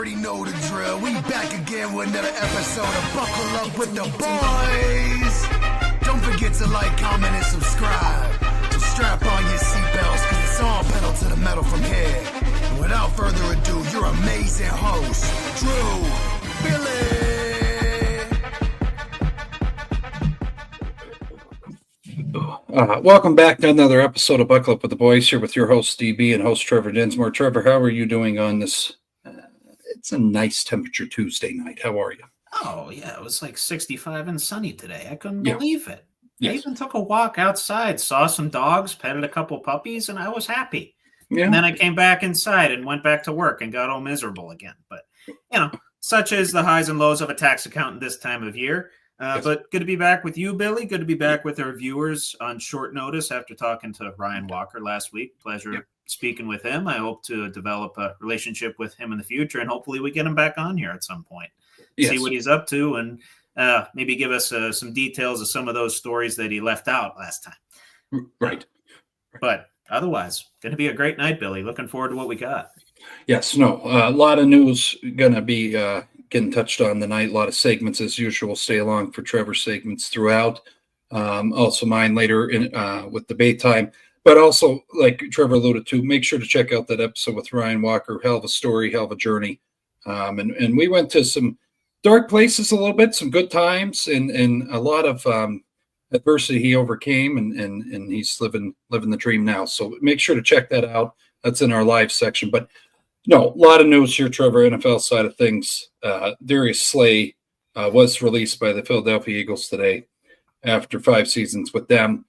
already know the drill. We back again with another episode of Buckle Up with the Boys. Don't forget to like, comment, and subscribe. So strap on your seatbelts, cause it's all pedal to the metal from here. And without further ado, your amazing host, Drew, Billy. Welcome back to another episode of Buckle Up with the Boys, here with your host DB and host Trevor Dinsmore. Trevor, how are you doing on this? It's a nice temperature Tuesday night. How are you? Oh, yeah, it was like 65 and sunny today. I couldn't believe it. Yes. I even took a walk outside, saw some dogs, petted a couple puppies, and I was happy. Yeah. And then I came back inside and went back to work and got all miserable again. But, such is the highs and lows of a tax accountant this time of year. Yes. But good to be back with you, Billy. Good to be back with our viewers on short notice after talking to Ryan Walker last week. Pleasure speaking with him. I hope to develop a relationship with him in the future, and hopefully we get him back on here at some point. Yes. See what he's up to, and maybe give us some details of some of those stories that he left out last time. Right. But otherwise, going to be a great night, Billy. Looking forward to what we got. Yes, a lot of news going to be getting touched on tonight. A lot of segments as usual. Stay along for Trevor's segments throughout. Also mine later in with debate time. But also, like Trevor alluded to, make sure to check out that episode with Ryan Walker. Hell of a story, hell of a journey. And we went to some dark places a little bit, some good times, and a lot of adversity he overcame, and he's living the dream now. So make sure to check that out. That's in our live section. But no, a lot of news here, Trevor, NFL side of things. Darius Slay was released by the Philadelphia Eagles today after 5 seasons with them.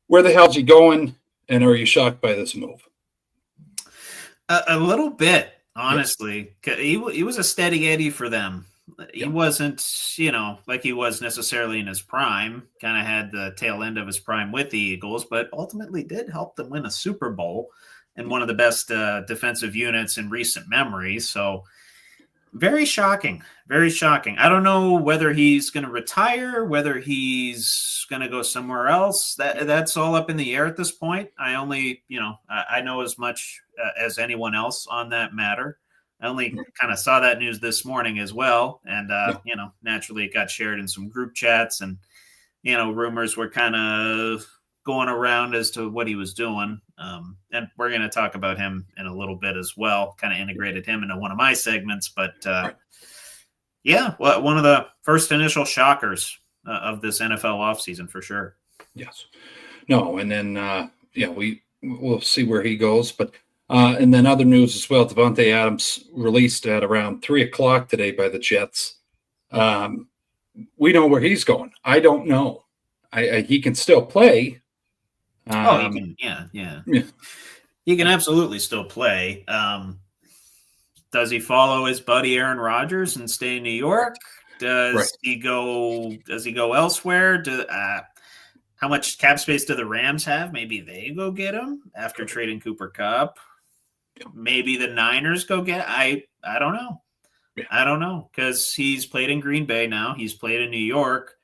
Where the hell's he going, and are you shocked by this move? A little bit, honestly. He was a steady Eddie for them. He wasn't, like he was necessarily in his prime. Kind of had the tail end of his prime with the Eagles, but ultimately did help them win a Super Bowl and one of the best defensive units in recent memory. So very shocking, very shocking. I don't know whether he's going to retire, whether he's going to go somewhere else. That's all up in the air at this point. I only, I know as much as anyone else on that matter. I only kind of saw that news this morning as well. And, naturally it got shared in some group chats, and, rumors were kind of going around as to what he was doing. And we're going to talk about him in a little bit as well, kind of integrated him into one of my segments. But, one of the first initial shockers of this NFL offseason for sure. Yes. No, and then, we'll see where he goes. But and then other news as well, Davante Adams released at around 3:00 today by the Jets. We know where he's going. I don't know. He can still play. He can, yeah. He can absolutely still play. Does he follow his buddy Aaron Rodgers and stay in New York? Does he go elsewhere? How much cap space do the Rams have? Maybe they go get him after trading Cooper Kupp. Maybe the Niners go get. I don't know. Yeah. I don't know, because he's played in Green Bay now. He's played in New York.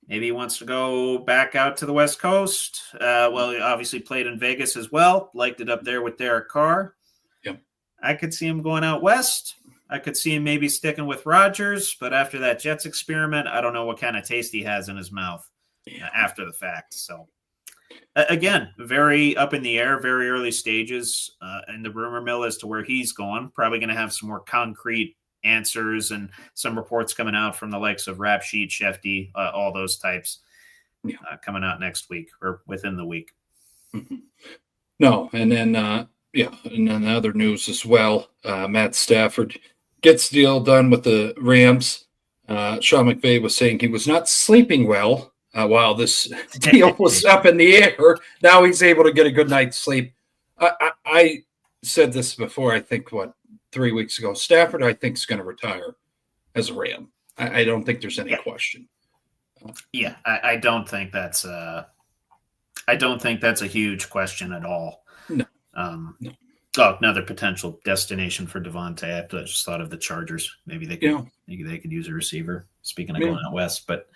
Maybe he wants to go back out to the West Coast. He obviously played in Vegas as well. Liked it up there with Derek Carr. Yep. I could see him going out west. I could see him maybe sticking with Rodgers. But after that Jets experiment, I don't know what kind of taste he has in his mouth after the fact. So, again, very up in the air, very early stages in the rumor mill as to where he's going. Probably going to have some more concrete answers and some reports coming out from the likes of Rap Sheet, Shefty, all those types coming out next week or within the week. Mm-hmm. No, and then and then other news as well. Matt Stafford gets the deal done with the Rams. Sean McVay was saying he was not sleeping well while this deal was up in the air. Now he's able to get a good night's sleep. I said this before, I think, 3 weeks ago. Stafford, I think, is going to retire as a Ram. I don't think there's any question. I don't think that's a huge question at all. No. No. Oh, another potential destination for Davante. I just thought of the Chargers. Maybe they could use a receiver. Speaking of going out west, but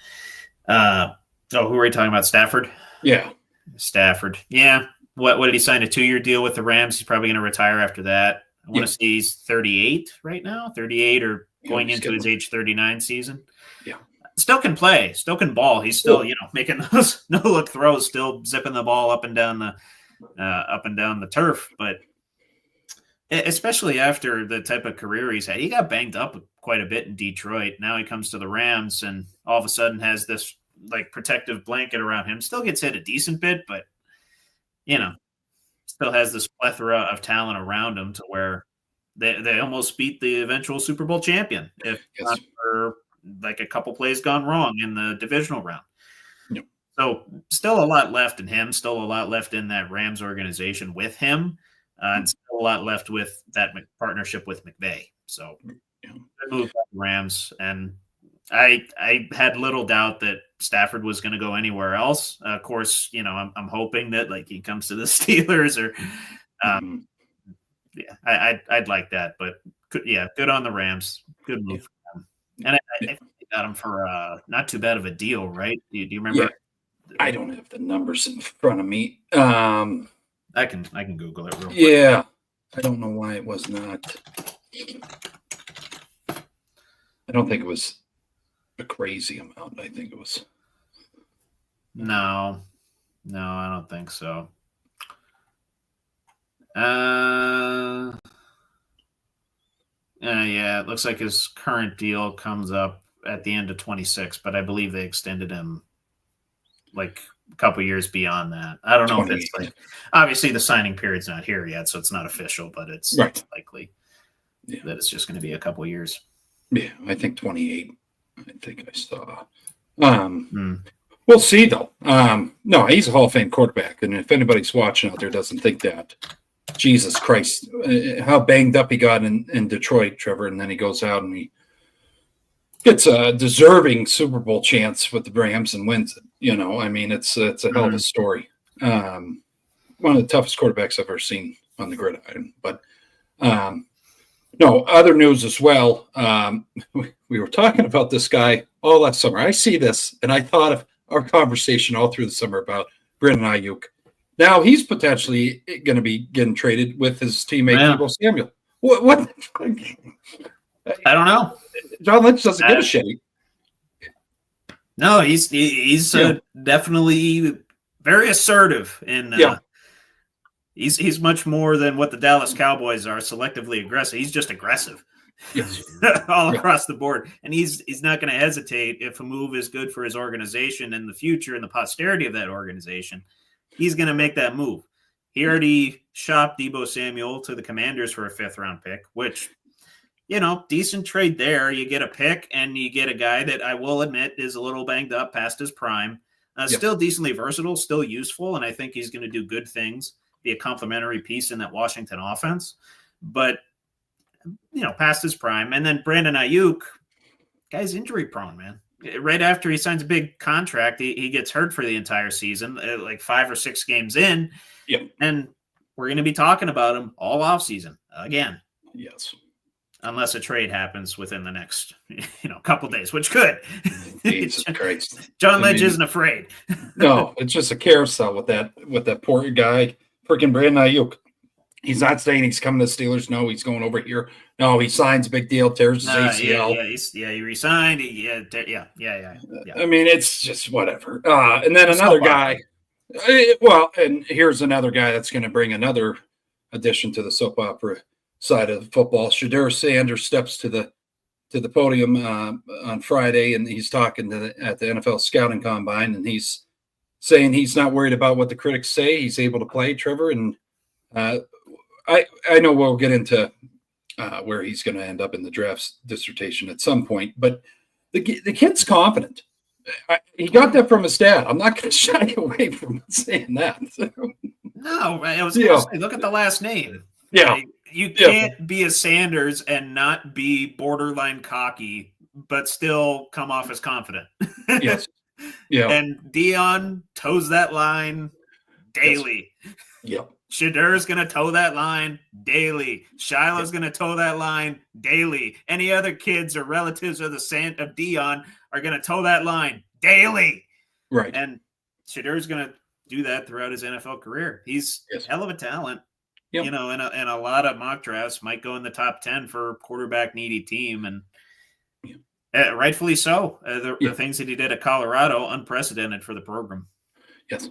who are we talking about? Stafford? Yeah. Stafford. Yeah. What did he sign a 2-year deal with the Rams? He's probably going to retire after that. I want to say he's 38 right now, 38 or going he's into his age 39 season. Yeah. Still can play, still can ball. He's still, making those no-look throws, still zipping the ball up and down the turf. But especially after the type of career he's had, he got banged up quite a bit in Detroit. Now he comes to the Rams and all of a sudden has this like protective blanket around him. Still gets hit a decent bit, but still has this plethora of talent around him to where they almost beat the eventual Super Bowl champion if not for like a couple plays gone wrong in the divisional round. Yep. So still a lot left in him, still a lot left in that Rams organization with him, and still a lot left with that partnership with McVay. So good move by the Rams. And I had little doubt that Stafford was going to go anywhere else. Of course, I'm hoping that like he comes to the Steelers or I'd like that, but good on the Rams. Good move. And I think they got him for not too bad of a deal, right? Do you remember? Yeah. I don't have the numbers in front of me. I can Google it real quick. Yeah. I don't know why it was not. I don't think it was a crazy amount. I think it was. No, I don't think so. Yeah, it looks like his current deal comes up at the end of 26, but I believe they extended him like a couple years beyond that. I don't know if it's like, obviously the signing period's not here yet, so it's not official, but it's likely that it's just going to be a couple years. Yeah, I think 28. I think I saw. We'll see, though. No, he's a Hall of Fame quarterback, and if anybody's watching out there doesn't think that, Jesus Christ, how banged up he got in Detroit, Trevor, and then he goes out and he gets a deserving Super Bowl chance with the Rams and wins it. I mean, it's a hell of a story. One of the toughest quarterbacks I've ever seen on the gridiron. But no, other news as well. We were talking about this guy all last summer. I see this, and I thought of our conversation all through the summer about Brandon Ayuk. Now he's potentially going to be getting traded with his teammate Deebo Samuel. What? I don't know. John Lynch doesn't give a shit. No, he's definitely very assertive, and he's much more than what the Dallas Cowboys are, selectively aggressive. He's just aggressive, all across the board, and he's not going to hesitate if a move is good for his organization and the future and the posterity of that organization. He's going to make that move. He already shopped Deebo Samuel to the Commanders for a 5th-round pick, which, decent trade there. You get a pick and you get a guy that I will admit is a little banged up past his prime. Still decently versatile, still useful, and I think he's going to do good things, be a complementary piece in that Washington offense. But, past his prime. And then Brandon Ayuk, guy's injury prone, man. Right after he signs a big contract, he gets hurt for the entire season, like 5 or 6 games in. Yep. And we're going to be talking about him all offseason again. Yes. Unless a trade happens within the next, couple days, which could. Jesus Christ. John Lynch isn't afraid. No, it's just a carousel with that poor guy, freaking Brandon Ayuk. He's not saying he's coming to the Steelers. No, he's going over here. No, he signs a big deal, tears his ACL. He resigned. Yeah. I mean, it's just whatever. And then another guy. And here's another guy that's going to bring another addition to the soap opera side of football. Shedeur Sanders steps to the podium on Friday, and he's talking at the NFL scouting combine, and he's saying he's not worried about what the critics say. He's able to play, Trevor, and I know we'll get into where he's going to end up in the draft dissertation at some point, but the kid's confident. He got that from his dad. I'm not going to shy away from saying that. No, I was going to say, look at the last name. Yeah. You can't be a Sanders and not be borderline cocky, but still come off as confident. Yes. Yeah. And Dion toes that line daily. Yes. Yep. Shadeur's going to toe that line daily. Shiloh's going to toe that line daily. Any other kids or relatives of Dion are going to toe that line daily. Right. And Shadeur's going to do that throughout his NFL career. He's a hell of a talent. Yep. in a lot of mock drafts might go in the top 10 for quarterback needy team. And rightfully so. The things that he did at Colorado, unprecedented for the program. Yes.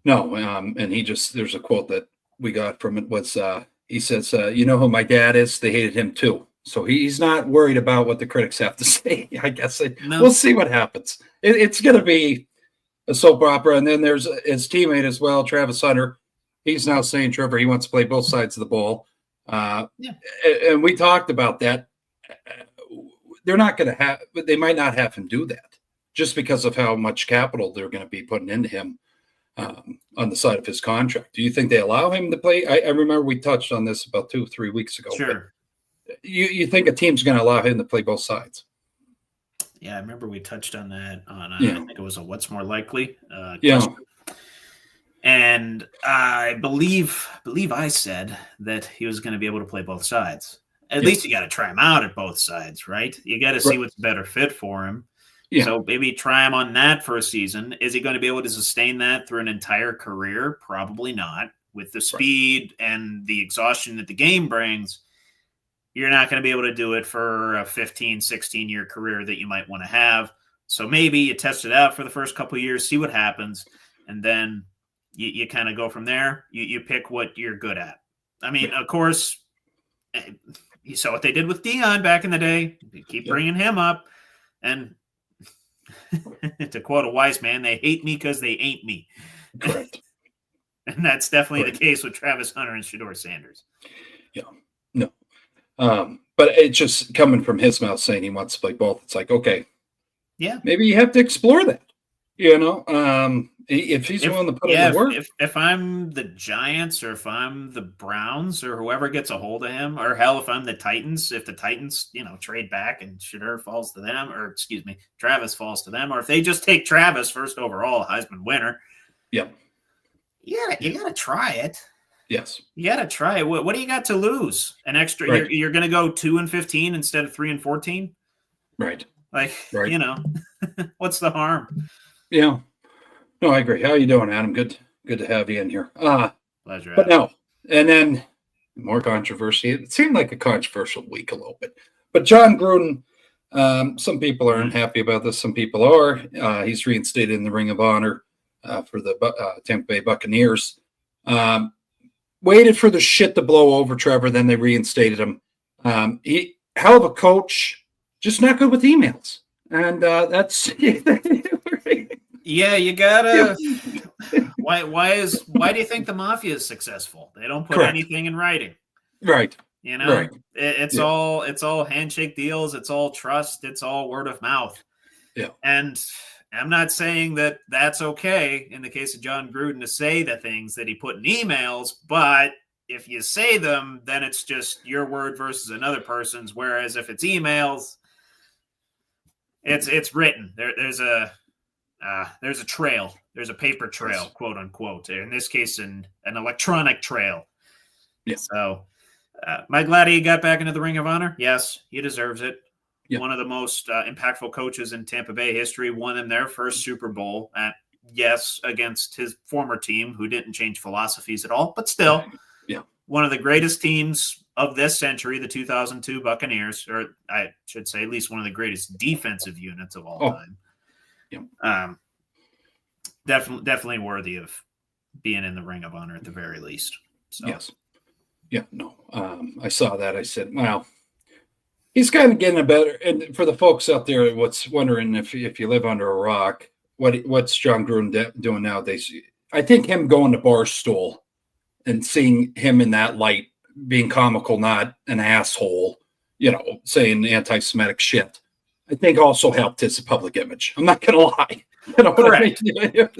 No. And there's a quote that we got from it was, he says, you know who my dad is? They hated him too. So he's not worried about what the critics have to say. I guess we'll see what happens. It's going to be a soap opera. And then there's his teammate as well, Travis Hunter. He's now saying, Trevor, he wants to play both sides of the ball. And we talked about that. They're not going to have, but they might not have him do that just because of how much capital they're going to be putting into him on the side of his contract. Do you think they allow him to play? I remember we touched on this about 2 or 3 weeks ago. Sure. You think a team's going to allow him to play both sides? Yeah, I remember we touched on that on I think it was a what's more likely question. And I believe I said that he was going to be able to play both sides. At least you got to try him out at both sides, right? You got to see what's better fit for him. Yeah. So maybe try him on that for a season. Is he going to be able to sustain that through an entire career? Probably not. With the speed and the exhaustion that the game brings, you're not going to be able to do it for a 15, 16-year career that you might want to have. So maybe you test it out for the first couple of years, see what happens, and then you kind of go from there. You pick what you're good at. I mean, of course, you saw what they did with Dion back in the day. They keep bringing him up. And to quote a wise man, they hate me because they ain't me. Correct. And that's definitely the case with Travis Hunter and Shedeur Sanders. Yeah. No. But it's just coming from his mouth saying he wants to play both. It's like, okay, maybe you have to explore that. If he's willing to put in the work. If I'm the Giants or if I'm the Browns or whoever gets a hold of him, or hell, if I'm the Titans, if the Titans, trade back and Shedeur falls to them, or Travis falls to them, or if they just take Travis first overall, Heisman winner. Yep. Yeah, you got to try it. Yes. You got to try it. What do you got to lose? An extra, right. You're going to go 2-15 instead of 3-14? Right. What's the harm? Yeah. No, I agree. How are you doing, Adam? Good to have you in here. Pleasure. But no. And then more controversy. It seemed like a controversial week a little bit. But John Gruden, some people are unhappy about this. Some people are. He's reinstated in the Ring of Honor for the Tampa Bay Buccaneers. Waited for the shit to blow over, Trevor, then they reinstated him. He hell of a coach, just not good with emails. And that's yeah, you gotta why do you think the mafia is successful? They don't put anything in writing. Right. Right. It's all handshake deals, it's all trust, it's all word of mouth. Yeah. And I'm not saying that that's okay in the case of John Gruden to say the things that he put in emails, but if you say them, then it's just your word versus another person's. Whereas if it's emails, it's written. There's a trail. There's a paper trail, quote unquote. In this case, an electronic trail. Yeah. So, am I glad he got back into the Ring of Honor? Yes, he deserves it. Yep. One of the most impactful coaches in Tampa Bay history, won them their first Super Bowl against his former team, who didn't change philosophies at all, but still, one of the greatest teams of this century, the 2002 Buccaneers, or I should say, at least one of the greatest defensive units of all time. Yep. Definitely worthy of being in the Ring of Honor at the very least. So. Yes. Yeah. No. I saw that. I said, wow. He's kind of getting a better, and for the folks out there, what's wondering if you live under a rock, what's John Gruden doing nowadays? I think him going to Barstool and seeing him in that light, being comical, not an asshole, saying anti-Semitic shit, I think also helped his public image. I'm not going to lie. Correct.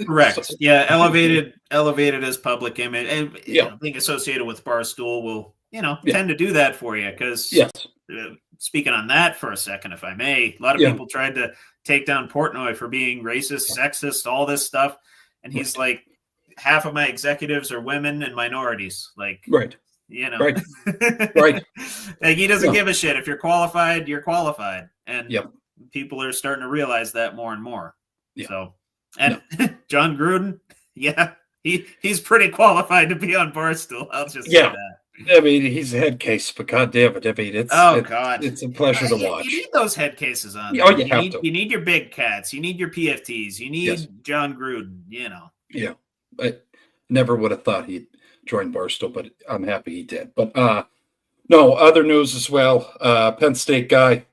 Correct. So, yeah, elevated his public image, and being associated with Barstool will, tend to do that for you because. Yes. Speaking on that for a second, if I may, a lot of people tried to take down Portnoy for being racist, sexist, all this stuff. And he's like, half of my executives are women and minorities. Like, right. Right. Like, he doesn't give a shit. If you're qualified, you're qualified. And people are starting to realize that more and more. Yeah. So, and John Gruden, he's pretty qualified to be on Barstool. I'll just say Yeah. that. I mean, he's a head case, but God damn it, I mean, God, it's a pleasure to watch. You need those head cases on. Oh, you have to. You need your big cats. You need your PFTs. You need John Gruden. Yeah, I never would have thought he'd join Barstool, but I'm happy he did. But no, other news as well. Penn State guy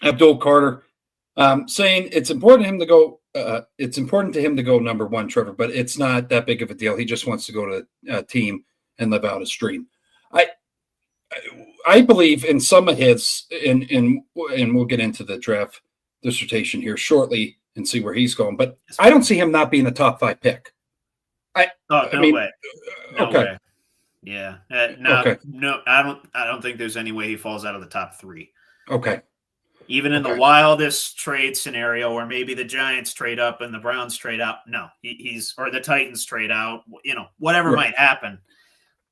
Abdul Carter saying it's important to him to go. It's important to him to go number one, Trevor, but it's not that big of a deal. He just wants to go to a team and live out his dream. I believe in some of his, and we'll get into the draft dissertation here shortly and see where he's going. But I don't see him not being a top 5 pick. No way. Okay. Yeah. No, I don't think there's any way he falls out of the top 3. Okay. Even in the wildest trade scenario, where maybe the Giants trade up and the Browns trade out. No, or the Titans trade out. Whatever might happen.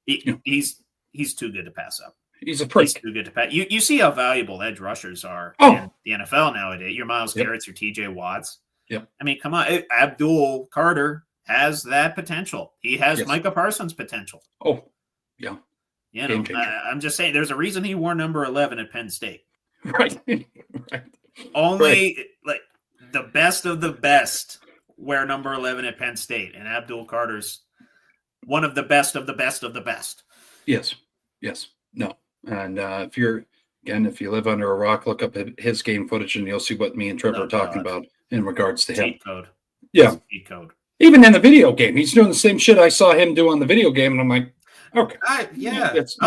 He's too good to pass up. He's a prick. He's too good to pass. You see how valuable edge rushers are in the NFL nowadays. Your Myles Garrett's, your TJ Watts. Yep. I mean, come on. Abdul Carter has that potential. He has Micah Parsons' potential. Oh, yeah. I'm just saying, there's a reason he wore number 11 at Penn State. Right. Only like the best of the best wear number 11 at Penn State, and Abdul Carter's one of the best of the best of the best. Yes. No. And if you live under a rock, look up his game footage and you'll see what me and Trevor are talking about in regards to him. Cheat code. Yeah. Cheat code. Even in the video game, he's doing the same shit I saw him do on the video game, and I'm like, okay. I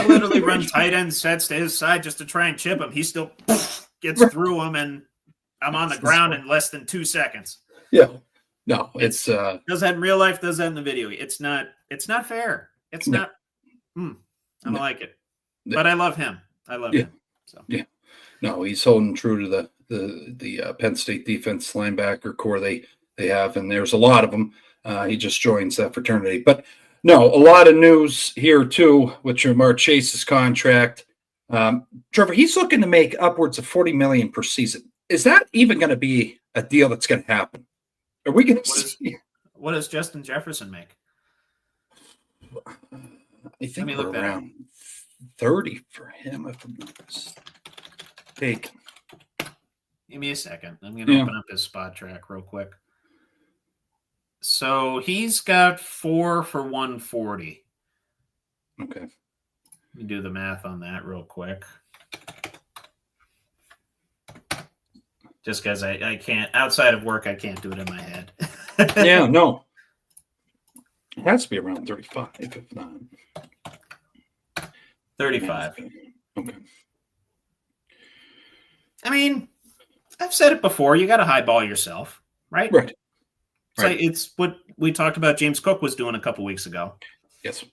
literally run tight end sets to his side just to try and chip him. He still gets through him, and I'm on the ground in less than 2 seconds. Yeah. No, it's does that in real life, does that in the video. It's not fair. It's not. I don't like it. But I love him. Him. So. Yeah. No, he's holding true to the Penn State defense linebacker core they have, and there's a lot of them. He just joins that fraternity. But no, a lot of news here too with Jamar Chase's contract. Trevor, he's looking to make upwards of $40 million per season. Is that even going to be a deal that's going to happen? Are we going to see? What does Justin Jefferson make? I think we're around 30 for him, if I'm not mistaken. Give me a second. I'm going to open up his spot track real quick. So he's got 4 for 140. Okay. Let me do the math on that real quick. Just because I can't, outside of work, I can't do it in my head. Yeah, no. It has to be around 35, if not. 35. Okay. I mean, I've said it before. You got to highball yourself, right? Right. It's what we talked about James Cook was doing a couple weeks ago. Yes.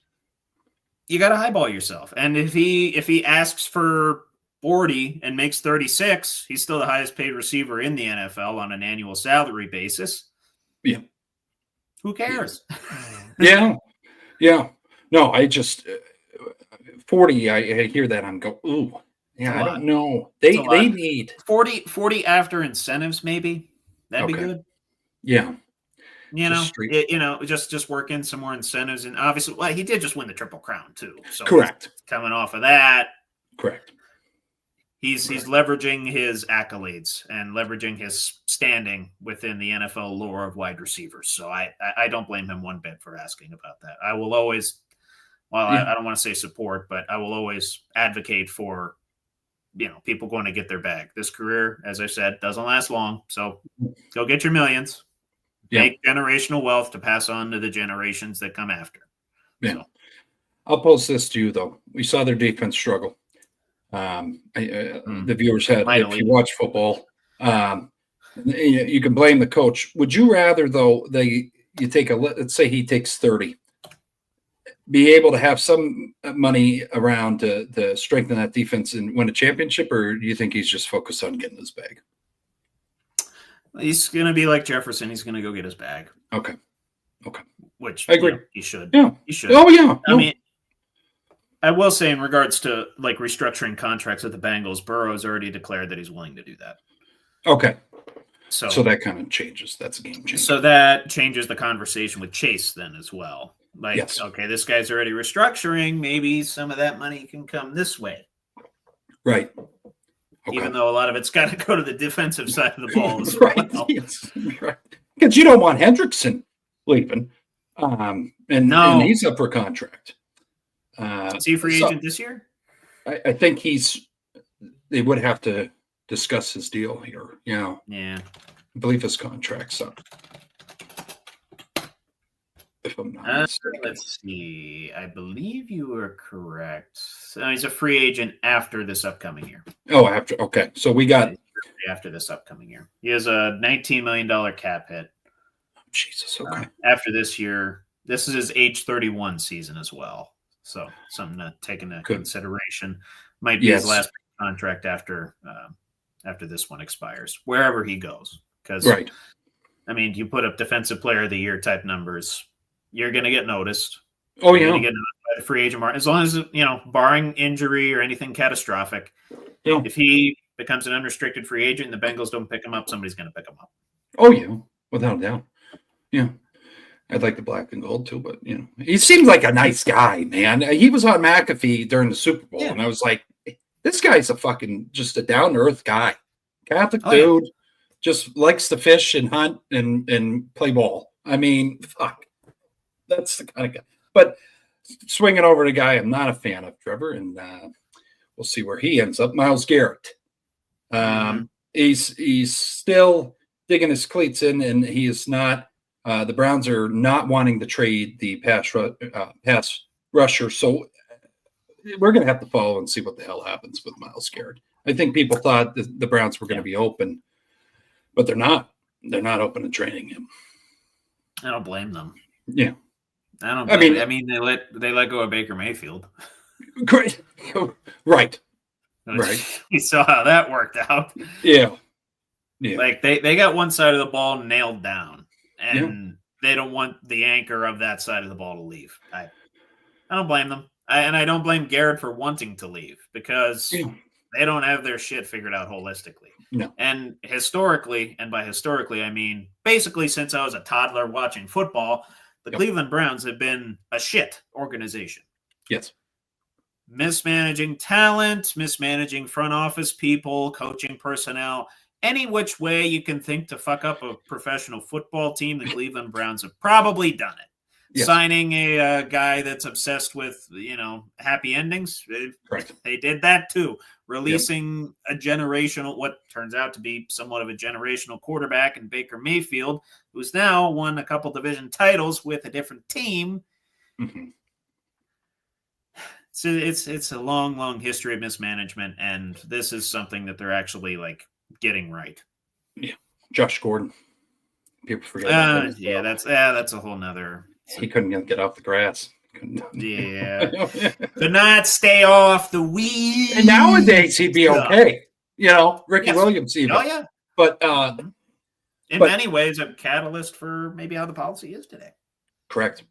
You got to highball yourself. And if he asks for 40 and makes 36, he's still the highest paid receiver in the NFL on an annual salary basis. Yeah. Who cares? Yeah. No, I just 40. I hear that. I'm go. Ooh. Yeah, I don't know. They need 40 after incentives. Maybe that'd be good. Yeah. Just work in some more incentives, and obviously, he did just win the Triple Crown too. So correct. Coming off of that, correct. He's leveraging his accolades and leveraging his standing within the NFL lore of wide receivers. So I don't blame him one bit for asking about that. I will always, I don't want to say support, but I will always advocate for, people going to get their bag. This career, as I said, doesn't last long. So go get your millions. Yeah. Make generational wealth to pass on to the generations that come after. Yeah. So. I'll post this to you, though. We saw their defense struggle. The viewers had, if you watch football, you can blame the coach. Would you rather, though, let's say he takes 30, be able to have some money around to strengthen that defense and win a championship, or do you think he's just focused on getting his bag? He's going to be like Jefferson. He's going to go get his bag. Okay. Which I agree. He should. Yeah. He should. Oh, yeah. I mean, I will say in regards to restructuring contracts with the Bengals, Burrow's already declared that he's willing to do that. Okay. So that kind of changes. That's a game changer. So that changes the conversation with Chase then as well. Like, Yes. okay, this guy's already restructuring. Maybe some of that money can come this way. Right. Okay. Even though a lot of it's got to go to the defensive side of the ball as right. well. Yes. Right. Because you don't want Hendrickson leaving. And he's up for contract. Is he a free agent this year? I think they would have to discuss his deal here. Yeah. I believe his contract's up. If I'm not mistaken. Let's see. I believe you are correct. So he's a free agent after this upcoming year. Oh, after. Okay. So we got. After this upcoming year. He has a $19 million cap hit. Jesus. Okay. After this year, this is his age 31 season as well. So something to take into consideration. Might be his last contract after this one expires, wherever he goes. Because, I mean, you put up defensive player of the year type numbers, you're going to get noticed. Oh, you're going to get noticed by the free agent market. As long as, barring injury or anything catastrophic, if he becomes an unrestricted free agent and the Bengals don't pick him up, somebody's going to pick him up. Oh, yeah. Without a doubt. Yeah. I'd like the black and gold too, but he seemed like a nice guy, man. He was on McAfee during the Super Bowl, and I was like, this guy's just a down to earth guy, Catholic dude, just likes to fish and hunt and play ball. I mean, fuck, that's the kind of guy. But swinging over to a guy I'm not a fan of, Trevor, and we'll see where he ends up. Myles Garrett, he's still digging his cleats in, and he is not. The Browns are not wanting to trade the pass rusher, so we're going to have to follow and see what the hell happens with Myles Garrett. I think people thought the Browns were going to be open, but they're not. They're not open to trading him. I don't blame them. Yeah, I don't. I mean, they let go of Baker Mayfield. Great, right. You saw how that worked out. Yeah. Like they got one side of the ball nailed down. And they don't want the anchor of that side of the ball to leave. I don't blame them. And I don't blame Garrett for wanting to leave because they don't have their shit figured out holistically. No. And historically, and by historically, I mean basically since I was a toddler watching football, the Cleveland Browns have been a shit organization. Yes. Mismanaging talent, mismanaging front office people, coaching personnel. Any which way you can think to fuck up a professional football team, the Cleveland Browns have probably done it. Yes. Signing a guy that's obsessed with, happy endings. They did that too. Releasing a generational, what turns out to be somewhat of a generational quarterback in Baker Mayfield, who's now won a couple division titles with a different team. Mm-hmm. So it's a long, long history of mismanagement, and this is something that they're actually getting right. Yeah, Josh Gordon. People forget. That's a whole nother. He couldn't get off the grass. Yeah, could not stay off the weeds. And nowadays he'd be okay. Ricky Williams even. Oh yeah, but in many ways a catalyst for maybe how the policy is today. Correct.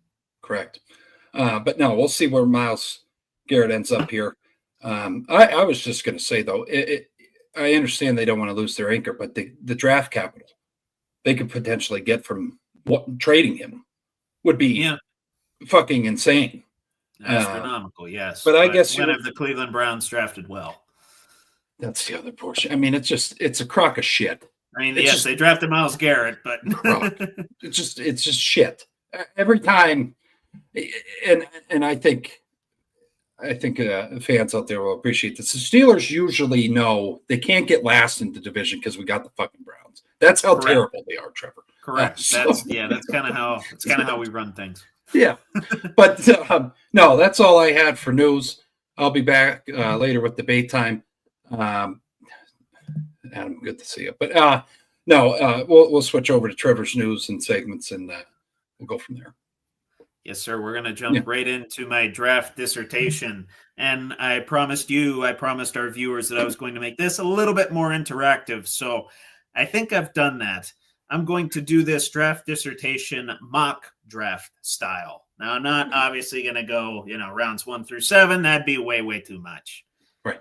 But no, we'll see where Myles Garrett ends up here. I was just going to say though, I understand they don't want to lose their anchor, but the draft capital they could potentially get from trading him would be fucking insane. Astronomical, yes. But I guess when have the Cleveland Browns drafted well? That's the other portion. I mean, it's a crock of shit. I mean, they drafted Myles Garrett, but it's just shit every time. And I think fans out there will appreciate this. The Steelers usually know they can't get last in the division because we got the fucking Browns. That's how terrible they are, Trevor. Correct. That's kind of how we run things. Yeah, but no, that's all I had for news. I'll be back later with debate time. Adam, good to see you. But we'll switch over to Trevor's news and segments, and we'll go from there. Yes, sir. We're going to jump right into my draft dissertation. And I promised our viewers that I was going to make this a little bit more interactive. So I think I've done that. I'm going to do this draft dissertation mock draft style. Now, I'm not obviously going to go, rounds 1 through 7. That'd be way, way too much. Right.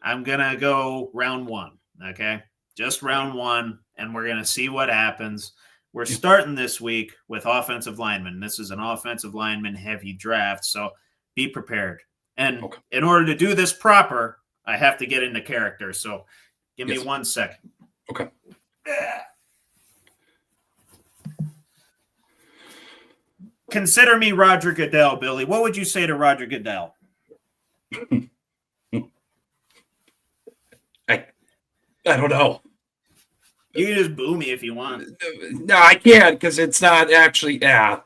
I'm going to go round 1. Okay. Just round 1. And we're going to see what happens. we're starting this week with offensive linemen. This is an offensive lineman heavy draft, so be prepared. And in order to do this proper, I have to get into character. So give me 1 second. Okay. Consider me Roger Goodell, Billy. What would you say to Roger Goodell? I don't know. You can just boo me if you want. No, I can't because it's not actually. Yeah,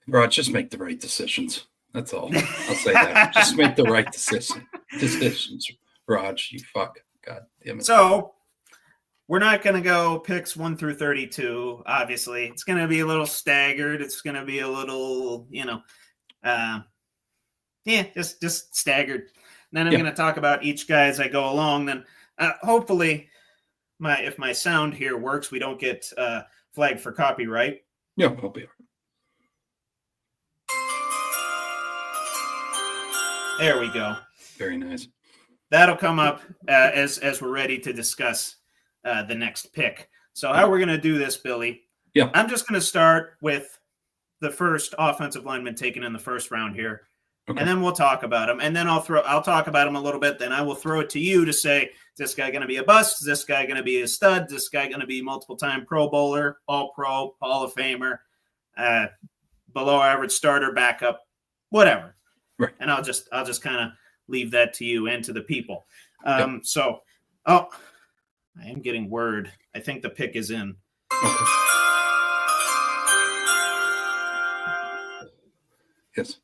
Rod, just make the right decisions. That's all. I'll say that. Just make the right decisions, Raj. You fuck. God damn it. So we're not going to go picks 1 through 32. Obviously, it's going to be a little staggered. It's going to be a little, just staggered. And then I'm going to talk about each guy as I go along. Then hopefully, if my sound here works, we don't get flagged for copyright. Yeah, I'll be all right. There we go. Very nice. That'll come up as we're ready to discuss the next pick. So how we're going to do this, Billy? Yeah. I'm just going to start with the first offensive lineman taken in the first round here. Okay. And then we'll talk about him. And then I'll talk about him a little bit. Then I will throw it to you to say, is this guy going to be a bust? Is this guy going to be a stud? Is this guy going to be multiple-time Pro Bowler, All-Pro, Hall of Famer, below-average starter, backup, whatever. Right. And I'll just kind of leave that to you and to the people. So, I am getting word. I think the pick is in. Okay. Yes.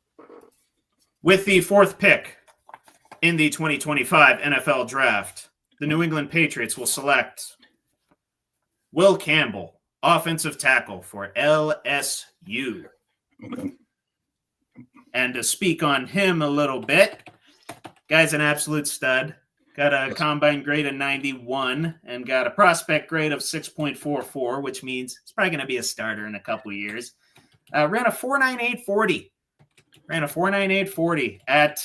With the 4th pick in the 2025 NFL Draft, the New England Patriots will select Will Campbell, offensive tackle for LSU. Okay. And to speak on him a little bit, guy's an absolute stud. Got a combine grade of 91 and got a prospect grade of 6.44, which means he's probably going to be a starter in a couple of years. Ran a 4.9840. Ran a 4.9840 at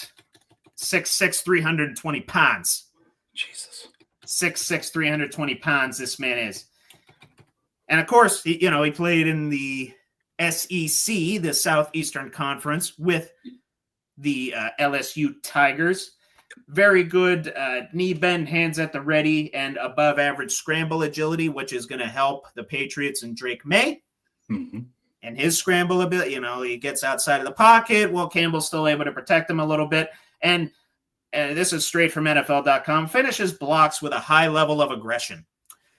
6'6", 320 pounds. Jesus. 6'6", 320 pounds this man is. And, of course, he played in the SEC, the Southeastern Conference, with the LSU Tigers. Very good knee bend, hands at the ready, and above average scramble agility, which is going to help the Patriots and Drake May. Mm-hmm. And his scramble ability, he gets outside of the pocket. Will Campbell's still able to protect him a little bit. And this is straight from NFL.com. Finishes blocks with a high level of aggression.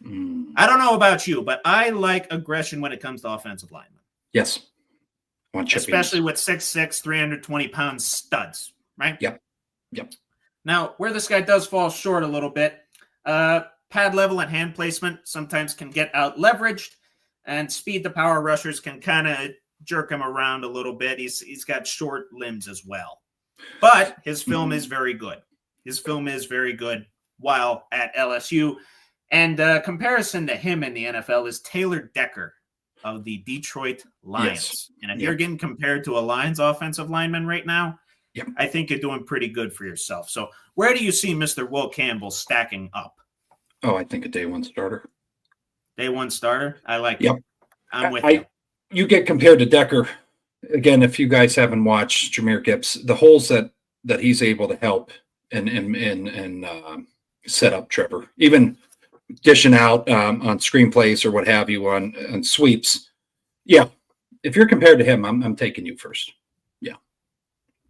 Mm. I don't know about you, but I like aggression when it comes to offensive linemen. Yes. Especially with 6'6", 320-pound studs, right? Yep. Now, where this guy does fall short a little bit, pad level and hand placement sometimes can get out-leveraged, and speed to power rushers can kind of jerk him around a little bit. He's got short limbs as well. But his film is very good. His film is very good while at LSU. And comparison to him in the NFL is Taylor Decker of the Detroit Lions. Yes. And if you're getting compared to a Lions offensive lineman right now, yep, I think you're doing pretty good for yourself. So where do you see Mr. Will Campbell stacking up? Oh, I think a day one starter. Day one starter? I like Yep. it. I'm with you. You get compared to Decker. Again, if you guys haven't watched Jahmyr Gibbs, the holes that he's able to help and set up Trevor, even dishing out on screenplays or what have you on sweeps. Yeah. If you're compared to him, I'm taking you first. Yeah.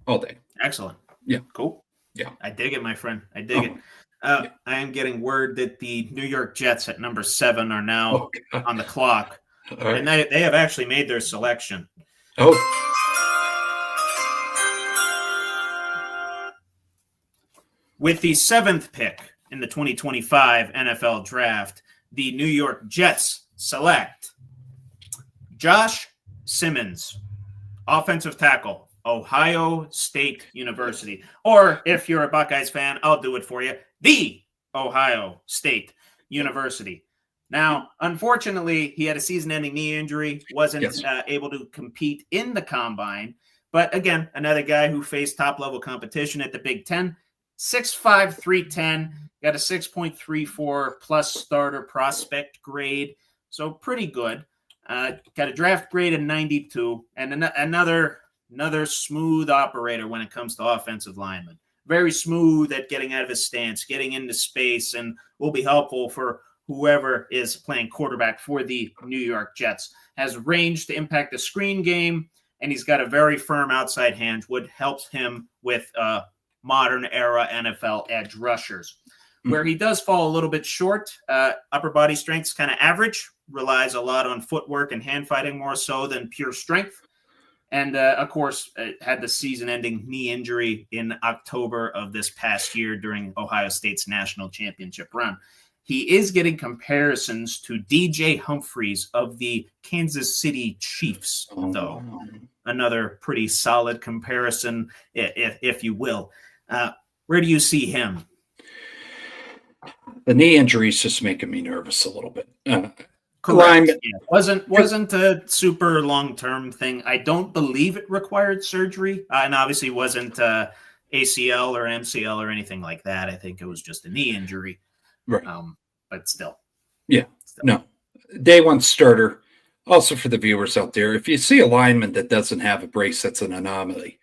All day. Excellent. Yeah. Cool. Yeah. I dig it, my friend. I dig it. I am getting word that the New York Jets at number 7 are now on the clock. Right. And they have actually made their selection. Oh. With the 7th pick in the 2025 NFL Draft, the New York Jets select Josh Simmons, offensive tackle, Ohio State University. Or if you're a Buckeyes fan, I'll do it for you, the Ohio State University. Now, unfortunately, he had a season-ending knee injury, wasn't able to compete in the combine. But again, another guy who faced top-level competition at the Big Ten, 6'5", 310, got a 6.34 plus starter prospect grade. so pretty good. Got a draft grade of 92, and another smooth operator when it comes to offensive linemen. Very smooth at getting out of his stance, getting into space, and will be helpful for whoever is playing quarterback for the New York Jets. Has range to impact the screen game, and he's got a very firm outside hand, which helps him with modern era NFL edge rushers. Where he does fall a little bit short, upper body strength's kind of average, relies a lot on footwork and hand fighting more so than pure strength. And, of course, had the season-ending knee injury in October of this past year during Ohio State's national championship run. He is getting comparisons to DJ Humphries of the Kansas City Chiefs, though. Another pretty solid comparison, if you will. Where do you see him? The knee injury is just making me nervous a little bit. Correct. Yeah. Wasn't a super long-term thing. I don't believe it required surgery, and obviously wasn't ACL or MCL or anything like that. I think it was just a knee injury. Right. But still. Yeah. No. Day one starter. Also for the viewers out there, if you see a lineman that doesn't have a brace, that's an anomaly.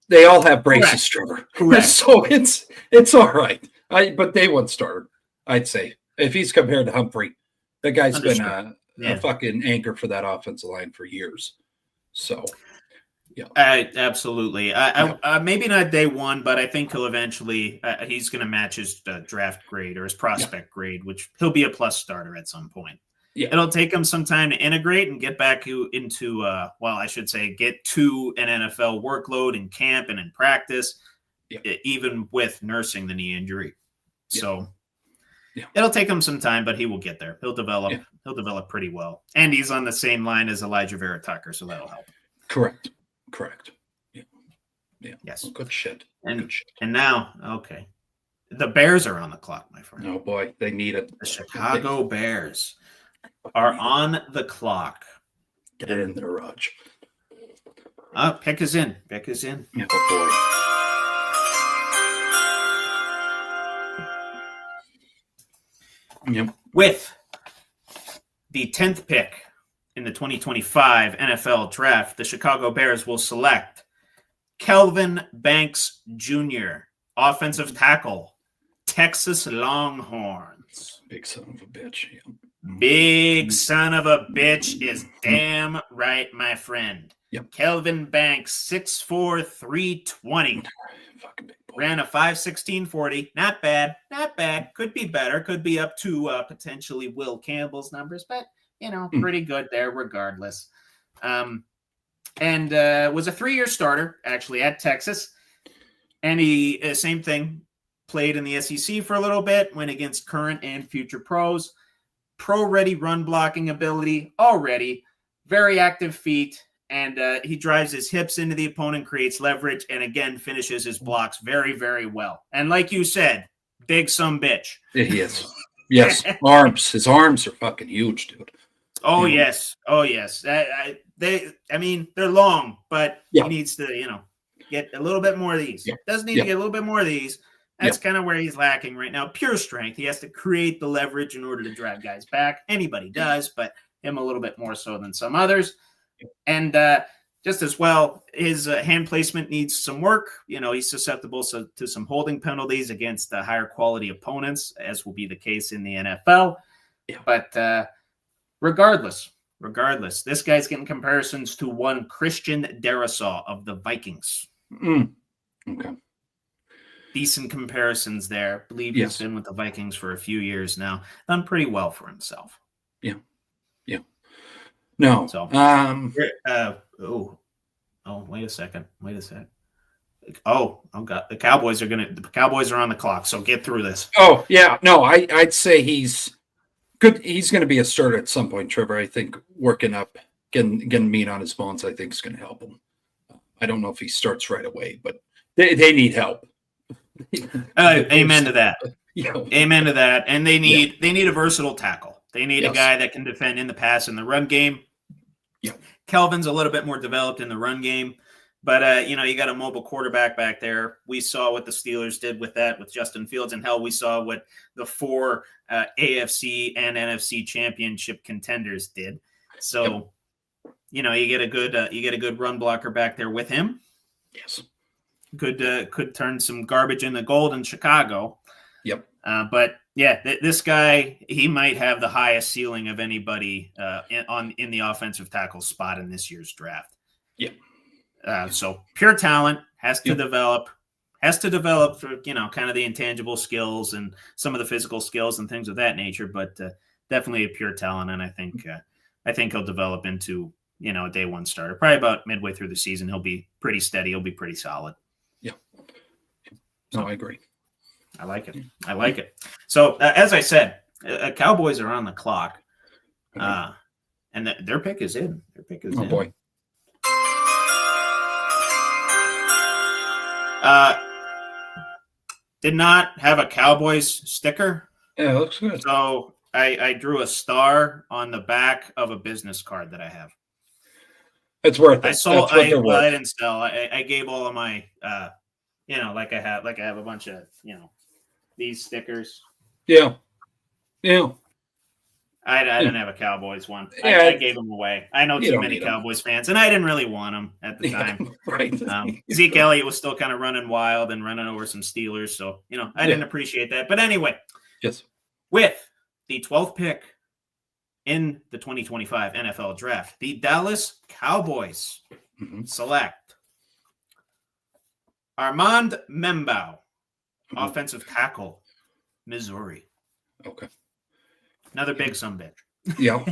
They all have braces, Trevor. Correct. So it's all right. But day one starter, I'd say. If he's compared to Humphrey, that guy's been a fucking anchor for that offensive line for years. So, yeah. Absolutely. Maybe not day one, but I think he'll eventually, he's going to match his draft grade or his prospect grade, which he'll be a plus starter at some point. Yeah. It'll take him some time to integrate and get back into, I should say, get to an NFL workload in camp and in practice, even with nursing the knee injury. Yeah. So it'll take him some time, but he will get there. He'll develop. Yeah. He'll develop pretty well. And he's on the same line as Elijah Vera Tucker, so that'll help. Correct. Yeah. Yes. Well, good shit. And now, okay. The Bears are on the clock, my friend. Oh, boy. They need it. The Chicago Bears are on the clock. Get it in there, Raj. Pick is in. Oh, boy. Yep. With the 10th pick in the 2025 NFL Draft, the Chicago Bears will select Kelvin Banks Jr., offensive tackle, Texas Longhorns. Big son of a bitch. Yeah. Big son of a bitch is damn right, my friend. Yep. Kelvin Banks, 6'4", 320. Fucking big boy. Ran a 5.16 40. Not bad. Could be better. Could be up to potentially Will Campbell's numbers, but, pretty good there regardless. And was a 3-year starter, actually, at Texas. And he, same thing, played in the SEC for a little bit, went against current and future pros. Pro-ready run blocking ability already. Very active feet. And he drives his hips into the opponent, creates leverage, and again, finishes his blocks very, very well. And like you said, big some bitch. He is. Yes. Arms. His arms are fucking huge, dude. Oh, yes. They're long, but he needs to, get a little bit more of these. Yeah. Does need to get a little bit more of these. That's kind of where he's lacking right now. Pure strength. He has to create the leverage in order to drive guys back. Anybody does, but him a little bit more so than some others. And just as well, his hand placement needs some work. He's susceptible to some holding penalties against higher quality opponents, as will be the case in the NFL. Yeah. But regardless, this guy's getting comparisons to one Christian Darrisaw of the Vikings. Okay. Decent comparisons there. I believe he's been with the Vikings for a few years now. Done pretty well for himself. Yeah. No. So, wait a second. Oh God, the Cowboys are on the clock. So get through this. Oh yeah, no, I'd say he's good. He's going to be a starter at some point, Trevor. I think working up, getting meat on his bones, I think is going to help him. I don't know if he starts right away, but they need help. Amen to that. Amen to that. And they need a versatile tackle. They need a guy that can defend in the pass and the run game. Yeah. Kelvin's a little bit more developed in the run game. But, you got a mobile quarterback back there. We saw what the Steelers did with that, with Justin Fields. And hell, we saw what the 4 AFC and NFC championship contenders did. So, you get a good run blocker back there with him. Yes. Could turn some garbage into gold in Chicago. Yep. But yeah, this guy, he might have the highest ceiling of anybody in the offensive tackle spot in this year's draft. Yep. So pure talent has to develop for, kind of the intangible skills and some of the physical skills and things of that nature, but definitely a pure talent. And I think he'll develop into, a day one starter. Probably about midway through the season, he'll be pretty steady. He'll be pretty solid. Yeah. No, I agree. I like it. So as I said, Cowboys are on the clock, and their pick is in. Oh boy. Did not have a Cowboys sticker. Yeah, it looks good. So I drew a star on the back of a business card that I have. It's worth it. I didn't sell. I gave all of my, like I have a bunch of, these stickers. Yeah. I didn't have a Cowboys one. Yeah, I gave them away. I know too many Cowboys fans, and I didn't really want them at the time. Right. Zeke Elliott was still kind of running wild and running over some Steelers, so I didn't appreciate that. But anyway, yes, with the 12th pick in the 2025 NFL Draft, the Dallas Cowboys select Armand Membao, offensive tackle, Missouri. Okay. Another big sumbitch. Yeah.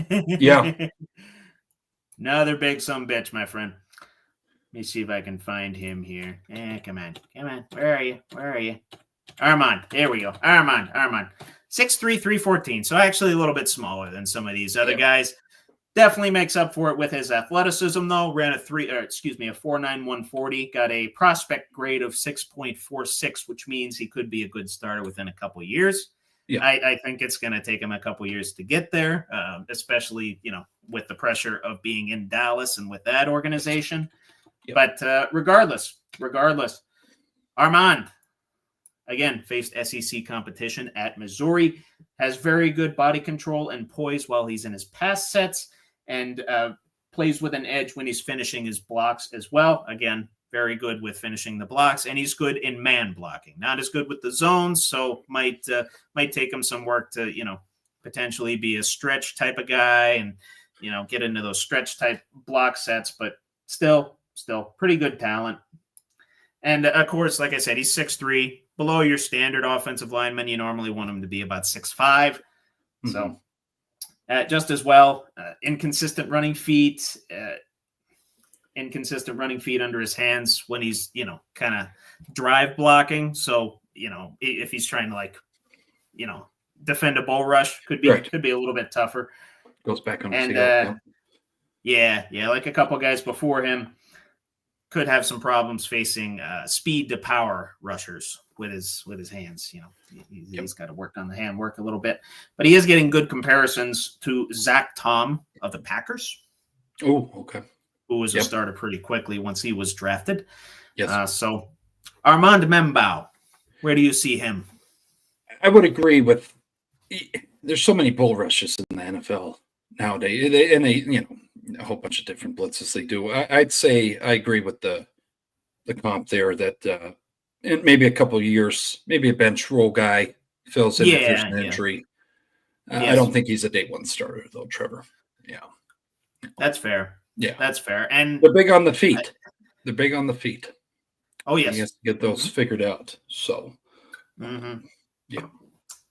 Another big sumbitch, my friend. Let me see if I can find him here. Come on. Where are you? Armand. There we go. Armand. 6'3", 314. So actually a little bit smaller than some of these other guys. Definitely makes up for it with his athleticism, though. Ran a 4.91 40. Got a prospect grade of 6.46, which means he could be a good starter within a couple years. Yeah. I think it's going to take him a couple years to get there, especially, with the pressure of being in Dallas and with that organization. Yep. But regardless, Armand, again, faced SEC competition at Missouri, has very good body control and poise while he's in his pass sets, and plays with an edge when he's finishing his blocks as well. Again, very good with finishing the blocks, and he's good in man blocking. Not as good with the zones, so might take him some work to, potentially be a stretch type of guy and, get into those stretch type block sets, but still pretty good talent. And of course, like I said, he's 6'3", below your standard offensive lineman. You normally want him to be about 6'5". So just as well, inconsistent running feet under his hands when he's, kind of drive blocking. So, if he's trying to defend a bull rush, could be a little bit tougher. Goes back on his heel. Like a couple guys before him could have some problems facing speed to power rushers with his hands. He's got to work on the hand work a little bit, but he is getting good comparisons to Zach Tom of the Packers. Oh, okay. Who was a starter pretty quickly once he was drafted. Yes. So Armand Membao, where do you see him? I would agree with. There's so many bull rushes in the NFL nowadays, and they a whole bunch of different blitzes they do. I'd say I agree with the comp there that in maybe a couple of years, maybe a bench role guy fills in if there's an injury. I don't think he's a day one starter though, Trevor. Yeah, that's fair. Yeah, that's fair. And they're big on the feet. Oh yes, he has to get those figured out. So, yeah.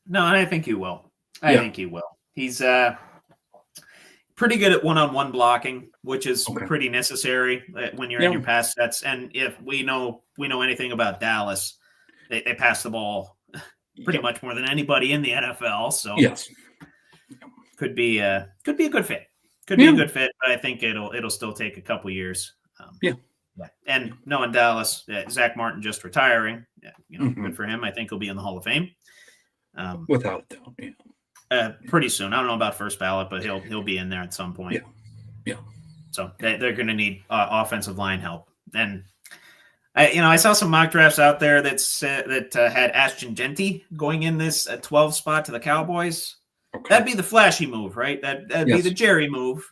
No, and I think he will. I think he will. He's pretty good at one-on-one blocking, which is pretty necessary when you're in your pass sets. And if we know anything about Dallas, they pass the ball pretty much more than anybody in the NFL. So yes, could be a good fit. Be a good fit, but I think it'll still take a couple years. And knowing Dallas, Zach Martin just retiring, good for him. I think he'll be in the Hall of Fame. Without a doubt, pretty soon. I don't know about first ballot, but he'll be in there at some point. Yeah. So they're going to need offensive line help And I saw some mock drafts out there that had Ashton Genty going in this 12 spot to the Cowboys. Okay. That'd be the flashy move, right? That'd be the Jerry move.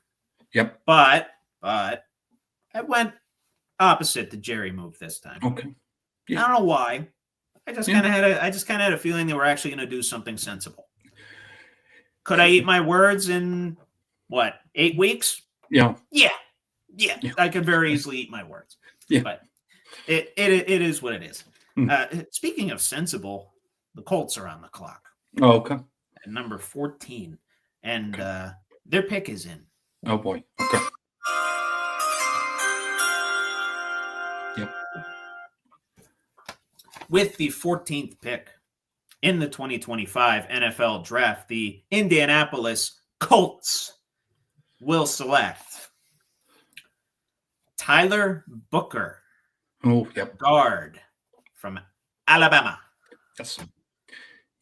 Yep. But I went opposite the Jerry move this time. Okay. Yeah. I don't know why. I just kind of had a feeling they were actually going to do something sensible. Could I eat my words in 8 weeks? Yeah. Yeah. I could very easily eat my words. Yeah. But it is what it is. Speaking of sensible, the Colts are on the clock. Oh, okay. At number 14, and their pick is in. Oh boy. Okay. Yep. With the 14th pick in the 2025 NFL Draft, the Indianapolis Colts will select Tyler Booker. Oh, yep. Guard from Alabama. Yes.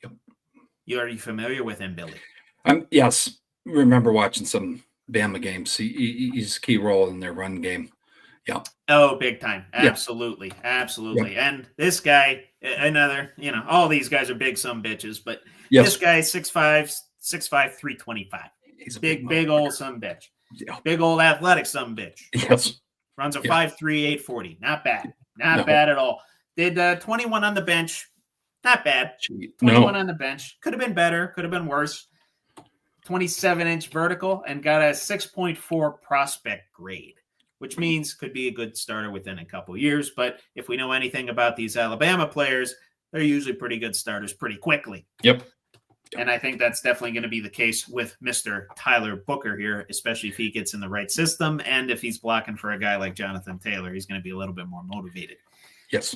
Yep. Are you familiar with him, Billy? Yes. Remember watching some Bama games. He's a key role in their run game. Yeah. Oh, big time. Absolutely. Yeah. Absolutely. Yeah. And this guy, another, all these guys are big some bitches, but this guy is 6'5", 325. He's a big old some bitch. Yeah. Big old athletic some bitch. Yes. Runs a 5'3", 840. Not bad. Not bad at all. Did 21 on the bench. Not bad. 21 on the bench. Could have been better. Could have been worse. 27-inch vertical and got a 6.4 prospect grade, which means could be a good starter within a couple years. But if we know anything about these Alabama players, they're usually pretty good starters pretty quickly. Yep. And I think that's definitely going to be the case with Mr. Tyler Booker here, especially if he gets in the right system. And if he's blocking for a guy like Jonathan Taylor, he's going to be a little bit more motivated. Yes.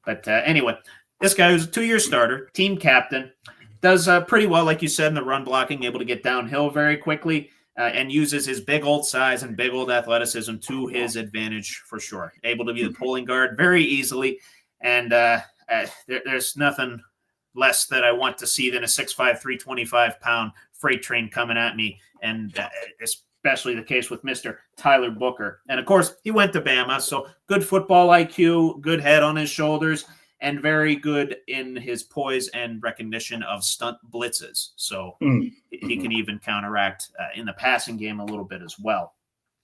But anyway, this guy who's a 2-year starter, team captain, does pretty well, like you said, in the run blocking, able to get downhill very quickly and uses his big old size and big old athleticism to his advantage for sure. Able to be the pulling guard very easily. And there's nothing less that I want to see than a 6'5", 325-pound freight train coming at me. And especially the case with Mr. Tyler Booker. And, of course, he went to Bama, so good football IQ, good head on his shoulders, and very good in his poise and recognition of stunt blitzes. So he can even counteract in the passing game a little bit as well.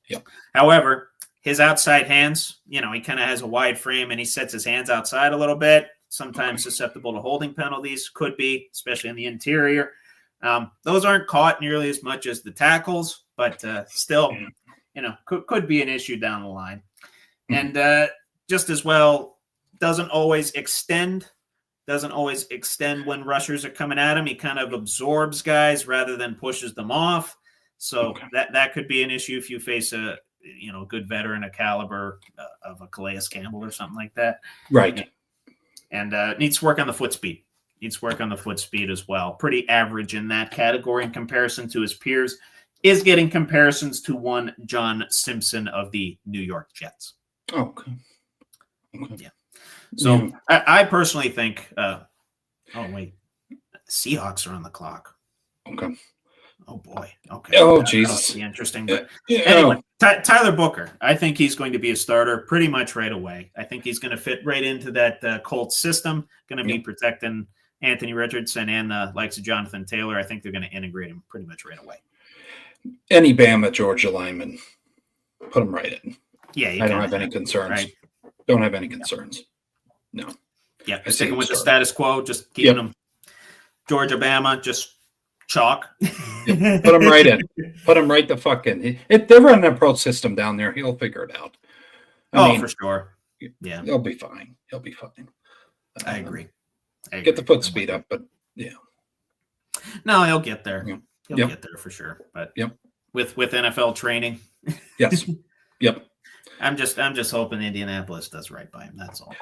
Yep. However, his outside hands, he kind of has a wide frame and he sets his hands outside a little bit, sometimes susceptible to holding penalties, could be, especially in the interior. Those aren't caught nearly as much as the tackles, but still, could be an issue down the line. And just as well, doesn't always extend when rushers are coming at him. He kind of absorbs guys rather than pushes them off. So that could be an issue if you face a good veteran, a caliber of a Calais Campbell or something like that. Right. And needs to work on the foot speed. Needs to work on the foot speed as well. Pretty average in that category in comparison to his peers. Is getting comparisons to one John Simpson of the New York Jets. Okay. Yeah. So I personally think, Seahawks are on the clock. Okay. Oh boy. Okay. Oh, Jesus. That'll be interesting. But anyway, Tyler Booker, I think he's going to be a starter pretty much right away. I think he's going to fit right into that Colts system, going to be protecting Anthony Richardson and the likes of Jonathan Taylor. I think they're going to integrate him pretty much right away. Any Bama, Georgia lineman, put him right in. Yeah. I don't have any concerns. Right? Don't have any concerns. No. Yeah, sticking with the status quo, just keeping them. Georgia, Bama, just chalk. Put him right in. Put him right the fuck in. If they're running a pro system down there, he'll figure it out. I mean, for sure. Yeah. He'll be fine. He'll be fine. I agree. Get the foot speed up, but No, he'll get there. Yeah. He'll get there for sure. But with NFL training. Yes. Yep. I'm just hoping Indianapolis does right by him. That's all.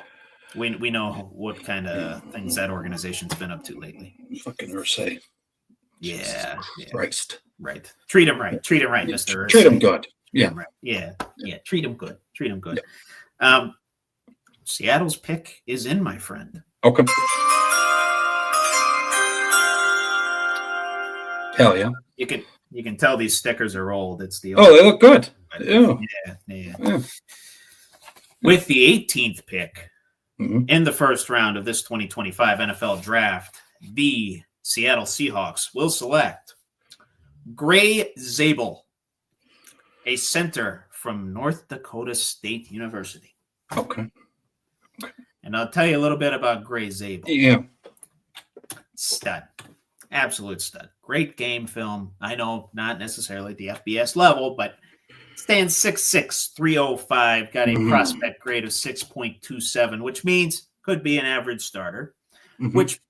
We know what kind of things that organization's been up to lately. Fucking Ursay. Yeah. Christ. Right. Treat him right. Treat him right, Mr. Treat him good. Yeah. Right. Yeah. Treat him good. Treat him good. Seattle's pick is in, my friend. Okay. Hell yeah. You can tell these stickers are old. It's the old. Oh, they look good. Yeah. With the 18th pick Mhm. in the first round of this 2025 NFL Draft, the Seattle Seahawks will select Gray Zabel, a center from North Dakota State University. Okay. And I'll tell you a little bit about Gray Zabel. Yeah. Stud. Absolute stud. Great game film. I know not necessarily at the FBS level, but stands 6'6", 305, got a prospect grade of 6.27, which means could be an average starter, which,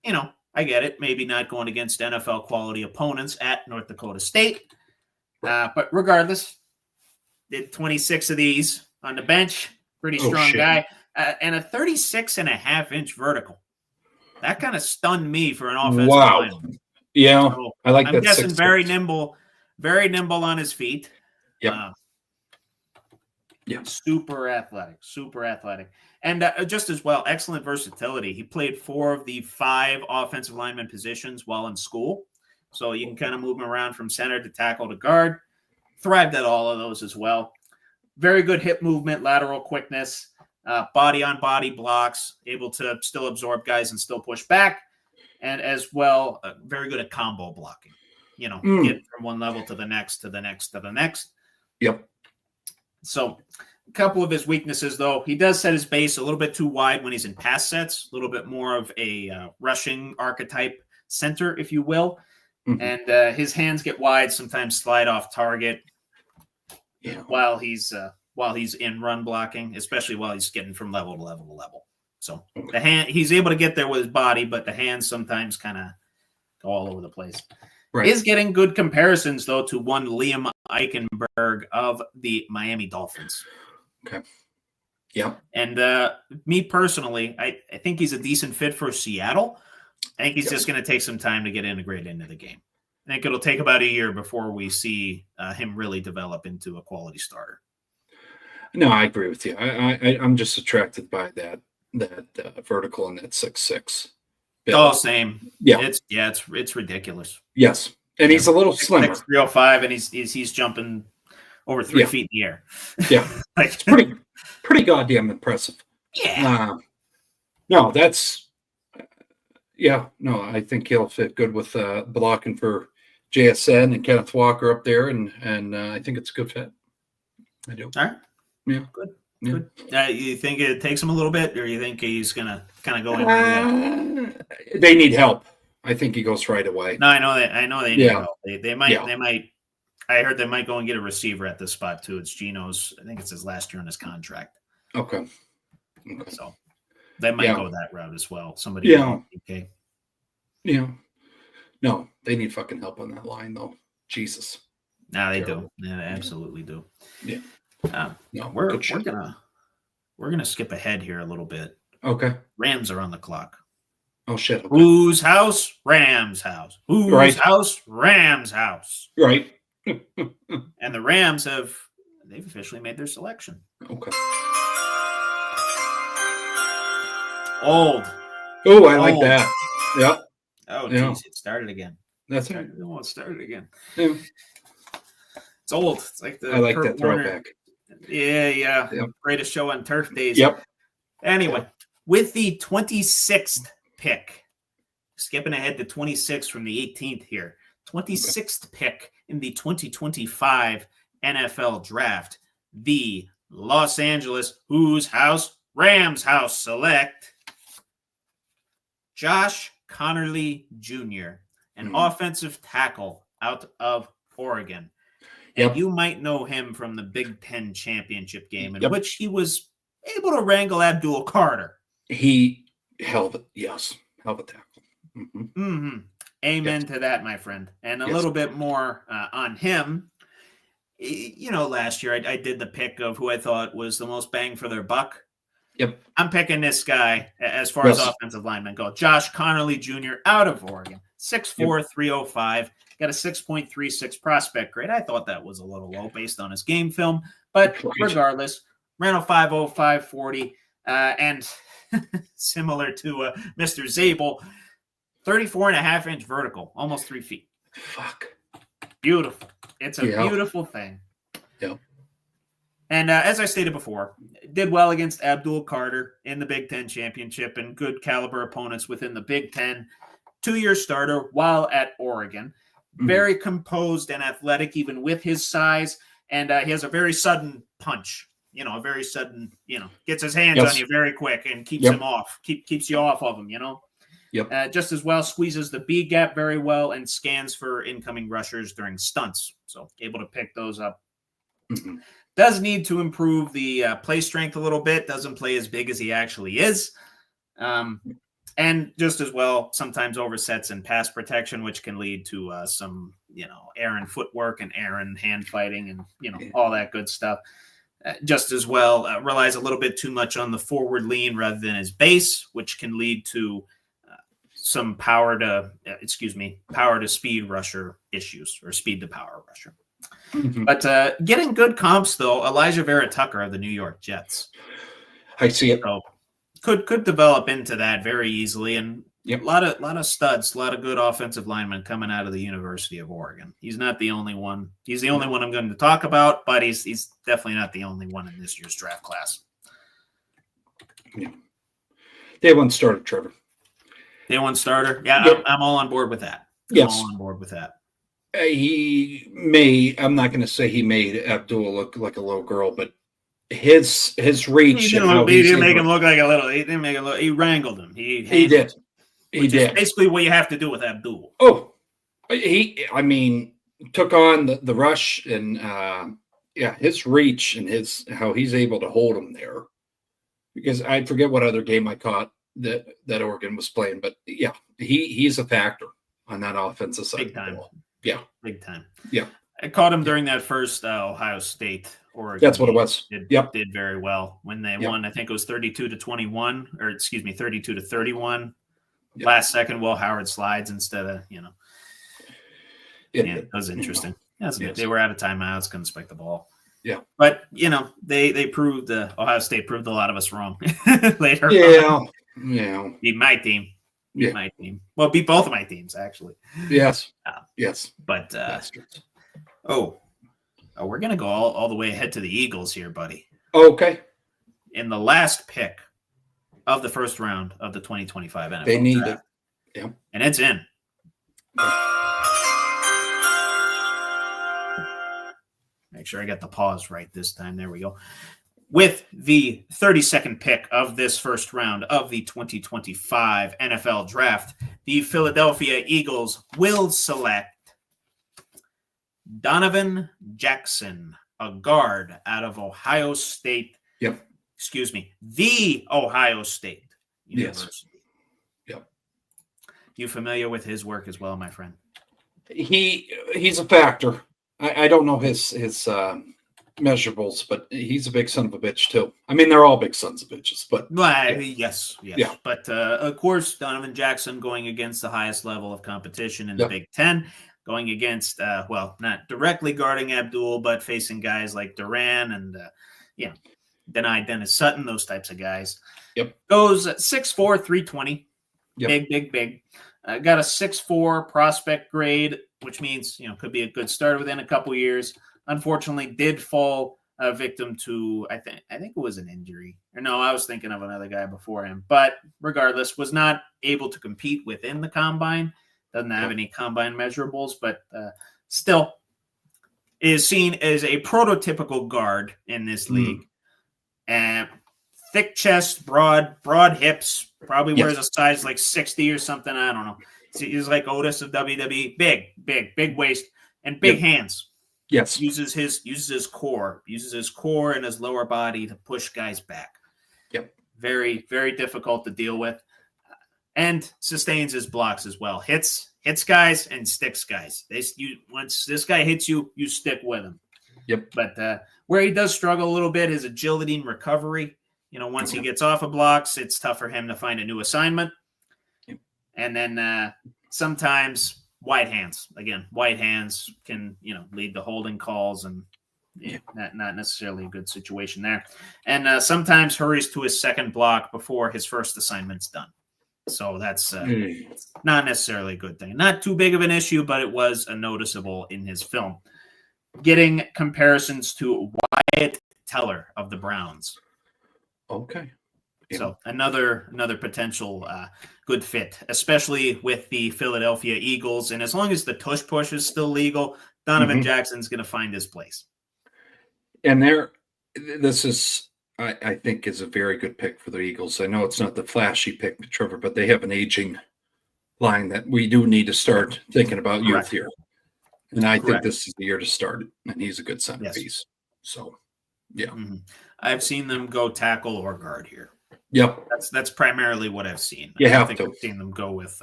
I get it. Maybe not going against NFL quality opponents at North Dakota State. But regardless, did 26 of these on the bench. Pretty strong guy. And a 36.5-inch vertical. That kind of stunned me for an offensive lineman. Yeah, So I like that. I'm guessing very nimble on his feet. Yeah. Super athletic. And just as well, excellent versatility. He played 4 of the 5 offensive lineman positions while in school. So you can kind of move him around from center to tackle to guard. Thrived at all of those as well. Very good hip movement, lateral quickness, body-on-body blocks, able to still absorb guys and still push back. And as well, very good at combo blocking. Get from one level to the next, to the next, to the next. Yep. So a couple of his weaknesses, though. He does set his base a little bit too wide when he's in pass sets, a little bit more of a rushing archetype center, if you will. And his hands get wide, sometimes slide off target while he's in run blocking, especially while he's getting from level to level to level. So he's able to get there with his body, but the hands sometimes kind of go all over the place. Right. Is getting good comparisons, though, to one Liam Eichenberg of the Miami Dolphins. Okay. Yeah. And me personally, I think he's a decent fit for Seattle. I think he's just going to take some time to get integrated into the game. I think it'll take about a year before we see him really develop into a quality starter. No, I agree with you. I'm just attracted by that vertical and that 6'6". Oh, same. Yeah. It's ridiculous. Yes. And he's a little slimmer. 305, and he's jumping over 3 feet in the air. Yeah. It's pretty goddamn impressive. Yeah. I think he'll fit good with blocking for JSN and Kenneth Walker up there, and I think it's a good fit. I do. All right. Yeah. Good. You think it takes him a little bit, or you think he's going to kind of go in? They need help. I think he goes right away. No, I know they need help. They might. I heard they might go and get a receiver at this spot too. It's Geno's. I think it's his last year on his contract. Okay. So they might go that route as well. Somebody. Yeah. Okay. Yeah. No, they need fucking help on that line though. Jesus. No, they do. Yeah, they absolutely do. Yeah. We're gonna skip ahead here a little bit. Okay. Rams are on the clock. Oh shit. Okay. Whose house? Rams' house. Whose house? Rams' house. Right. And the Rams they've officially made their selection. Okay. Old. Oh, I like that. Yeah. Oh, geez, it started again. That's right. It started again. Yeah. It's old. It's like I like that throwback. Yeah. Yep. Greatest show on turf days. Yep. Anyway, with the 26th pick, skipping ahead to 26 from the 18th here, 26th pick in the 2025 NFL Draft, the Los Angeles Whose House? Rams house select Josh Connerly Jr., an offensive tackle out of Oregon. Yep. And you might know him from the Big Ten championship game in which he was able to wrangle Abdul Carter. He held it. Yes. Held it tackle. Amen to that, my friend. And a little bit more on him. Last year I did the pick of who I thought was the most bang for their buck. Yep. I'm picking this guy as far as offensive linemen go. Josh Connerly Jr. out of Oregon. 6'4", 305. Got a 6.36 prospect grade. I thought that was a little low based on his game film. But regardless, ran a 5.05, 5.40. And similar to Mr. Zabel, 34.5-inch vertical, almost 3 feet. Fuck. Beautiful. It's a beautiful thing. Yep. And as I stated before, did well against Abdul Carter in the Big Ten championship and good caliber opponents within the Big Ten. 2-year starter while at Oregon. Very composed and athletic, even with his size. And he has a very sudden punch. A very sudden, gets his hands on you very quick and keeps him off, keeps you off of him, just as well, squeezes the B gap very well and scans for incoming rushers during stunts. So able to pick those up. Does need to improve the play strength a little bit. Doesn't play as big as he actually is. And just as well, sometimes oversets in pass protection, which can lead to some, errant footwork and errant hand fighting and, all that good stuff. Just as well, relies a little bit too much on the forward lean rather than his base, which can lead to some power to speed rusher issues or speed to power rusher. But getting good comps, though, Elijah Vera Tucker of the New York Jets. I see it. So could develop into that very easily. And a lot of studs, a lot of good offensive linemen coming out of the University of Oregon. He's not the only one. He's the only one I'm going to talk about, but he's definitely not the only one in this year's draft class. Yeah. Day one starter, Trevor. Day one starter? Yeah, I'm all on board with that. Yes. I'm all on board with that. I'm not going to say he made Abdul look like a little girl, but his reach. He didn't make him look like a little. He didn't make him look. He wrangled him. He did. He did. Basically, what you have to do with Abdul. Oh, he took on the rush and his reach and how he's able to hold him there. Because I forget what other game I caught that Oregon was playing, but he's a factor on that offensive side. Big time. Yeah. Big time. Yeah. I caught him during that first Ohio State Oregon. That's what it was. Did very well when they won. I think it was 32-21, or 32-31. Yep. Last second, Will Howard slides instead of it was interesting. Yes. They were out of timeouts, couldn't spike the ball. Yeah, but they proved Ohio State proved a lot of us wrong later. Yeah. Beat my team. My team. Well, beat both of my teams actually. Yes. Yes. But we're gonna go all the way ahead to the Eagles here, buddy. Okay. In the last pick of the first round of the 2025 NFL they need draft. it. Yeah. And it's in. Make sure I got the pause right this time. There we go. With the 32nd pick of this first round of the 2025 NFL Draft, the Philadelphia Eagles will select Donovan Jackson, a guard out of Ohio State. Yep. Excuse me, the Ohio State University. Yes. Yep. You familiar with his work as well, my friend? He's a factor. I don't know his measurables, but he's a big son of a bitch too. I mean, they're all big sons of bitches, but yes. Yeah. But of course, Donovan Jackson going against the highest level of competition in the Big Ten, going against not directly guarding Abdul, but facing guys like Duran and Denied Dennis Sutton, those types of guys. Yep. Goes 6'4", 320. Yep. Big. Got a 6'4" prospect grade, which means could be a good start within a couple years. Unfortunately, did fall a victim to I think it was an injury. Or no, I was thinking of another guy before him. But regardless, was not able to compete within the combine. Doesn't have any combine measurables, but still is seen as a prototypical guard in this league. And thick chest, broad hips, probably wears a size like 60 or something. I don't know. He's like Otis of WWE. Big waist and big hands. Yes. Uses his core and his lower body to push guys back. Yep. Very, very difficult to deal with. And sustains his blocks as well. Hits guys and sticks guys. Once this guy hits you, you stick with him. Yep. But where he does struggle a little bit is agility and recovery. Once he gets off of blocks, it's tough for him to find a new assignment. Yep. And then sometimes white hands. Again, white hands can, lead to holding calls and not necessarily a good situation there. And sometimes hurries to his second block before his first assignment's done. So that's not necessarily a good thing. Not too big of an issue, but it was noticeable in his film. Getting comparisons to Wyatt Teller of the Browns. Okay. Yeah. So another potential good fit, especially with the Philadelphia Eagles. And as long as the tush push is still legal, Donovan Jackson's going to find his place. And this is, I think, is a very good pick for the Eagles. I know it's not the flashy pick, Trevor, but they have an aging line that we do need to start thinking about youth here. And I think this is the year to start it. And he's a good centerpiece. So, yeah. I've seen them go tackle or guard here. Yep. That's primarily what I've seen. I've seen them go with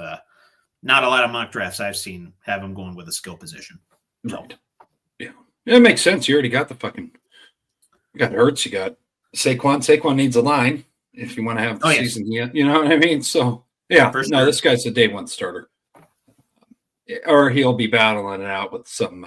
not a lot of mock drafts I've seen have them going with a skill position. Right. Yeah. It makes sense. You already got you got Hurts, you got Saquon. Saquon needs a line if you want to have the season yet. You know what I mean? So, yeah. No, this guy's a day one starter. Or he'll be battling it out with some,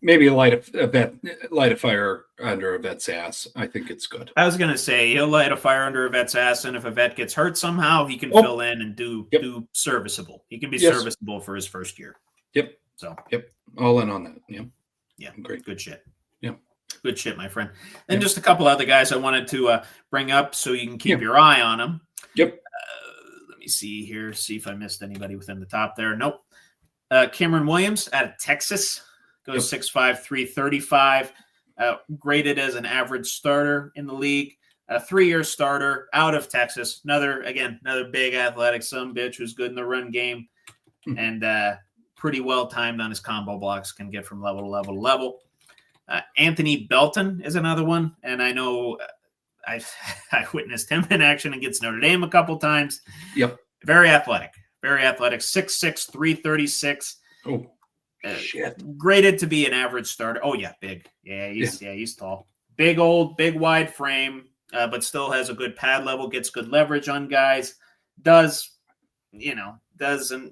maybe light a fire under a vet's ass. I think it's good. I was going to say he'll light a fire under a vet's ass, and if a vet gets hurt somehow, he can fill in and do serviceable. He can be serviceable for his first year. Yep. So. Yep. All in on that. Yep. Yeah. Great. Good shit. Yeah. Good shit, my friend. And just a couple other guys I wanted to bring up so you can keep your eye on them. Yep. Let me see here. See if I missed anybody within the top there. Nope. Cameron Williams out of Texas. Goes 6'5", 335, graded as an average starter in the league. A 3-year starter out of Texas. Another big athletic sumbitch who's good in the run game and pretty well timed on his combo blocks, can get from level to level to level. Anthony Belton is another one, and I know I witnessed him in action against Notre Dame a couple times. Yep. Very athletic. 6'6", 336. Oh. Shit. Graded to be an average starter. Oh yeah, big. He's tall. Big wide frame, but still has a good pad level, gets good leverage on guys. Doesn't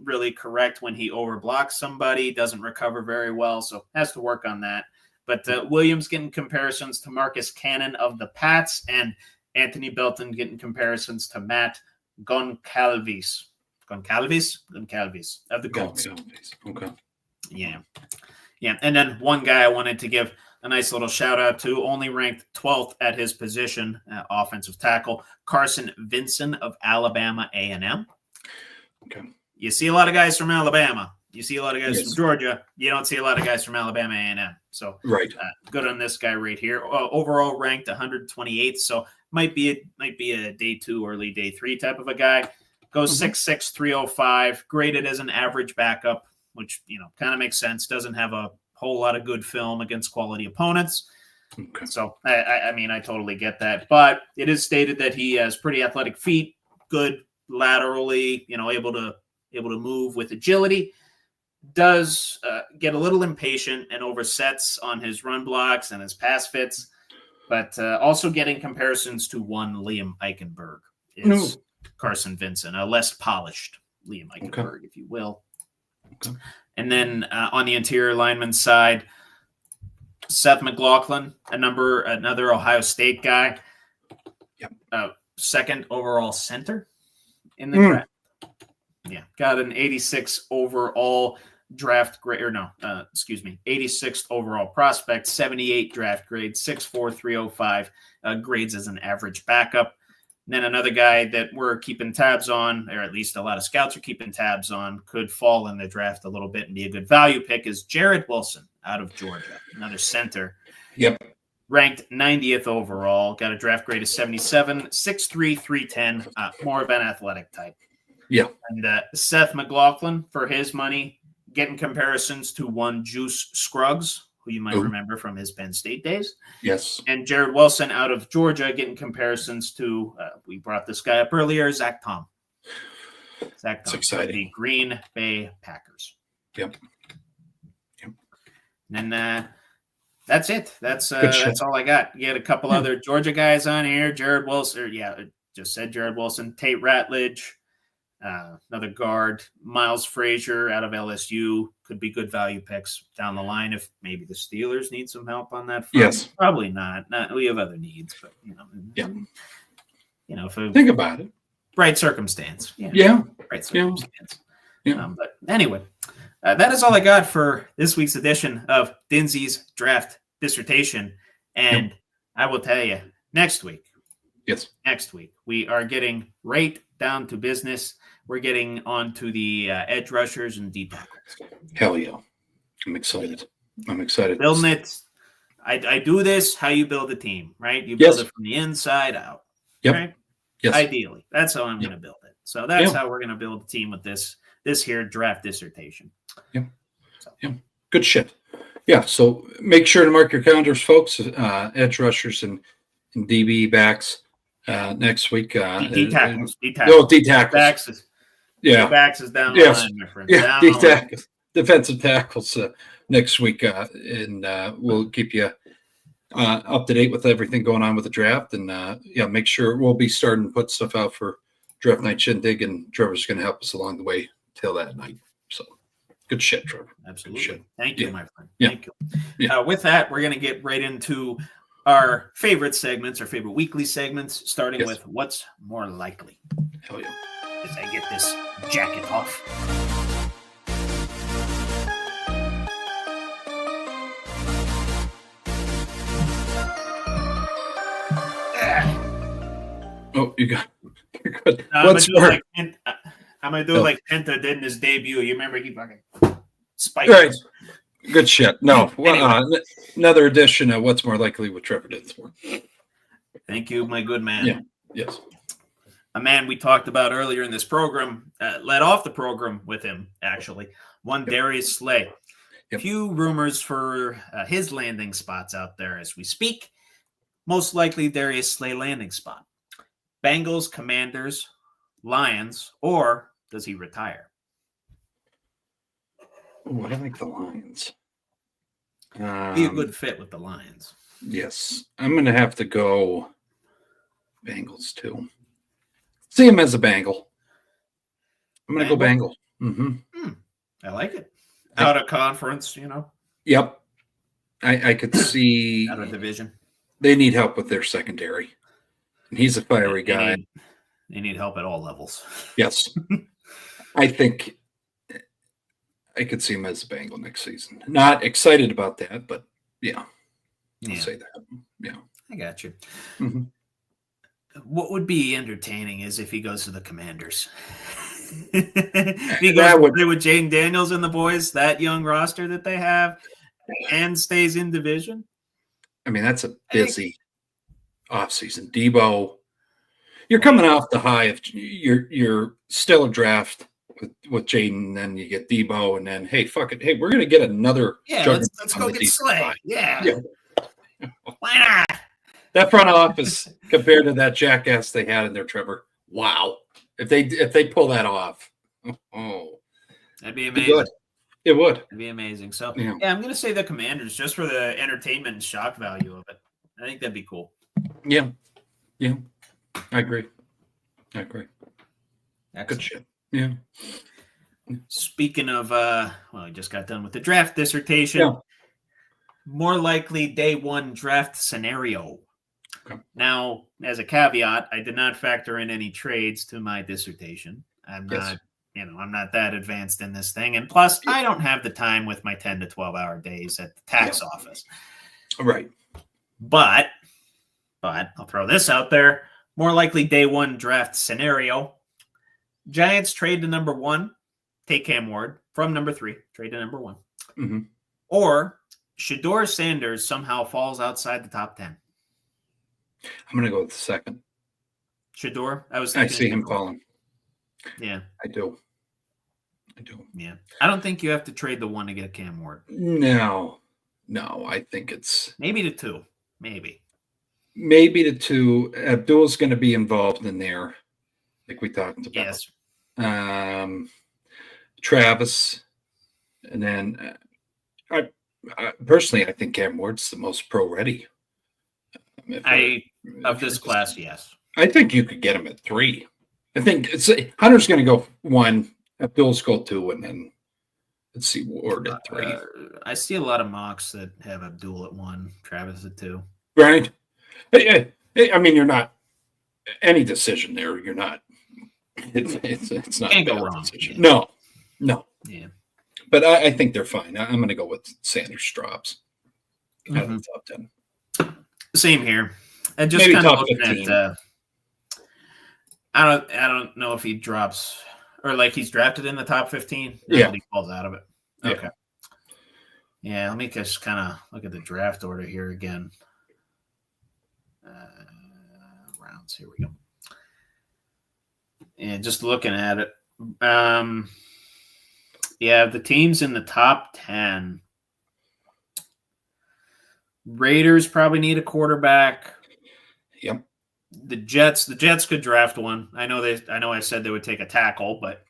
really correct when he overblocks somebody, doesn't recover very well, so has to work on that. But Williams getting comparisons to Marcus Cannon of the Pats, and Anthony Belton getting comparisons to Matt Goncalves of the Colts. Okay. Yeah. And then one guy I wanted to give a nice little shout out to, only ranked 12th at his position, offensive tackle, Carson Vinson of Alabama A&M. Okay. You see a lot of guys from Alabama. You see a lot of guys from Georgia. You don't see a lot of guys from Alabama A&M. So good on this guy right here. Overall ranked 128th, so might be a day 2, early day 3 type of a guy. Goes 6'6", 305, graded as an average backup, which, kind of makes sense. Doesn't have a whole lot of good film against quality opponents. Okay. So, I totally get that. But it is stated that he has pretty athletic feet, good laterally, able to move with agility. Does get a little impatient and oversets on his run blocks and his pass fits, but also getting comparisons to one Liam Eichenberg is Carson Vinson, a less polished Liam Eichenberg, if you will. Okay. And then on the interior lineman side, Seth McLaughlin, another Ohio State guy. Yep. Second overall center in the draft. Yeah, got an 86 overall draft grade, 86th overall prospect, 78 draft grade, 6'4", 305 grades as an average backup. And then another guy that we're keeping tabs on, or at least a lot of scouts are keeping tabs on, could fall in the draft a little bit and be a good value pick, is Jared Wilson out of Georgia, another center. Yep. Ranked 90th overall, got a draft grade of 77, 6'3", 310, more of an athletic type. Yeah. And Seth McLaughlin, for his money, getting comparisons to one Juice Scruggs, who you might remember from his Penn State days. Yes. And Jared Wilson out of Georgia, getting comparisons to, we brought this guy up earlier, Zach Tom. That's exciting. The Green Bay Packers. Yep. And that's it. That's all I got. You had a couple other Georgia guys on here. Jared Wilson, just said Jared Wilson. Tate Ratledge, another guard. Miles Frazier out of LSU. Could be good value picks down the line if maybe the Steelers need some help on that front. Yes. Probably not. We have other needs, but if think about it. Right circumstance. Right circumstance. Yeah. But anyway, that is all I got for this week's edition of Dinsy's Draft Dissertation. And I will tell you, next week, we are getting right down to business. We're getting onto the edge rushers and D tackles. Hell yeah. I'm excited. Building it. I do this how you build a team, right? You build it from the inside out. Yep. Right? Yes. Ideally. That's how I'm going to build it. So that's how we're going to build a team with this here draft dissertation. Yep. So. Yep. Good shit. Yeah. So make sure to mark your calendars, folks. Edge rushers and DB backs next week. D tackles. D tackles. Backs is, backs is down the line, my friend. Yeah. D tackles. Defensive tackles next week, and we'll keep you up to date with everything going on with the draft. And make sure we'll be starting to put stuff out for Draft Night Shindig, and Trevor's going to help us along the way till that night. So good shit, Trevor. Absolutely. Shit. Thank you, my friend. Yeah. Thank you. Yeah. With that, we're going to get right into our favorite segments, our favorite weekly segments, starting with What's More Likely. Hell yeah. As I get this jacket off. Oh, you're good. I'm gonna do it like Penta did in his debut. You remember he fucking spiked. Right. Good shit. No. Anyway. Another edition of What's More Likely with Trevor Dinsmore. Thank you, my good man. Yeah. Yes. A man we talked about earlier in this program, led off the program with him, actually. One Darius Slay. Yep. Few rumors for his landing spots out there as we speak. Most likely Darius Slay landing spot. Bengals, Commanders, Lions, or does he retire? Oh, I like the Lions. Be a good fit with the Lions. Yes. I'm going to have to go Bengals, too. See him as a Bengal. I'm going to go Bengal. Mm-hmm. I like it. Out of conference, Yep. I could see. Out of division. They need help with their secondary. And he's a fiery guy. They need help at all levels. Yes. I think I could see him as a Bengal next season. Not excited about that, but I'll say that. Yeah. I got you. Mm-hmm. What would be entertaining is if he goes to the Commanders. He goes to play with Jane Daniels and the boys, that young roster that they have, and stays in division. I mean, that's a busy offseason. Debo, you're coming off the high of your stellar draft with Jaden, and then you get Debo, and then hey, fuck it, hey, we're gonna get another. Let's go get Slay. Yeah. Why not? That front office compared to that jackass they had in there, Trevor. Wow, if they pull that off, that'd be amazing. Good. It would. It'd be amazing. So I'm gonna say the Commanders just for the entertainment and shock value of it. I think that'd be cool. Yeah. I agree. Excellent. Good shit. Yeah. Speaking of, I just got done with the draft dissertation. Yeah. More likely day one draft scenario. Okay. Now, as a caveat, I did not factor in any trades to my dissertation. I'm not that advanced in this thing. And plus, I don't have the time with my 10 to 12-hour days at the tax office. Right. But I'll throw this out there. More likely day one draft scenario. Giants trade to number 1, take Cam Ward. From number 3, trade to number 1. Mm-hmm. Or Shedeur Sanders somehow falls outside the top 10. I'm going to go with the second. Shedeur? I see him falling. Yeah. I do. Yeah. I don't think you have to trade the 1 to get Cam Ward. No, I think it's... Maybe the 2. Maybe the 2. Abdul's going to be involved in there, like we talked about. Yes. Travis, and then I personally, I think Cam Ward's the most pro-ready. Of this class, yes. I think you could get him at 3. I think Hunter's going to go 1, Abdul's go 2, and then let's see Ward at 3. I see a lot of mocks that have Abdul at 1, Travis at 2. Right. Hey, I mean, you're not any decision there. You're not. It's not. Can't go wrong. Decision. No. Yeah. But I think they're fine. I'm going to go with Sanders drops out of the top 10. Same here. And just Maybe kind of top looking 15. at. I don't know if he drops or like he's drafted in the top 15. Yeah. But he falls out of it. Yeah. Okay. Yeah, let me just kind of look at the draft order here again. Rounds. Here we go. And just looking at it. Yeah, the teams in the top 10. Raiders probably need a quarterback. Yep. The Jets could draft one. I know I said they would take a tackle, but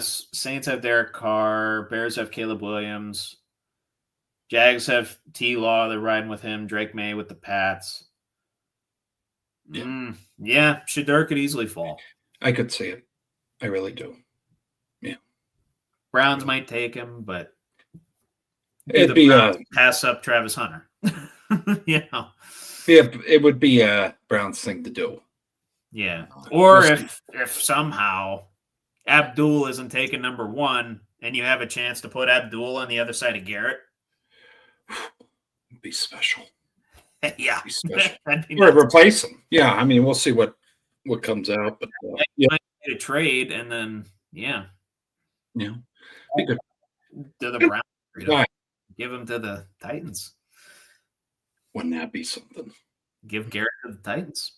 Saints have Derek Carr, Bears have Caleb Williams, Jags have T-Law, they're riding with him, Drake May with the Pats. Yeah, Shedeur could easily fall. I could see it. I really do. Yeah. Browns might take him, but it'd be pass up Travis Hunter. Yeah, it would be a Browns thing to do. Yeah. Or if somehow Abdul isn't taken number 1 and you have a chance to put Abdul on the other side of Garrett. It'd be special. Yeah. Be special. Or replace him. Yeah, I mean, we'll see what comes out. But yeah. A trade and then Yeah. To the Browns. Give him to the Titans. Wouldn't that be something? Give Garrett to the Titans.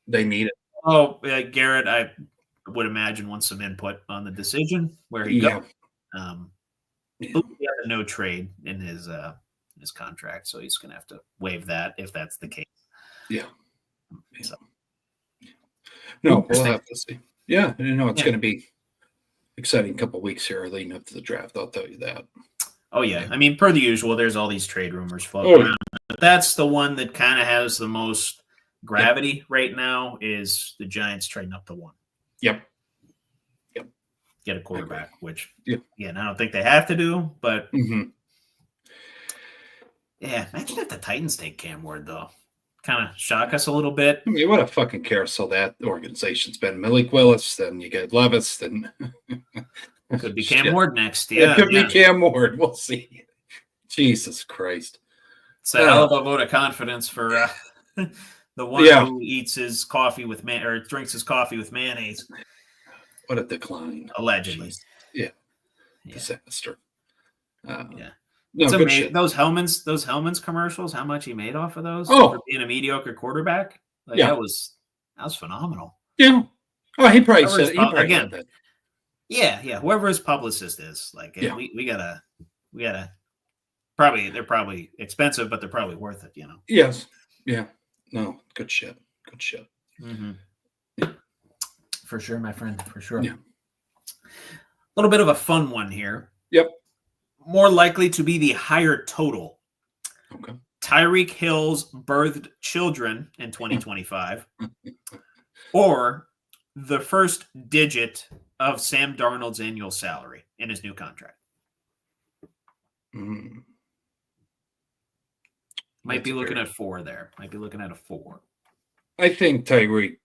They need it. Oh, Garrett, I would imagine wants some input on the decision where he goes. He has a no trade in his contract, so he's going to have to waive that if that's the case. Yeah. So. No, we'll have to see. Yeah, it's going to be exciting couple of weeks here leading up to the draft. I'll tell you that. Oh, yeah. I mean, per the usual, there's all these trade rumors floating around. But that's the one that kind of has the most gravity right now is the Giants trading up to 1. Yep. Get a quarterback, which, again, I don't think they have to do. But, yeah, imagine if the Titans take Cam Ward, though. Kind of shock us a little bit. I mean, what a fucking carousel that organization's been. Malik Willis, then you get Levis, then... Could be Cam Ward next. Yeah, it could be Cam Ward. We'll see. Jesus Christ. It's a hell of a vote of confidence for the one who eats his coffee with or drinks his coffee with mayonnaise. What a decline. Allegedly. Yeah. Disaster. Yeah. No, it's good amazing. shit. Those Hellman's commercials, how much he made off of those for being a mediocre quarterback. That was phenomenal. Yeah. Oh, he probably said again that. Yeah. Whoever his publicist is, we gotta they're probably expensive, but they're probably worth it, Yes. Yeah. No, good shit. Mm-hmm. Yeah. For sure, my friend. For sure. Yeah. A little bit of a fun one here. Yep. More likely to be the higher total. Okay. Tyreek Hill's birthed children in 2025, or the first digit of Sam Darnold's annual salary in his new contract. Might be looking at 4 there. Might be looking at a 4. I think Tyreek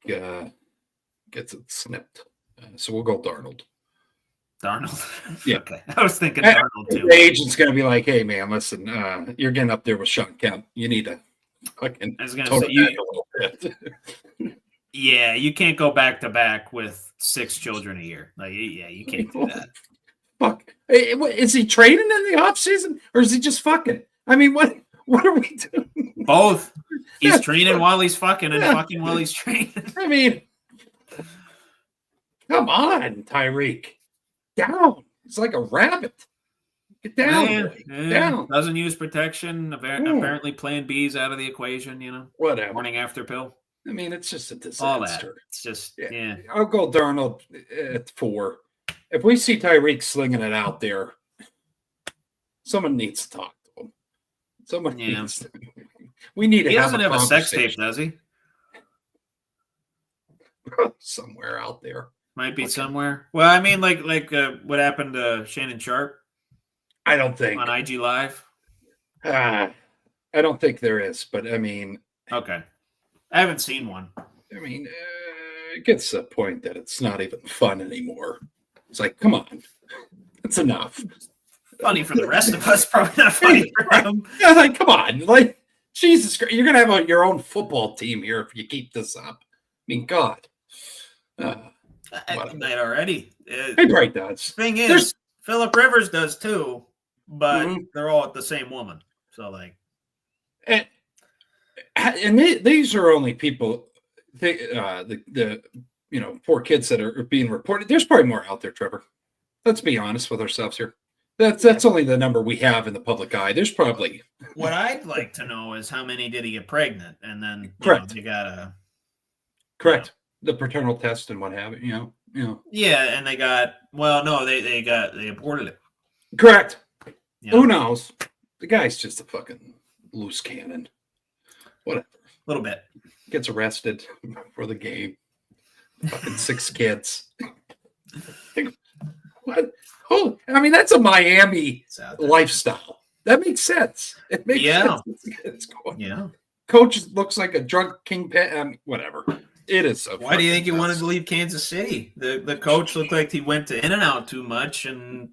gets it snipped. So we'll go Darnold. Darnold? Yeah. Okay. I was thinking Darnold too. The agent's going to be like, hey, man, listen, you're getting up there with Sean Kemp. You need to fucking tone it back a little bit. Yeah, you can't go back-to-back with 6 children a year. You can't do that. Fuck. Is he training in the offseason or is he just fucking? I mean, what are we doing? Both. He's training while he's fucking and fucking while he's training. I mean, come on, Tyreek. Down. It's like a rabbit. Get down. Down. Doesn't use protection. Apparently Plan B's out of the equation, Whatever. Morning after pill. I mean, it's just a disaster. All that. It's just, I'll go Darnold at 4. If we see Tyreek slinging it out there, someone needs to talk to him. Someone needs to. We need to He have doesn't have a sex tape, does he? Somewhere out there. Might be somewhere. Well, I mean, like what happened to Shannon Sharp? I don't think. On IG Live? I don't think there is, but I mean. Okay. I haven't seen one. I mean, it gets to the point that it's not even fun anymore. It's like, come on. That's enough. Funny for the rest of us, probably not funny for him. Yeah, like, come on. Like, Jesus Christ. You're going to have your own football team here if you keep this up. I mean, God. He might already. He probably does. Thing is, Philip Rivers does too, but they're all at the same woman. So, like. And these are only people, the poor kids that are being reported. There's probably more out there, Trevor. Let's be honest with ourselves here. That's only the number we have in the public eye. There's probably. What I'd like to know is how many did he get pregnant, and then correct. You gotta correct the paternal test and what have you. Yeah, and they got they aborted it. Correct. Who knows? The guy's just a fucking loose cannon. Whatever. A little bit. Gets arrested for the game. Fucking 6 kids. What? Oh, I mean, that's a Miami lifestyle. That makes sense. It makes sense. It's going. Yeah. Coach looks like a drunk kingpin. Whatever. It is. Why do you think he wanted to leave Kansas City? The coach looked like he went to In-N-Out too much, and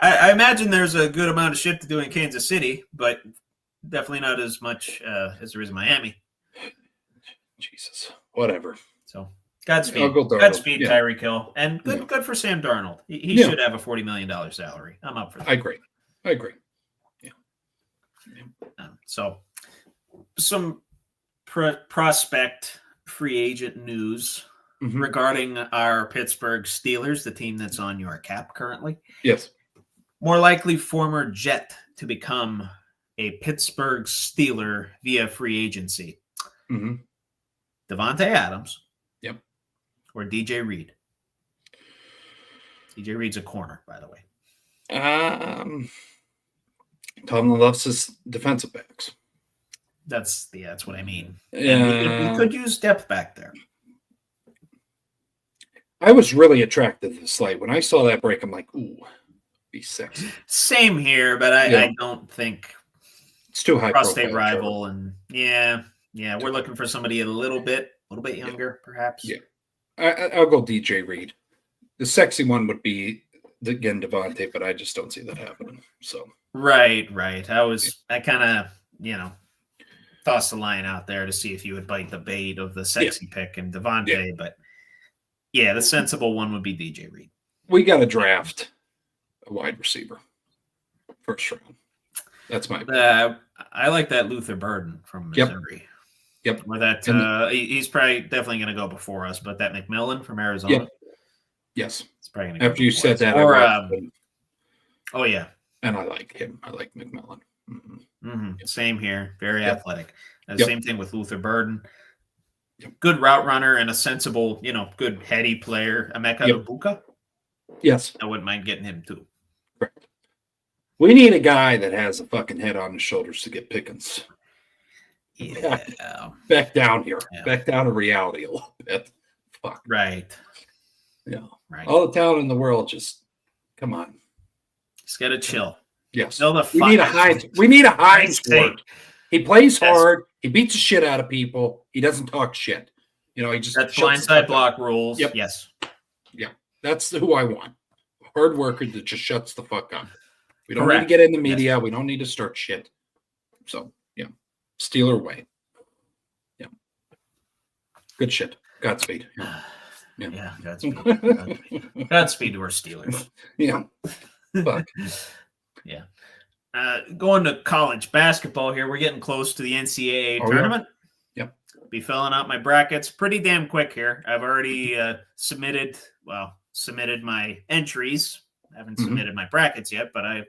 I imagine there's a good amount of shit to do in Kansas City, but definitely not as much as there is in Miami. Jesus. Whatever. So. Godspeed. Godspeed, Tyreek Hill. And good for Sam Darnold. He should have a $40 million salary. I'm up for that. I agree. Yeah. So, some prospect free agent news regarding our Pittsburgh Steelers, the team that's on your cap currently. Yes. More likely former Jet to become a Pittsburgh Steeler via free agency. Devontae Adams. Yep. Or DJ Reed. DJ Reed's a corner, by the way. Tomlin loves his defensive backs. That's what I mean. Yeah. We could use depth back there. I was really attracted to the slate. When I saw that break, I'm like, ooh, be sexy. Same here, but I don't think it's too high. Cross-state rival, and we're looking for somebody a little bit younger, perhaps. Yeah. I'll go DJ Reed. The sexy one would be again Devontae, but I just don't see that happening. So right. I kind of tossed the line out there to see if you would bite the bait of the sexy pick and Devontae, but the sensible one would be DJ Reed. We got to draft a wide receiver first round. That's my opinion. I like that Luther Burden from Missouri. Yep. Or that he's probably definitely going to go before us, but that McMillan from Arizona. Yep. Yes. It's probably going to go after you said that. Oh yeah. And I like him. I like McMillan. Yep. Same here. Very athletic. Same thing with Luther Burden. Yep. Good route runner and a sensible, good heady player. Emeka Ibuka. Yes. I wouldn't mind getting him too. Correct. We need a guy that has a fucking head on his shoulders to get Pickens. Yeah. Back down here. Yeah. Back down to reality a little bit. Fuck. Right. Yeah. Right. All the talent in the world, just come on. Just gotta chill. Yes. We need a Heinz word. He plays hard. He beats the shit out of people. He doesn't talk shit. He just that's blindside block rules. Yep. Yes. Yeah. That's who I want. A hard worker that just shuts the fuck up. We don't need to get in the media. Yes. We don't need to start shit. So Steeler way. Yeah. Good shit. Godspeed. Yeah, Godspeed. Godspeed to our Steelers. Yeah. Fuck. Yeah. Going to college basketball here. We're getting close to the NCAA tournament. Yep. Be filling out my brackets pretty damn quick here. I've already submitted my entries. I haven't submitted my brackets yet, but I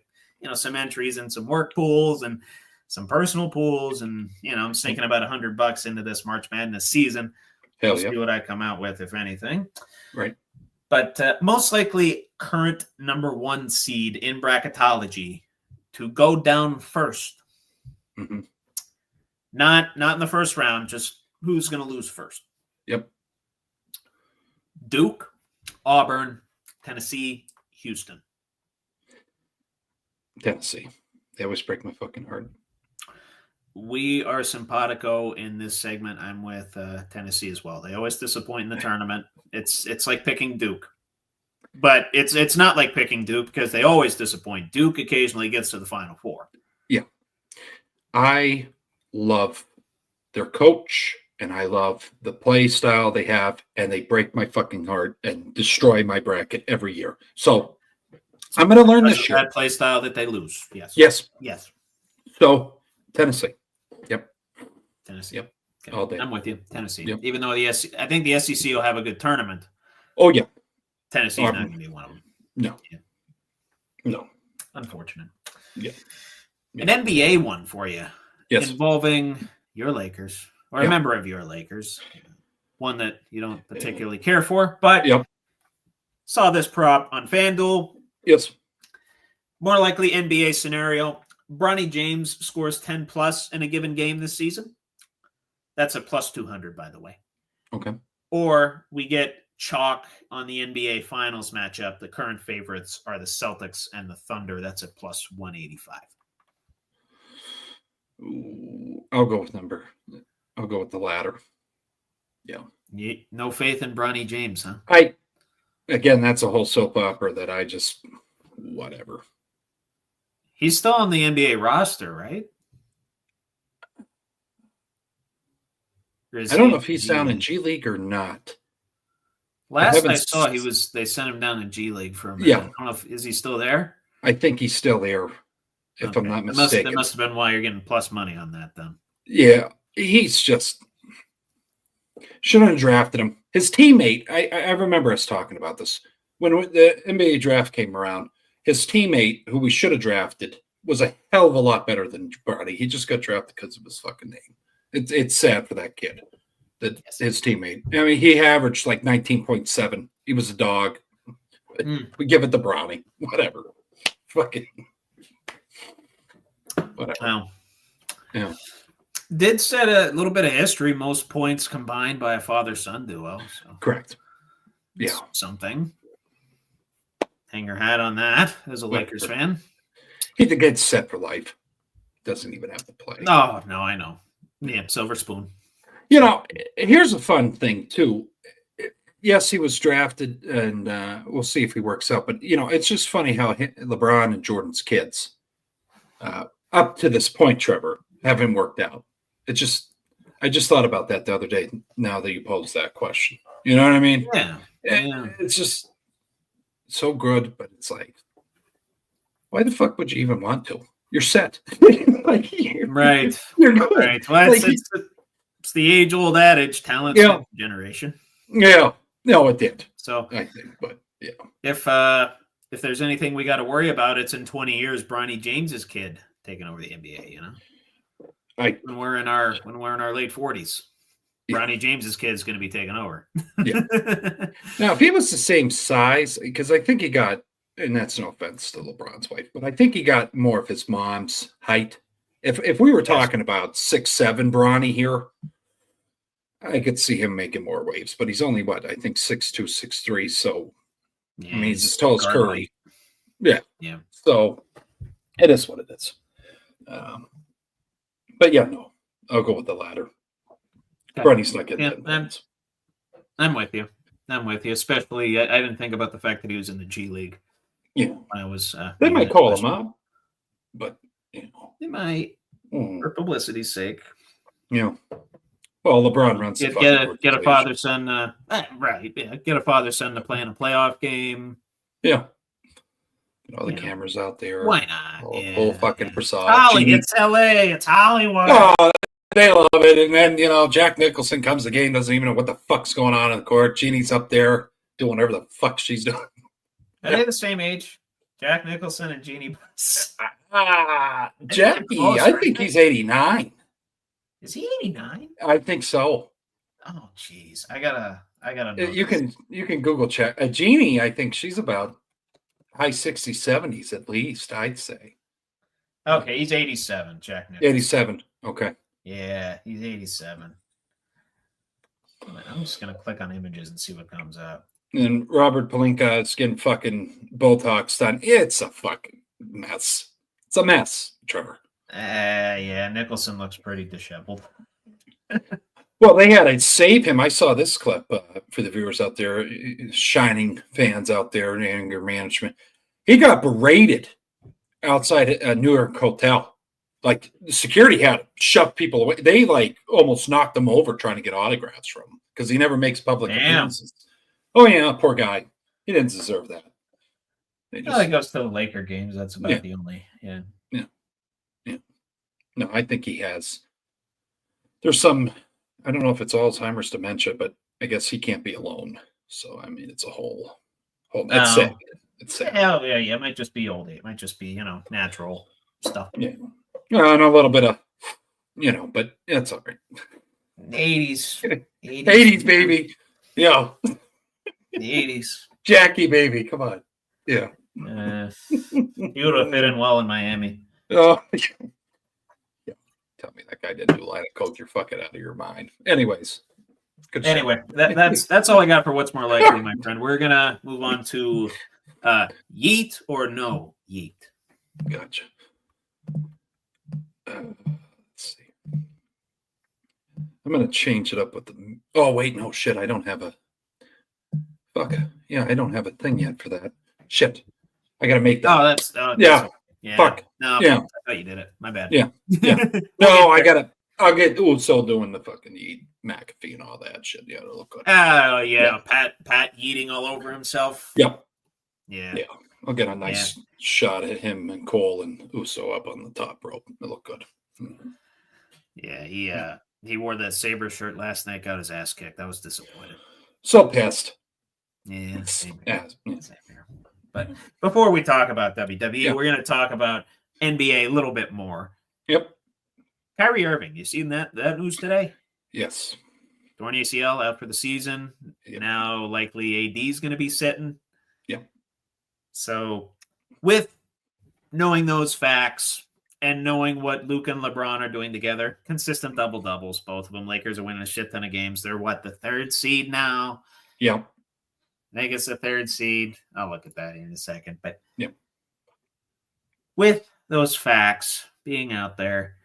some entries and some work pools and some personal pools, and I'm sinking about $100 into this March Madness season. We'll see what I come out with, if anything. Right. But most likely current number 1 seed in bracketology to go down first. Not in the first round, just who's going to lose first. Yep. Duke, Auburn, Tennessee, Houston. Tennessee. They always break my fucking heart. We are simpatico in this segment. I'm with Tennessee as well. They always disappoint in the tournament. It's like picking Duke. But it's not like picking Duke because they always disappoint. Duke occasionally gets to the Final Four. Yeah. I love their coach and I love the play style they have, and they break my fucking heart and destroy my bracket every year. So I'm going to learn this year. That play style that they lose. Yes. Yes. So Tennessee. Yep. Tennessee. Yep. Okay. All day. I'm with you. Tennessee. Yep. Even though I think the SEC will have a good tournament. Oh, yeah. Tennessee's not going to be one of them. No. Yeah. No. Unfortunate. Yeah. An NBA one for you. Yes. Involving your Lakers, or a member of your Lakers. One that you don't particularly care for, but saw this prop on FanDuel. Yes. More likely NBA scenario. Bronny James scores 10 plus in a given game this season. That's a plus 200, by the way. Okay. Or we get chalk on the NBA Finals matchup. The current favorites are the Celtics and the Thunder. That's a plus 185. Ooh, I'll go with the latter. Yeah. No faith in Bronny James, huh? Again, that's a whole soap opera that I just, whatever. He's still on the NBA roster, right? I don't know if he's down in G League or not. Last I saw, they sent him down in G League for a minute. Yeah. I don't know is he still there? I think he's still there, if I'm not mistaken. That must have been why you're getting plus money on that then. Yeah. He's just shouldn't have drafted him. His teammate, I remember us talking about this. When the NBA draft came around, his teammate, who we should have drafted, was a hell of a lot better than Bronny. He just got drafted because of his fucking name. It's sad for that kid, his teammate. I mean, he averaged like 19.7. He was a dog. We give it to Bronny. Whatever. Fucking whatever. Wow. Yeah. Did set a little bit of history, most points combined by a father-son duo. So correct. Yeah. Something. Hang your hat on that as a Lakers fan. He gets set for life. Doesn't even have to play. No, I know. Yeah, silver spoon. You know, here's a fun thing, too. Yes, he was drafted, and we'll see if he works out. But, you know, it's just funny how LeBron and Jordan's kids, up to this point, Trevor, haven't worked out. I just thought about that the other day now that you posed that question. You know what I mean? Yeah. It's just so good, but it's like, why the fuck would you even want to? You're set. Right. You're good. Right. Well, it's the age-old adage, talent generation. Yeah. No, it did. So I think, but yeah. If there's anything we got to worry about, it's in 20 years, Bronny James's kid taking over the NBA, you know? When we're in our late 40s. Bronny James's kid is going to be taking over. Yeah. Now, if he was the same size, because I think he got, and that's no offense to LeBron's wife, but I think he got more of his mom's height. If we were talking about 6'7" Bronny here, I could see him making more waves. But he's only I think 6'2", 6'3". So I mean, he's as tall as Curry. Yeah. Yeah. So it is what it is. But yeah, no, I'll go with the latter. Bronny's not getting 10 points. I'm with you. Especially, I didn't think about the fact that he was in the G League. Yeah. When I was. They might call him up, but you know. They might, for publicity's sake. Yeah. Well, LeBron runs get a father-son. Right. Yeah. Get a father-son to play in a playoff game. Yeah. All the cameras out there. Why not? Whole fucking facade. Holly, it's LA. It's Hollywood. Oh, they love it. And then, you know, Jack Nicholson comes to the game, doesn't even know what the fuck's going on in the court. Jeannie's up there doing whatever the fuck she's doing. Are they the same age? Jack Nicholson and Jeannie Buss. Jackie, I think he's 89. Is he 89? I think so. Oh, jeez. I gotta know. You can Google check. Jeannie, I think she's about high 60s, 70s at least, I'd say. Okay, he's 87, Jack Nicholson. 87. Okay. Yeah, he's 87. I'm just going to click on images and see what comes up. And Robert Pelinka is getting fucking Botox done. It's a fucking mess. It's a mess, Trevor. Yeah, Nicholson looks pretty disheveled. Well, they had to save him. I saw this clip for the viewers out there, shining fans out there in anger management. He got berated outside a New York hotel. Like security had to shove people away. They like almost knocked him over trying to get autographs from him because he never makes public appearances. Oh yeah, poor guy. He didn't deserve that. He goes to the Laker games. That's about the only. Yeah. No, I think he has. There's some. I don't know if it's Alzheimer's, dementia, but I guess he can't be alone. So I mean, it's a whole. It's sad. It's sad. Yeah. It might just be old age. It might just be natural stuff. Yeah. And a little bit of, but it's all right. 80s. 80s, baby. Yeah. The 80s. Jackie, baby. Come on. Yeah. He would have fit in well in Miami. Oh, yeah. Tell me that guy didn't do line of coke. You're fucking out of your mind. Anyways. Anyway, that's all I got for what's more likely, my friend. We're going to move on to yeet or no yeet. Gotcha. Let's see. I'm gonna change it up with the. Oh wait, no shit. I don't have a. Fuck. Yeah, I don't have a thing yet for that. Shit. I gotta make that. Oh, that's. Yeah. Fuck. No. Yeah. I thought you did it. My bad. Yeah. No, I gotta. I'll get Uso doing the fucking Yeet McAfee and all that shit. Yeah, it'll look good. Oh yeah. Pat yeeting all over himself. Yep. Yeah. Yeah. I'll get a nice shot at him and Cole and Uso up on the top rope. It'll look good. Mm-hmm. Yeah, he wore that Sabre shirt last night, got his ass kicked. I was disappointed. So pissed. Yeah, same here. But before we talk about WWE, we're going to talk about NBA a little bit more. Yep. Kyrie Irving, you seen that news today? Yes. Torn ACL out for the season. Yep. Now likely AD is going to be sitting. Yep. So with knowing those facts and knowing what Luke and LeBron are doing together, consistent double-doubles, both of them. Lakers are winning a shit ton of games. They're the third seed now? Yeah. Vegas the third seed. I'll look at that in a second. But with those facts being out there,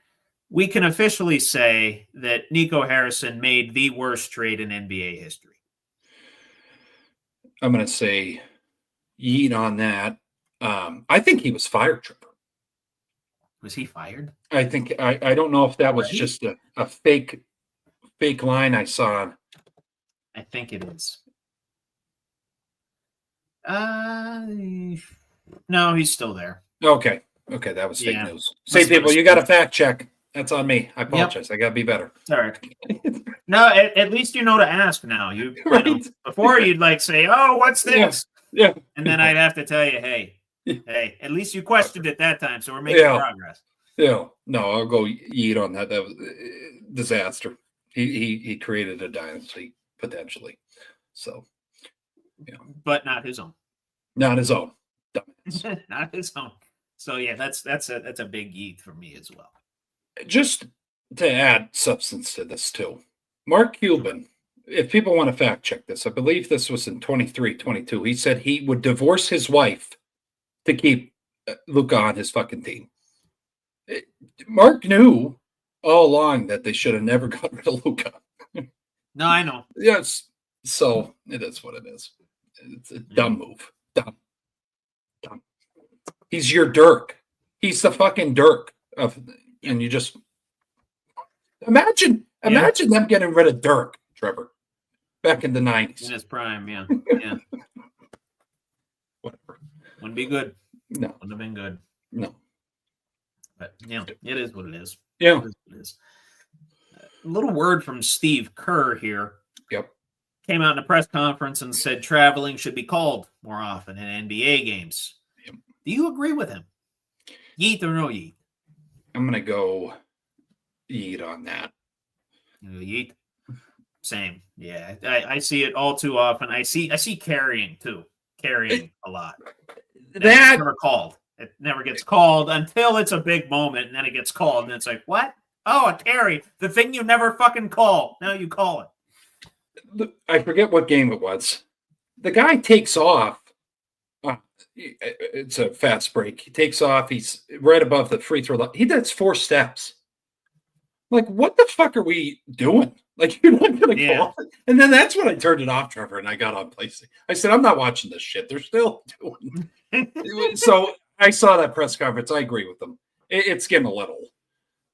we can officially say that Nico Harrison made the worst trade in NBA history. I'm going to say yeet on that. I think he was fired, Trevor. Was he fired? I think I don't know if that was just a fake line I saw. I think it is. No, he's still there. Okay, that was fake news. Say, people, you got to fact check. That's on me. I apologize. I got to be better. All right. No, at least you know to ask now. You know, before you'd say, "Oh, what's this?" Yeah. And then I'd have to tell you, "Hey, at least you questioned it that time, so we're making progress." Yeah. No, I'll go yeet on that. That was a disaster. He created a dynasty potentially. So, but not his own. Not his own. Not his own. So that's a big yeet for me as well. Just to add substance to this too, Mark Cuban, if people want to fact check this, I believe this was in 23-22. He said he would divorce his wife to keep Luka on his fucking team. Mark knew all along that they should have never got rid of Luka. No, I know. Yes. So it is what it is. It's a dumb move. Dumb. He's your Dirk. He's the fucking Dirk and you just imagine them getting rid of Dirk, Trevor, back in the 90s. In his prime, yeah. Whatever. Wouldn't be good. No. Wouldn't have been good. No. But it is what it is. Yeah. It is what it is. A little word from Steve Kerr here. Yep. Came out in a press conference and said traveling should be called more often in NBA games. Yep. Do you agree with him? Yeet or no yeet? I'm going to go yeet on that. Yeet? Same. Yeah. I see it all too often. I see carrying too. Carrying a lot. That's never called. It never gets called until it's a big moment, and then it gets called, and it's like, what? Oh, a carry. The thing you never fucking call. Now you call it. I forget what game it was. The guy takes off. It's a fast break. He takes off. He's right above the free throw line. He does 4 steps. Like, what the fuck are we doing? Like, you're not going to Yeah. call it. And then that's when I turned it off, Trevor, and I got on PlayStation. I said, I'm not watching this shit. They're still doing it. So I saw that press conference. I agree with them. It's getting a little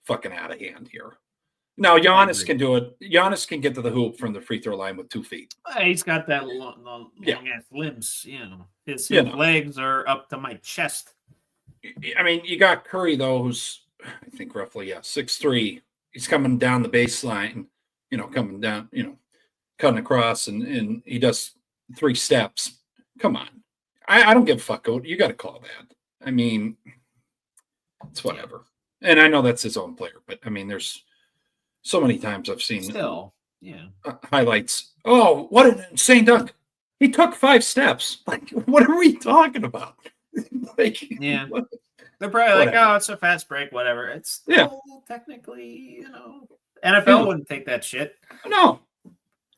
fucking out of hand here. Now, Giannis can do it. Giannis can get to the hoop from the free throw line with 2 feet. He's got that long ass limbs, His legs are up to my chest. I mean, you got Curry, though, who's, I think, roughly, 6'3". He's coming down the baseline, coming down, cutting across, and he does 3 steps. Come on. I don't give a fuck. You got to call that. I mean, it's whatever. And I know that's his own player, but, I mean, there's so many times I've seen highlights. Oh, what an insane dunk. He took 5 steps. Like, what are we talking about? Like, they're probably like, oh, it's a fast break, whatever. It's still technically, NFL wouldn't take that shit. No.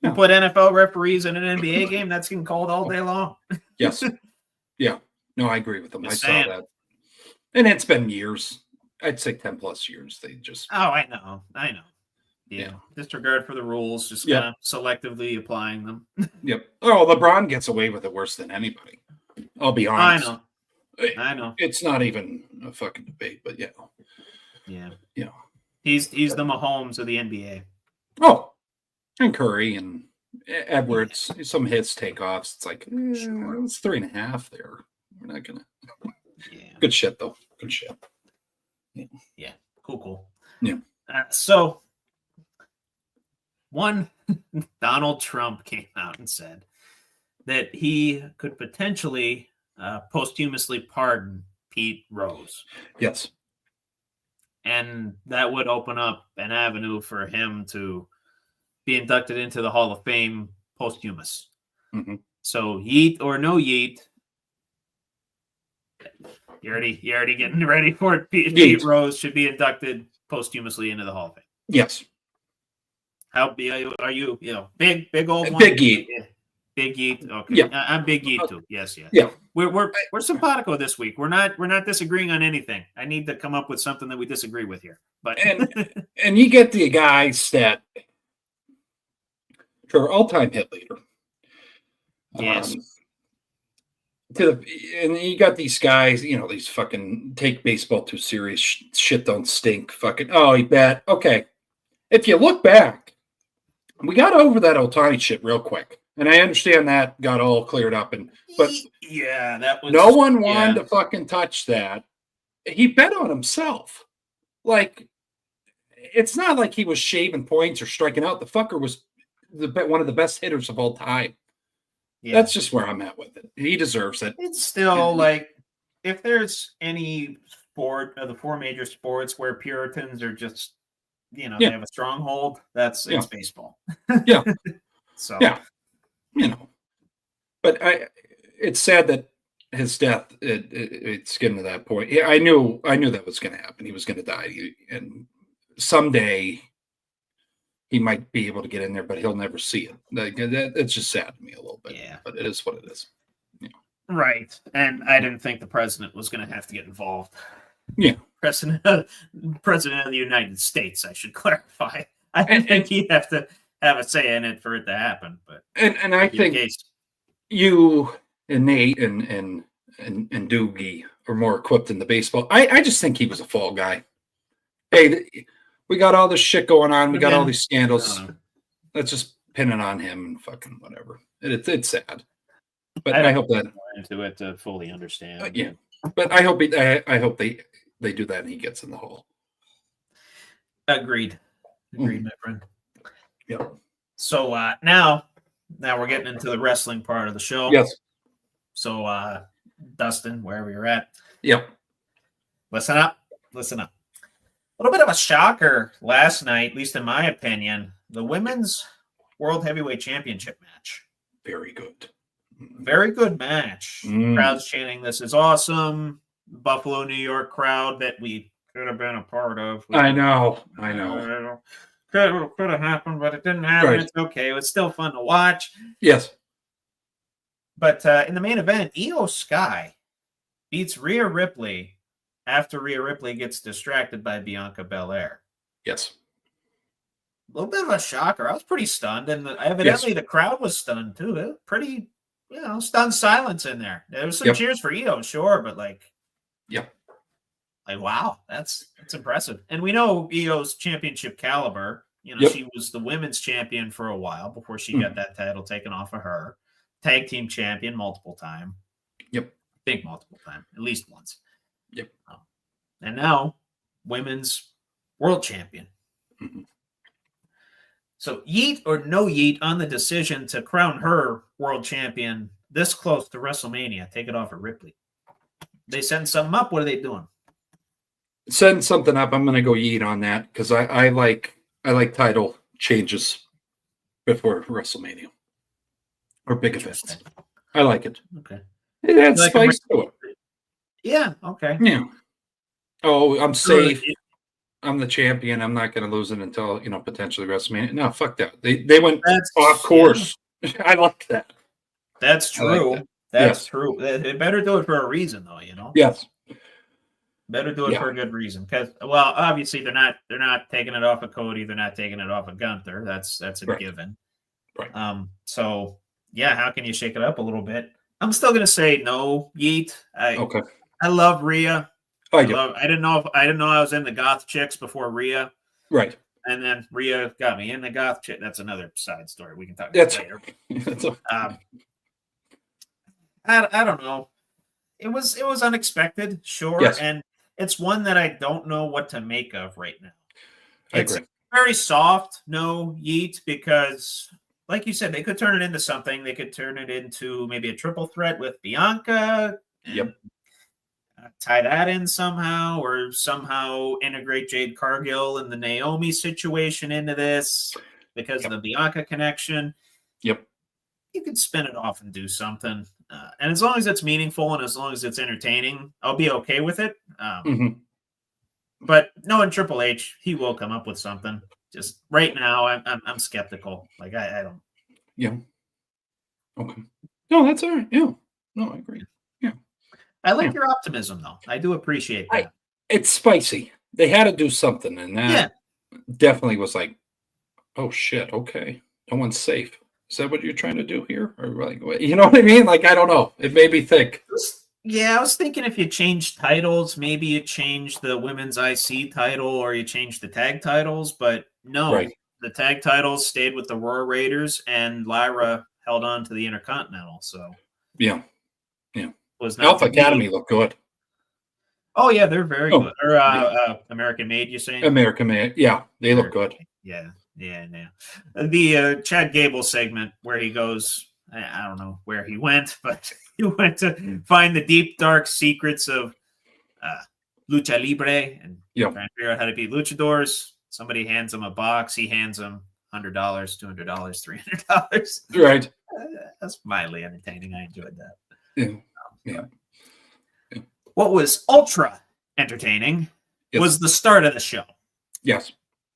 You put NFL referees in an NBA game, that's getting called all day long. Yes. Yeah. No, I agree with them. Just I saying. saw that. And it's been years. I'd say 10 plus years. They just. Oh, I know. Yeah. Disregard for the rules, just kind of selectively applying them. Yep. Oh, LeBron gets away with it worse than anybody. I'll be honest. I know. It's not even a fucking debate, but Yeah. He's the Mahomes of the NBA. Oh, and Curry and Edwards, some hits, takeoffs. It's like, it's 3.5 there. We're not gonna. Good shit though. Good shit. Yeah. Cool. Yeah. So, Donald Trump came out and said that he could potentially posthumously pardon Pete Rose. Yes. And that would open up an avenue for him to be inducted into the Hall of Fame posthumous. Mm-hmm. So, yeet or no yeet, you're already getting ready for it. Pete Rose should be inducted posthumously into the Hall of Fame. Yes. How are you? Big old one? Big yeet. Big yeet. Okay. Yeah. I'm big yeet too. Yes. Yeah. We're simpatico this week. We're not disagreeing on anything. I need to come up with something that we disagree with here. But and you get the guys that for all-time hit leader. Yes. And you got these guys, these fucking take baseball too serious, shit don't stink. Fucking, oh, you bet. Okay. If you look back, we got over that Ohtani shit real quick. And I understand that got all cleared up. But that was no one wanted to fucking touch that. He bet on himself. Like, it's not like he was shaving points or striking out. The fucker was one of the best hitters of all time. Yeah. That's just where I'm at with it. He deserves it. It's still like, if there's any sport of the 4 major sports where Puritans are just, they have a stronghold, it's baseball. Yeah. So, but it's sad that his death, it's getting to that point. Yeah, I knew that was going to happen. He was going to die. And someday he might be able to get in there, but he'll never see it. It's just sad to me a little bit. Yeah. But it is what it is. Yeah. Right. And I didn't think the president was going to have to get involved. Yeah. President of the United States, I should clarify. I didn't think he'd have to have a say in it for it to happen. But and I think you and Nate and Doogie are more equipped in the baseball. I just think he was a fall guy. Hey, we got all this shit going on. We got all these scandals. Let's just pin it on him and fucking whatever. It's sad. But I hope that into it to fully understand. Yeah. But I hope they do that and he gets in the hall. Agreed, my friend. Yeah. So now we're getting into the wrestling part of the show. Yes. So Dustin, wherever you're at. Yep. Listen up. A little bit of a shocker last night, at least in my opinion, the women's World Heavyweight Championship match. Very good. Very good match. Crowd's chanting, "This is awesome." Buffalo, New York crowd that we could have been a part of. I know. Could have happened, but it didn't happen. Right. It's okay. It was still fun to watch. Yes. But in the main event, Io Sky beats Rhea Ripley after Rhea Ripley gets distracted by Bianca Belair. Yes. little bit of a shocker. I was pretty stunned, and evidently the crowd was stunned too. It was pretty, stunned silence in there. There was some cheers for Io, sure, but like wow, that's impressive. And we know Io's championship caliber. She was the women's champion for a while before she got that title taken off of her. Tag team champion multiple time. Yep. I think multiple time, at least once. Yep. And now women's world champion. Mm-hmm. So yeet or no yeet on the decision to crown her world champion this close to WrestleMania. Take it off of Ripley. They setting something up. What are they doing? Setting something up. I'm going to go yeet on that because I like title changes before WrestleMania or big events. I like it. Okay. It adds spice to it. Yeah. Okay. Yeah. Oh, I'm safe. I'm the champion. I'm not going to lose it until potentially WrestleMania. No, fuck that. They went off course. Yeah. I like that. That's true. Like that. That's true. They better do it for a reason, though. Yes. Better do it for a good reason, because obviously they're not taking it off of Cody. They're not taking it off of Gunther. That's a given. Right. So yeah, how can you shake it up a little bit? I'm still gonna say no, yeet. Okay. I love Rhea. I didn't know I was in the goth chicks before Rhea. Right. And then Rhea got me in the goth chick. That's another side story we can talk about later. I don't know. It was unexpected, sure, and it's one that I don't know what to make of right now. It's very soft, no yeet, because, like you said, they could turn it into something. They could turn it into maybe a triple threat with Bianca. Yep. Tie that in somehow, or somehow integrate Jade Cargill and the Naomi situation into this because of the Bianca connection. Yep. You could spin it off and do something. And as long as it's meaningful and as long as it's entertaining, I'll be okay with it. But knowing Triple H, he will come up with something. Just right now, I'm skeptical. Like I don't. Yeah. Okay. No, that's all right. Yeah. No, I agree. Yeah. I like your optimism, though. I do appreciate that. It's spicy. They had to do something, and that definitely was like, oh shit. Okay, no one's safe. Is that what you're trying to do here? Or like, you know what I mean? Like, I don't know. It made me think. Yeah, I was thinking if you change titles, maybe you change the women's IC title or you change the tag titles. But no, the tag titles stayed with the Royal Raiders, and Lyra held on to the Intercontinental. So yeah. Alpha Academy looked good. Oh yeah, they're very good. Or American Made, you saying? American Made, yeah, they look good. Yeah. The Chad Gable segment where he goes, I don't know where he went, but he went to find the deep, dark secrets of lucha libre and trying to figure out how to beat luchadors. Somebody hands him a box. He hands him $100, $200, $300. Right. That's mildly entertaining. I enjoyed that. Yeah. What was ultra entertaining was the start of the show. Yes.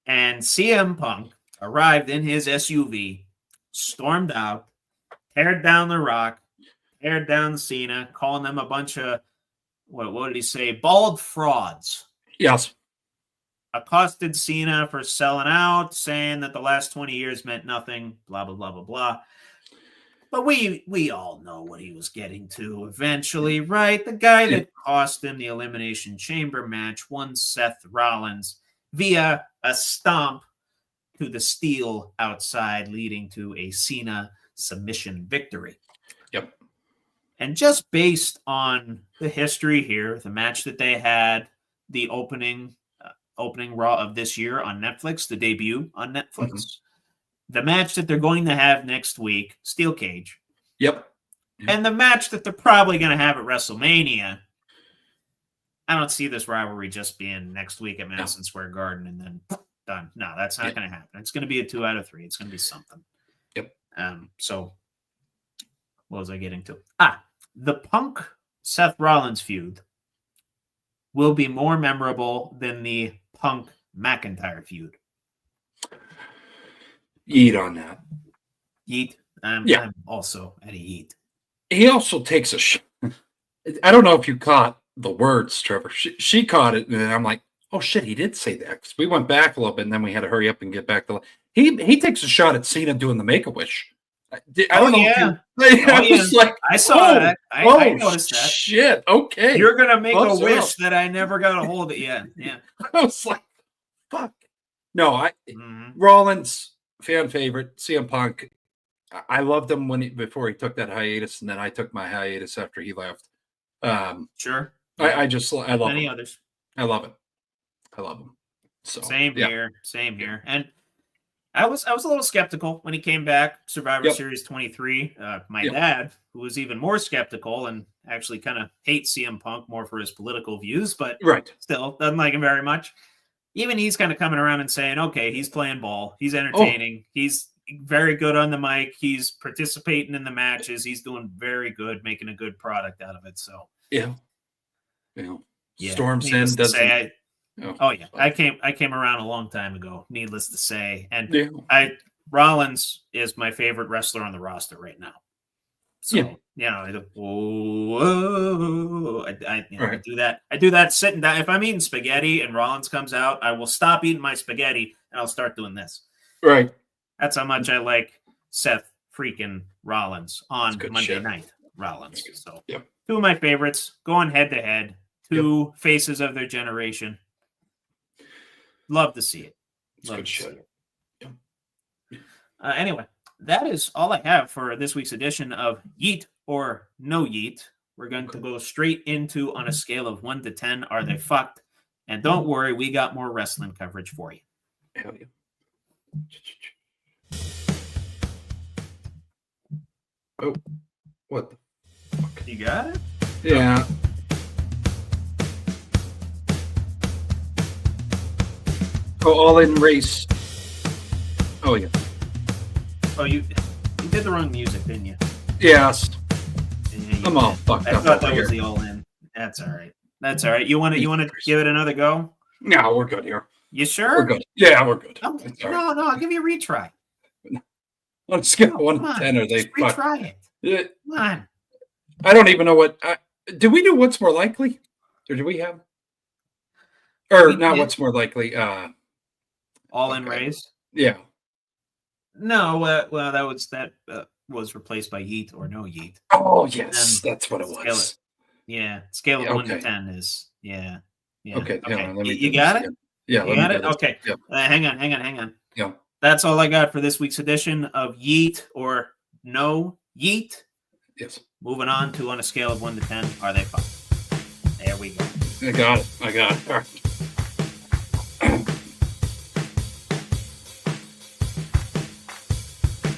And CM Punk arrived in his SUV, stormed out, teared down The Rock, teared down Cena, calling them a bunch of, what did he say? Bald frauds. Yes. Accosted Cena for selling out, saying that the last 20 years meant nothing, blah, blah, blah, blah, blah. But we all know what he was getting to eventually, right? The guy that cost him the Elimination Chamber match won Seth Rollins via a stomp to the steel outside, leading to a Cena submission victory. Yep. And just based on the history here, the match that they had, the opening Raw of this year on Netflix, the debut on Netflix, the match that they're going to have next week, Steel Cage. Yep. And the match that they're probably going to have at WrestleMania. I don't see this rivalry just being next week at Madison Square Garden and then done. No, that's not going to happen. It's going to be a 2 out of 3. It's going to be something. Yep. So what was I getting to? The Punk Seth Rollins feud will be more memorable than the Punk McIntyre feud. Yeet on that. Yeet. I'm also at a yeet. He also takes a I don't know if you caught the words, Trevor. She caught it, and I'm like, Oh shit, he did say that because we went back a little bit and then we had to hurry up and get back to. He takes a shot at Cena doing the Make-A-Wish. I don't know. Yeah. I was like, I saw that. I noticed that. Shit. Okay. You're gonna make Close a wish enough. that I never got a hold of. Yeah. I was like, fuck. No, Rollins, fan favorite, CM Punk. I loved him before he took that hiatus, and then I took my hiatus after he left. Sure. I love Many him. others. I love it. I love him. So Same here. And I was a little skeptical when he came back, Survivor Series 23. My dad, who was even more skeptical and actually kind of hates CM Punk more for his political views, but still doesn't like him very much. Even he's kind of coming around and saying, okay, he's playing ball. He's entertaining. He's very good on the mic. He's participating in the matches. He's doing very good, making a good product out of it. So Storm's End doesn't. I came around a long time ago, needless to say. And Rollins is my favorite wrestler on the roster right now. So I do that. I do that sitting down. If I'm eating spaghetti and Rollins comes out, I will stop eating my spaghetti and I'll start doing this. Right. That's how much I like Seth freaking Rollins on Monday Night Rollins. So two of my favorites going head to head. Two faces of their generation. Love to see it. Love to see it. Anyway, that is all I have for this week's edition of Yeet or No Yeet. We're going to go straight into on a scale of 1 to 10. Are they fucked? And don't worry, we got more wrestling coverage for you. Hell yeah. Oh, what the fuck? You got it? Yeah. Oh, all in race. Oh, yeah. Oh, you did the wrong music, didn't you? Yes. Yeah, I'm all fucked up. I thought that was the all in. That's all right. That's all right. You want to give it another go? No, we're good here. You sure? We're good. Yeah, we're good. No, I'll give you a retry. On a scale of 1 to 10, are they fucked? Retry it. Come on. I don't even know what. Did we do what's more likely? Or do we have? Or not what's more likely? All in raise? Yeah. No, well, that was replaced by Yeet or No Yeet. Oh, yes. That's what it was. Scale of 1 to 10 is, yeah. Okay. On, let me you got it? Yeah. You got it? Okay. Yep. Hang on. Yeah. That's all I got for this week's edition of Yeet or No Yeet. Yes. Moving on to on a scale of 1 to 10, are they fucked? There we go. I got it. All right.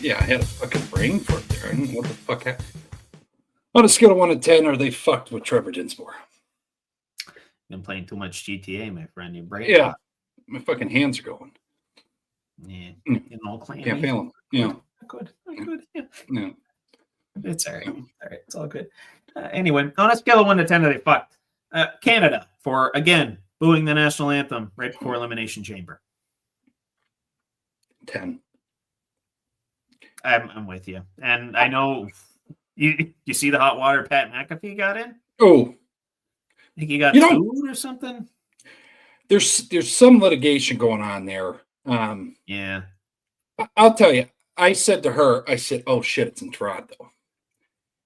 Yeah, I had a fucking brain for it there. I don't know what the fuck happened. On a scale of 1 to 10, are they fucked with Trevor Dinsmore? Been playing too much GTA, my friend. Your brain. Yeah. My fucking hands are going. Yeah. Getting all clammy. Can't feel them. Yeah. Good. Yeah. Yeah. It's all right. It's all good. Anyway, on a scale of 1 to 10, are they fucked? Canada for, again, booing the national anthem right before Elimination Chamber. 10. I'm with you. And I know you see the hot water Pat McAfee got in? Oh. I think he got food or something? There's some litigation going on there. Yeah. I'll tell you, I said to her, oh shit, it's in Toronto.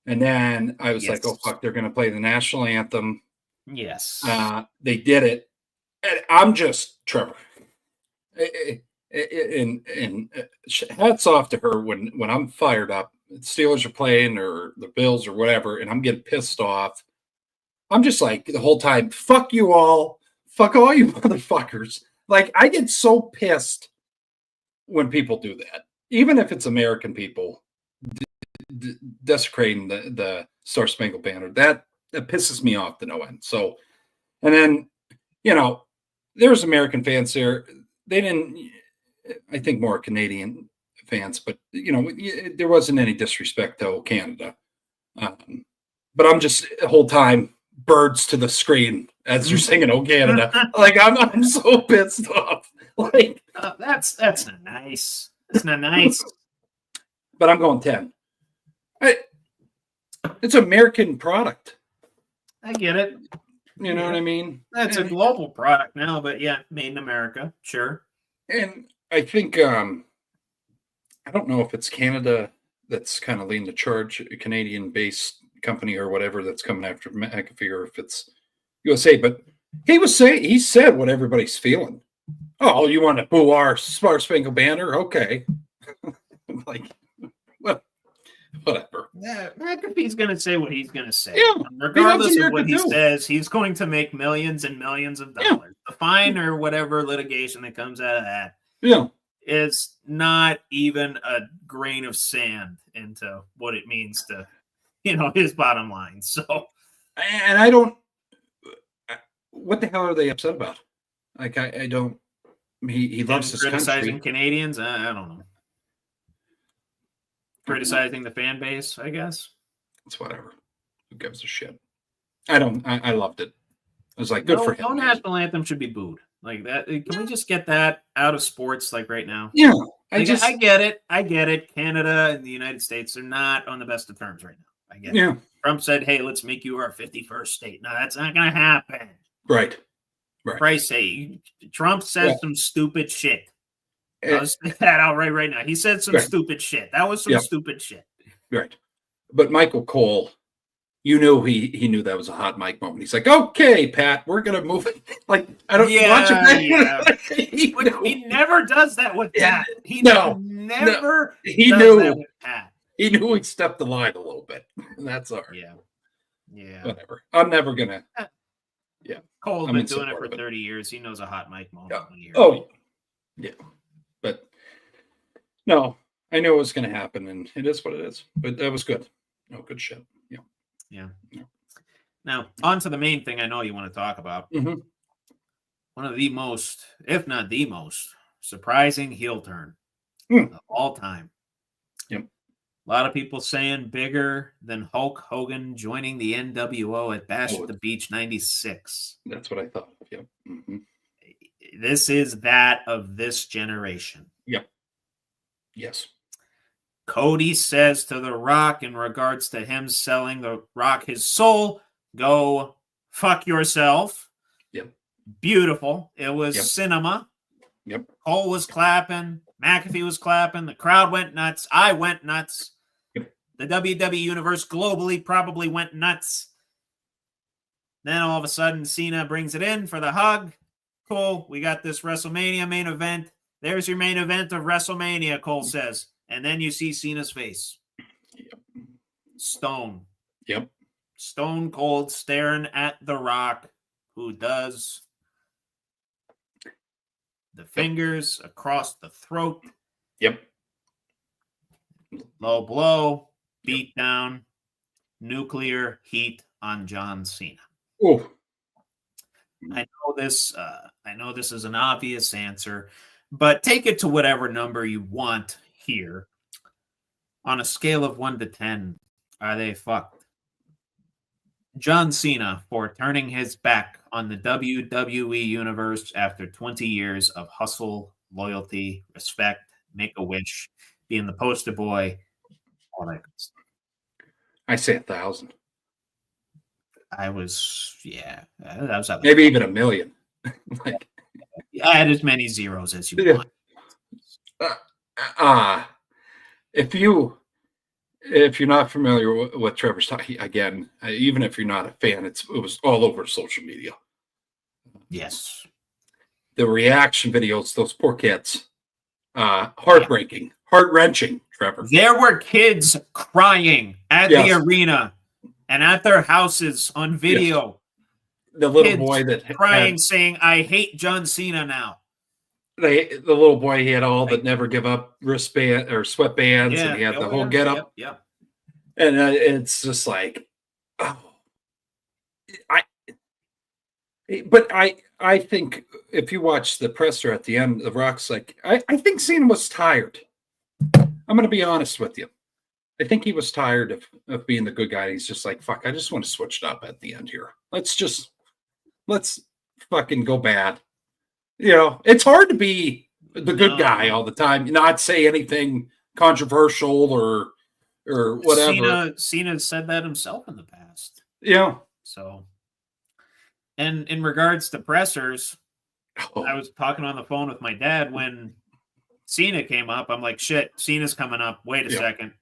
And then I was like, oh fuck, they're going to play the national anthem. Yes. They did it. And I'm just Trevor. And hats off to her when I'm fired up, Steelers are playing or the Bills or whatever, and I'm getting pissed off. I'm just like the whole time, fuck you all, fuck all you motherfuckers. Like I get so pissed when people do that, even if it's American people desecrating the Star Spangled Banner. That pisses me off to no end. So, and then there's American fans there. They didn't. I think more Canadian fans, but there wasn't any disrespect to Canada. But I'm just the whole time birds to the screen as you're singing "Oh Canada." Like I'm so pissed off. Like that's not nice. It's not nice. But I'm going 10. It's an American product. I get it. You know what I mean? That's a global product now, but yeah, made in America, sure. And I think I don't know if it's Canada that's kind of leading the charge, a Canadian-based company or whatever that's coming after McAfee, or if it's USA. But he said what everybody's feeling. Oh, you want to boo our Star Spangled Banner? Okay, like whatever. Yeah, McAfee's going to say what he's going to say. Yeah, regardless of what he says, he's going to make millions and millions of dollars. Yeah. The fine or whatever litigation that comes out of that, is not even a grain of sand into what it means to, his bottom line. So, and I don't. What the hell are they upset about? Like I don't. He loves his criticizing country. Canadians. I don't know. Criticizing the fan base, I guess. It's whatever. Who gives a shit? I loved it. I was like, good for him. No national anthem should be booed like that. Can we just get that out of sports like right now? Yeah, I get it. Canada and the United States are not on the best of terms right now. I get it. Trump said, "Hey, let's make you our 51st state." No, that's not going to happen. Right. Christ sake, Trump says some stupid shit. I'll say that out right now. He said some stupid shit. That was some stupid shit. Right. But Michael Cole, he knew that was a hot mic moment. He's like, okay, Pat, we're going to move it. Like, I don't watch it. Yeah. He never does that with Pat. He never He knew that with Pat. He knew he stepped the line a little bit. And that's all right. Yeah. Whatever. I'm never going to. Yeah. Cole's been doing it for 30 years. He knows a hot mic moment. Yeah. But no, I knew it was going to happen, and it is what it is. But that was good. No, good shit. Yeah. Now, on to the main thing I know you want to talk about. Mm-hmm. One of the most, if not the most, surprising heel turn of all time. Yep. A lot of people saying bigger than Hulk Hogan joining the NWO at Bash at the Beach 96. That's what I thought. Yep. Mm-hmm. This is that of this generation. Yep. Yes. Cody says to The Rock in regards to him selling The Rock his soul, go fuck yourself. Yep. Beautiful. It was cinema. Yep. Cole was clapping. McAfee was clapping. The crowd went nuts. I went nuts. Yep. The WWE universe globally probably went nuts. Then all of a sudden, Cena brings it in for the hug. Cool. We got this WrestleMania main event. There's your main event of WrestleMania, Cole says. And then you see Cena's face. Yep. Stone. Yep. Stone cold staring at The Rock, who does the fingers across the throat. Yep. Low blow, beat down, nuclear heat on John Cena. Oh. I know this is an obvious answer, but take it to whatever number you want here. On a scale of 1 to 10, are they fucked? John Cena for turning his back on the WWE universe after 20 years of hustle, loyalty, respect, make-a-wish, being the poster boy, all that good stuff. I say 1,000. That was maybe even 1,000,000. Like, add as many zeros as you want. If you're not familiar with Trevor's talking again, even if you're not a fan, it was all over social media. Yes, the reaction videos, those poor kids, heartbreaking, heart-wrenching. Trevor, there were kids crying at the arena and at their houses on video. The little boy that crying, saying, "I hate John Cena now." The little boy, he had all the never give up wristband or sweatbands, and he had the whole get up. Yeah. And it's just like, I think if you watch the presser at the end, The Rock's like, I think Cena was tired. I'm going to be honest with you. I think he was tired of being the good guy. He's just like, fuck, I just want to switch it up at the end here. Let's fucking go bad. You know, it's hard to be the good guy all the time, not say anything controversial or whatever. Cena said that himself in the past. Yeah. So, And in regards to pressers, Oh, I was talking on the phone with my dad when Cena came up. I'm like, shit, Cena's coming up. Wait a second.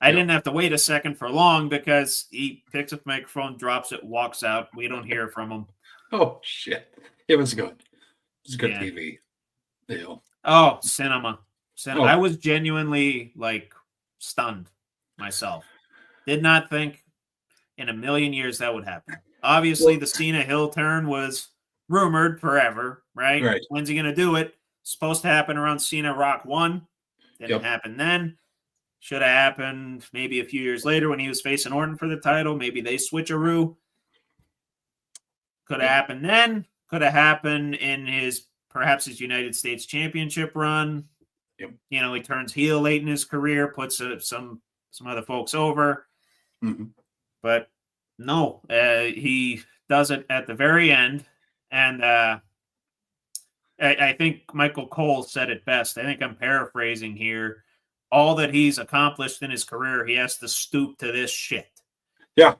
I didn't have to wait a second for long because he picks up the microphone, drops it, walks out. We don't hear from him. oh shit. It was good. It was good Yeah. TV. Yeah. Oh, cinema. Oh. I was genuinely like stunned myself. Did not think in a million years that would happen. Obviously, the Cena heel turn was rumored forever, right? Right. When's he going to do it? Supposed to happen around Cena Rock 1. Didn't happen then. Should have happened maybe a few years later when he was facing Orton for the title. Maybe they switcheroo. Could have happened then. Could have happened in perhaps his United States Championship run. Yep. You know, he turns heel late in his career, puts some other folks over. Mm-hmm. But no, he does it at the very end. And I think Michael Cole said it best. I think I'm paraphrasing here. All that he's accomplished in his career, he has to stoop to this shit. Yeah,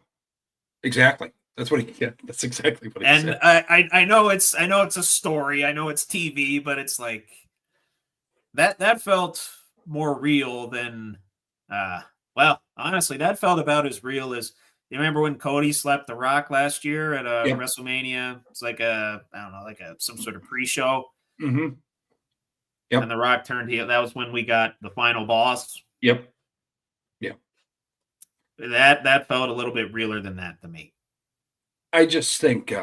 exactly. That's exactly what he said. And I know it's a story. I know it's TV, but it's like that felt more real than well, honestly, that felt about as real as you remember when Cody slapped The Rock last year at WrestleMania. It's like some sort of pre-show. Mm-hmm. Yep. And The Rock turned heel. That was when we got the final boss. Yep. Yeah. That felt a little bit realer than that to me. I just think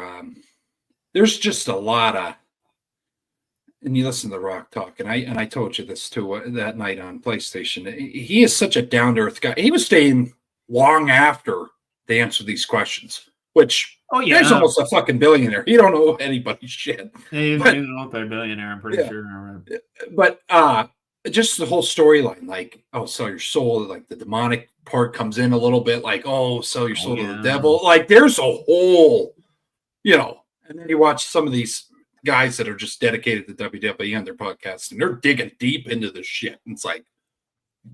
there's just a lot of, and you listen to The Rock talk, and I told you this too that night on PlayStation. He is such a down to earth guy. He was staying long after they answered these questions, which he's almost a fucking billionaire. He don't owe anybody shit. He's an multi-billionaire, I'm pretty sure. But just the whole storyline, like, oh, sell your soul, like the demonic part comes in a little bit, like, oh, sell your soul to the devil. Like, there's a whole, and then you watch some of these guys that are just dedicated to WWE on their podcast, and they're digging deep into this shit. And it's like,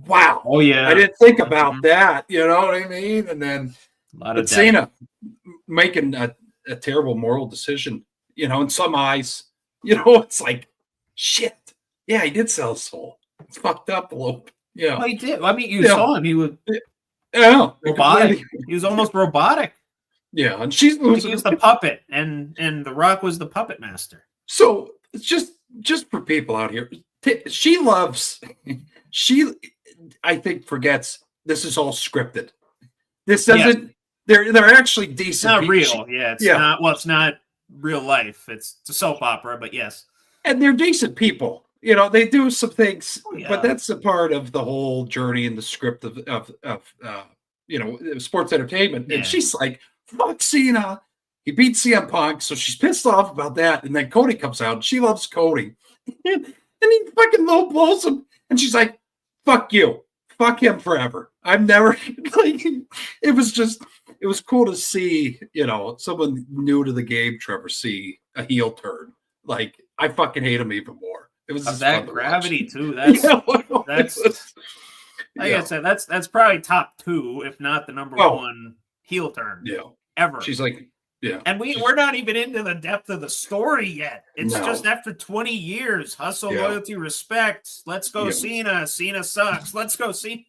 wow. Oh, yeah. I didn't think about that. You know what I mean? And then Cena making a terrible moral decision, in some eyes, it's like, shit. Yeah, he did sell his soul. It's fucked up a little bit. Yeah. Well, he did. I mean, you saw him. He was robotic. He was almost robotic. Yeah, and she's losing. He was the puppet, and The Rock was the puppet master. So it's just for people out here, I think forgets this is all scripted. This doesn't. They're actually decent. It's not real. It's not. Well, it's not real life. It's a soap opera, but yes. And they're decent people. They do some things, but that's a part of the whole journey in the script of sports entertainment. Yeah. And she's like, fuck Cena. He beat CM Punk, so she's pissed off about that. And then Cody comes out, and she loves Cody. And he fucking low blows him. And she's like, fuck you. Fuck him forever. I'm never like, it was cool to see, someone new to the game, Trevor, see a heel turn. Like, I fucking hate him even more. It was that gravity too. That's like I said, that's probably top 2, if not the number 1 heel turn ever. She's like, and we're not even into the depth of the story yet. It's just after 20 years, hustle, loyalty, respect. Let's go, Cena. Cena sucks. Let's go, Cena.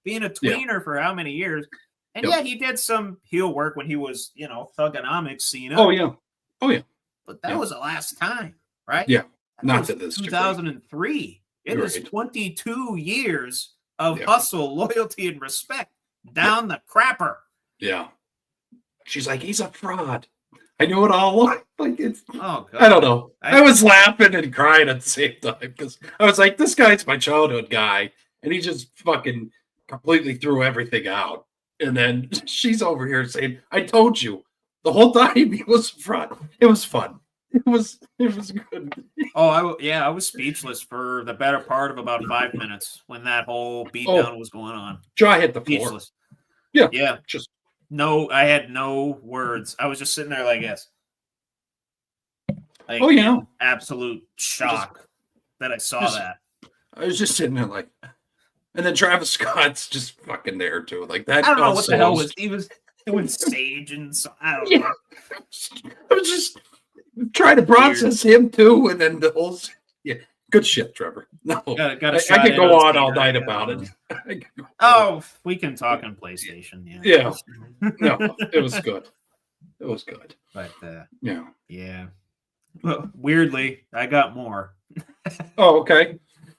Being a tweener for how many years? And he did some heel work when he was, Thugonomics Cena. Oh yeah. But that was the last time, right? Yeah. Not to this 2003. It was 22 years of hustle, loyalty, and respect down the crapper. Yeah. She's like, he's a fraud. I knew it all. Like, it's. Oh, God. I don't know. I was laughing and crying at the same time because I was like, this guy's my childhood guy, and he just fucking completely threw everything out. And then she's over here saying, I told you the whole time he was a fraud. It was fun. It was good. Oh, I was speechless for the better part of about 5 minutes when that whole beatdown was going on. Jaw hit the floor. Speechless. Yeah. Just I had no words. I was just sitting there like this. Like, absolute shock that I saw that. I was just sitting there like, and then Travis Scott's just fucking there too. Like that. I don't know what the hell was. He was With sage and so I don't Yeah. know. I was just trying to process him too, and then the whole good shit, Trevor. No, Got I could go on all night about it. Oh, we can talk on PlayStation. Yeah. No, it was good. It was good. But yeah. Well, weirdly, I got more. Oh, okay.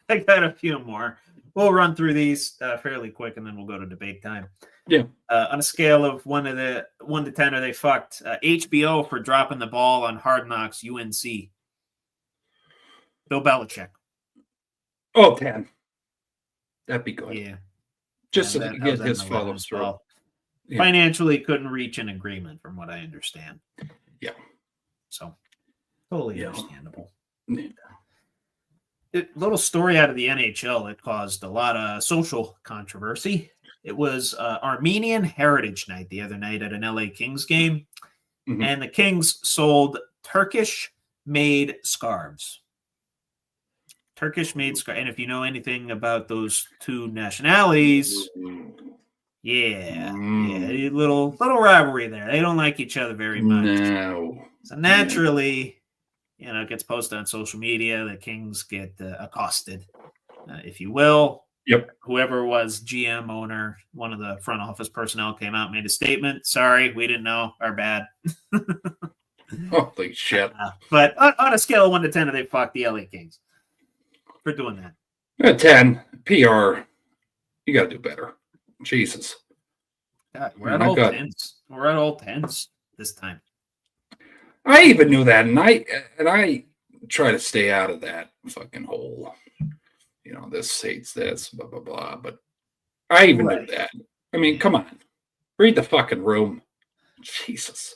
I got a few more. We'll run through these fairly quick, and then we'll go to debate time. Yeah. On a scale of 1 to 10, are they fucked? HBO for dropping the ball on Hard Knocks UNC. Bill Belichick. Oh, 10. That'd be good. Yeah. Just to get his follow through. Well. Yeah. Financially couldn't reach an agreement from what I understand. Yeah. So totally understandable. Yeah. Little story out of the NHL. It caused a lot of social controversy. It was Armenian Heritage Night the other night at an LA Kings game. Mm-hmm. And the Kings sold Turkish-made scarves. Turkish-made scarves. And if you know anything about those two nationalities, little rivalry there. They don't like each other very much. No. So naturally, it gets posted on social media. The Kings get accosted, if you will. Yep. Whoever was GM, owner, one of the front office personnel came out and made a statement. Sorry, we didn't know. Our bad. Holy shit. But on a scale of 1 to 10, they fucked the LA Kings for doing that. 10. PR. You got to do better. Jesus. God, we're at all 10s. We're at all 10s this time. I even knew that, and I try to stay out of that fucking hole. This hates this, blah, blah, blah. But I even knew that. I mean, come on. Read the fucking room. Jesus.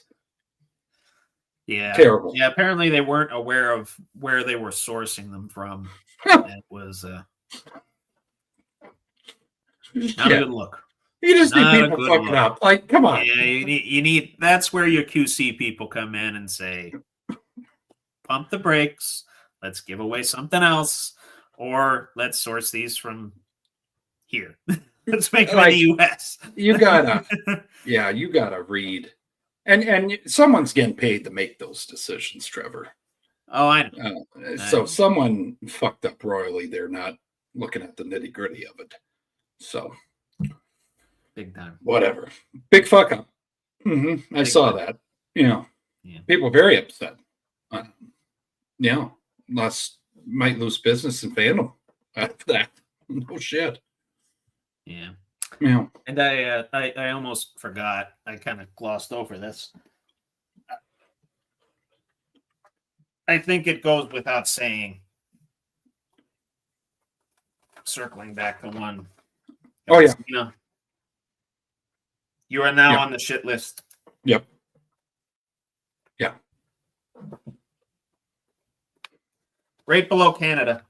Yeah. Terrible. Yeah, apparently they weren't aware of where they were sourcing them from. It was not a good look. You just need people fucking up. Like, come on. Yeah, you need that's where your QC people come in and say, pump the brakes, let's give away something else, or let's source these from here. Let's make them in the US. You gotta read. And someone's getting paid to make those decisions, Trevor. Oh, I know. So someone fucked up royally. They're not looking at the nitty-gritty of it. So big time. Whatever. Big fuck up. Mm-hmm. I saw that. People very upset. Might lose business and fandom after that. No shit. Yeah. Yeah. And I almost forgot. I kind of glossed over this. I think it goes without saying. Circling back to one. Oh yeah. You are now on the shit list. Yep. Yeah. Right below Canada.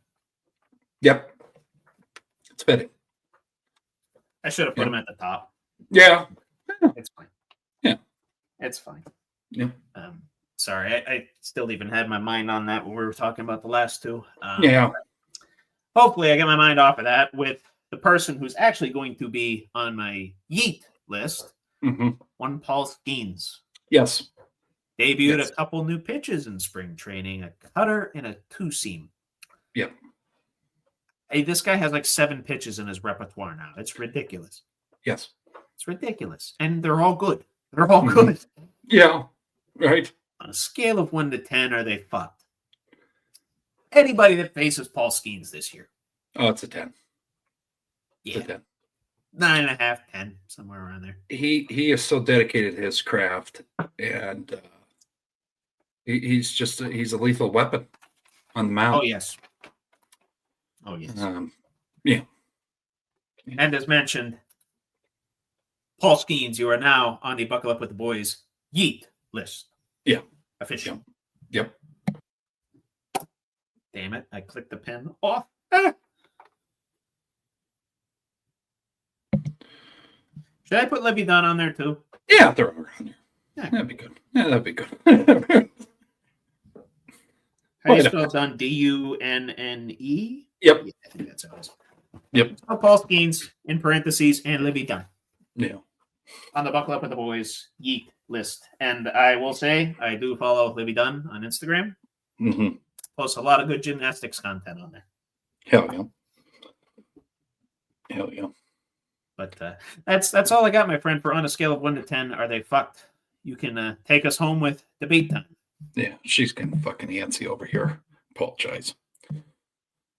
Yep. It's fitting. I should have put him at the top. Yeah. It's fine. Yeah. It's fine. Yeah. Sorry, I still even had my mind on that when we were talking about the last two. Hopefully I get my mind off of that with the person who's actually going to be on my yeet list. Mm-hmm. One Paul Skeens. Yes. Debuted a couple new pitches in spring training, a cutter and a two-seam. Yep. Hey, this guy has like 7 pitches in his repertoire now. It's ridiculous. Yes. It's ridiculous. And they're all good. They're all good. Yeah. Right. On a scale of 1 to 10, are they fucked? Anybody that faces Paul Skeens this year. Oh, it's a 10. Yeah. It's a 10. 9.5, 10, somewhere around there. He is so dedicated to his craft, and he's a lethal weapon on the mound. Oh yes. Yeah. And as mentioned, Paul Skeens, you are now on the Buckle Up with the Boys yeet list. Yeah. Official. Yep. Damn it! I clicked the pen off. Should I put Livy Dunn on there too? Yeah, throw her on there. Yeah. That'd be good. Yeah, that'd be good. How do you spell Dunn? D-U-N-N-E? Yep. Yeah, I think that's how it is. Yep. So Paul Skeens in parentheses and Livy Dunn. Yeah. on the Buckle Up with the Boys Yeet list. And I will say, I do follow Libby Dunn on Instagram. Mm-hmm. Posts a lot of good gymnastics content on there. Hell yeah. Hell yeah. But that's all I got, my friend. For on a scale of 1 to 10, are they fucked? You can take us home with debate time. Yeah, she's getting fucking antsy over here. Apologize.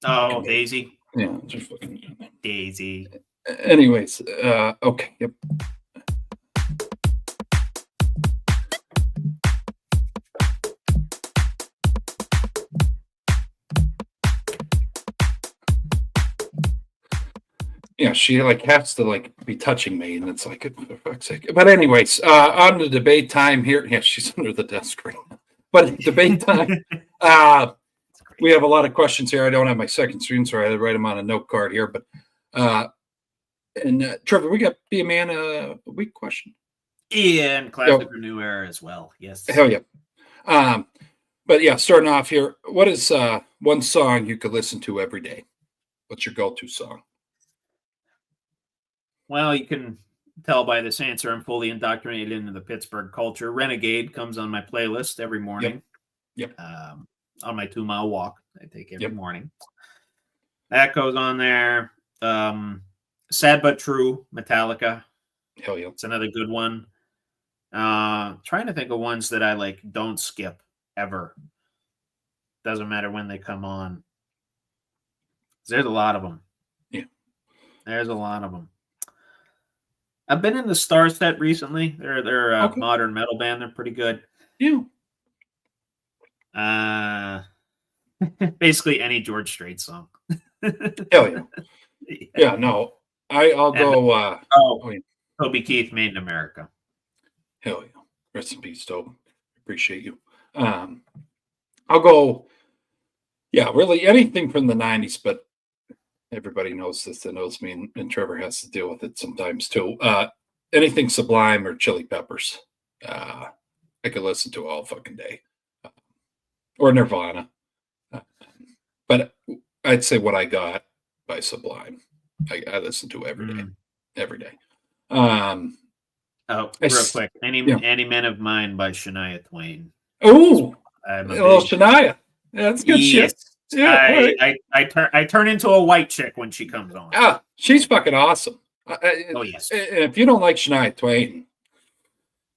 Oh, Daisy. Yeah, just fucking Daisy. Anyways, okay. Yep. Yeah, she like has to like be touching me, and it's like, for fuck's sake. But anyways, on the debate time here. Yeah, she's under the desk right now. But debate time. We have a lot of questions here. I don't have my second screen, so I had to write them on a note card here. But Trevor, we got be a man a week question. Yeah, and classic or new era as well. Yes. Hell yeah. But yeah, starting off here, what is one song you could listen to every day? What's your go-to song? Well, you can tell by this answer I'm fully indoctrinated into the Pittsburgh culture. Renegade comes on my playlist every morning. Yep. On my 2-mile walk I take every morning. That goes on there. Sad But True, Metallica. Hell yeah. It's another good one. Trying to think of ones that I like don't skip ever. Doesn't matter when they come on. There's a lot of them. Yeah. There's a lot of them. I've been in the Star Set recently. They're a modern metal band. They're pretty good. Yeah. Basically any George Strait song. Hell yeah. Yeah, no. I'll go Toby Keith, Made in America. Hell yeah. Rest in peace, Toby. Appreciate you. I'll go, really anything from the 90s, but everybody knows this that knows me, and Trevor has to deal with it sometimes too. Anything Sublime or Chili Peppers. I could listen to all fucking day. Or Nirvana. But I'd say What I Got by Sublime. I listen to every day. Every day. Real quick. Any Men of Mine by Shania Twain. Oh, Shania. Yeah, that's good shit. Yeah, I turn into a white chick when she comes on. Ah, she's fucking awesome. Yes. And if you don't like Shania Twain,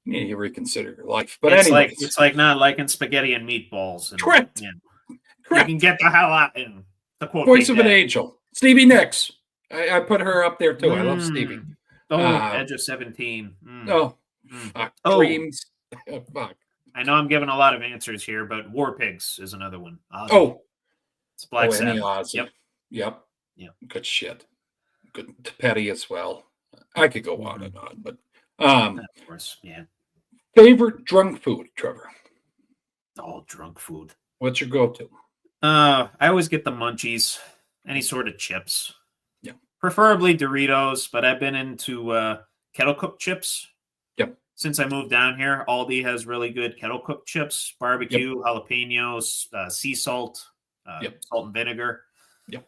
you need to reconsider your life. But it's like not liking spaghetti and meatballs. And, correct. You can get the hell out. And the quote Voice of an Angel. Stevie Nicks. I put her up there too. I love Stevie. Edge of 17. Fuck. Dreams. Fuck. I know I'm giving a lot of answers here, but War Pigs is another one. It's Black Sabbath. Yep. Good shit. Good Petty as well. I could go on and on, but of course, yeah. Favorite drunk food, Trevor? Oh, drunk food. What's your go-to? I always get the munchies, any sort of chips. Yeah. Preferably Doritos, but I've been into kettle cooked chips. Yep. Since I moved down here, Aldi has really good kettle cooked chips, barbecue, jalapenos, sea salt, salt and vinegar. Yep.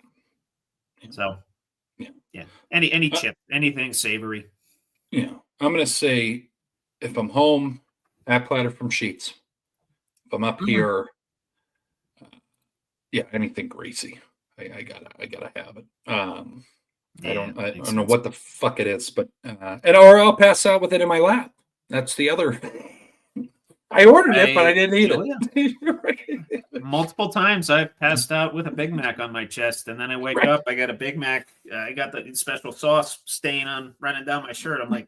So, any chip, anything savory. Yeah, I'm gonna say if I'm home, that platter from Sheets. If I'm up here, anything greasy. I gotta have it. I don't know what the fuck it is, but or I'll pass out with it in my lap. That's the other. I ordered it, but I didn't eat it. Multiple times I've passed out with a Big Mac on my chest, and then I wake up, I got a Big Mac. I got the special sauce stain running down my shirt. I'm like,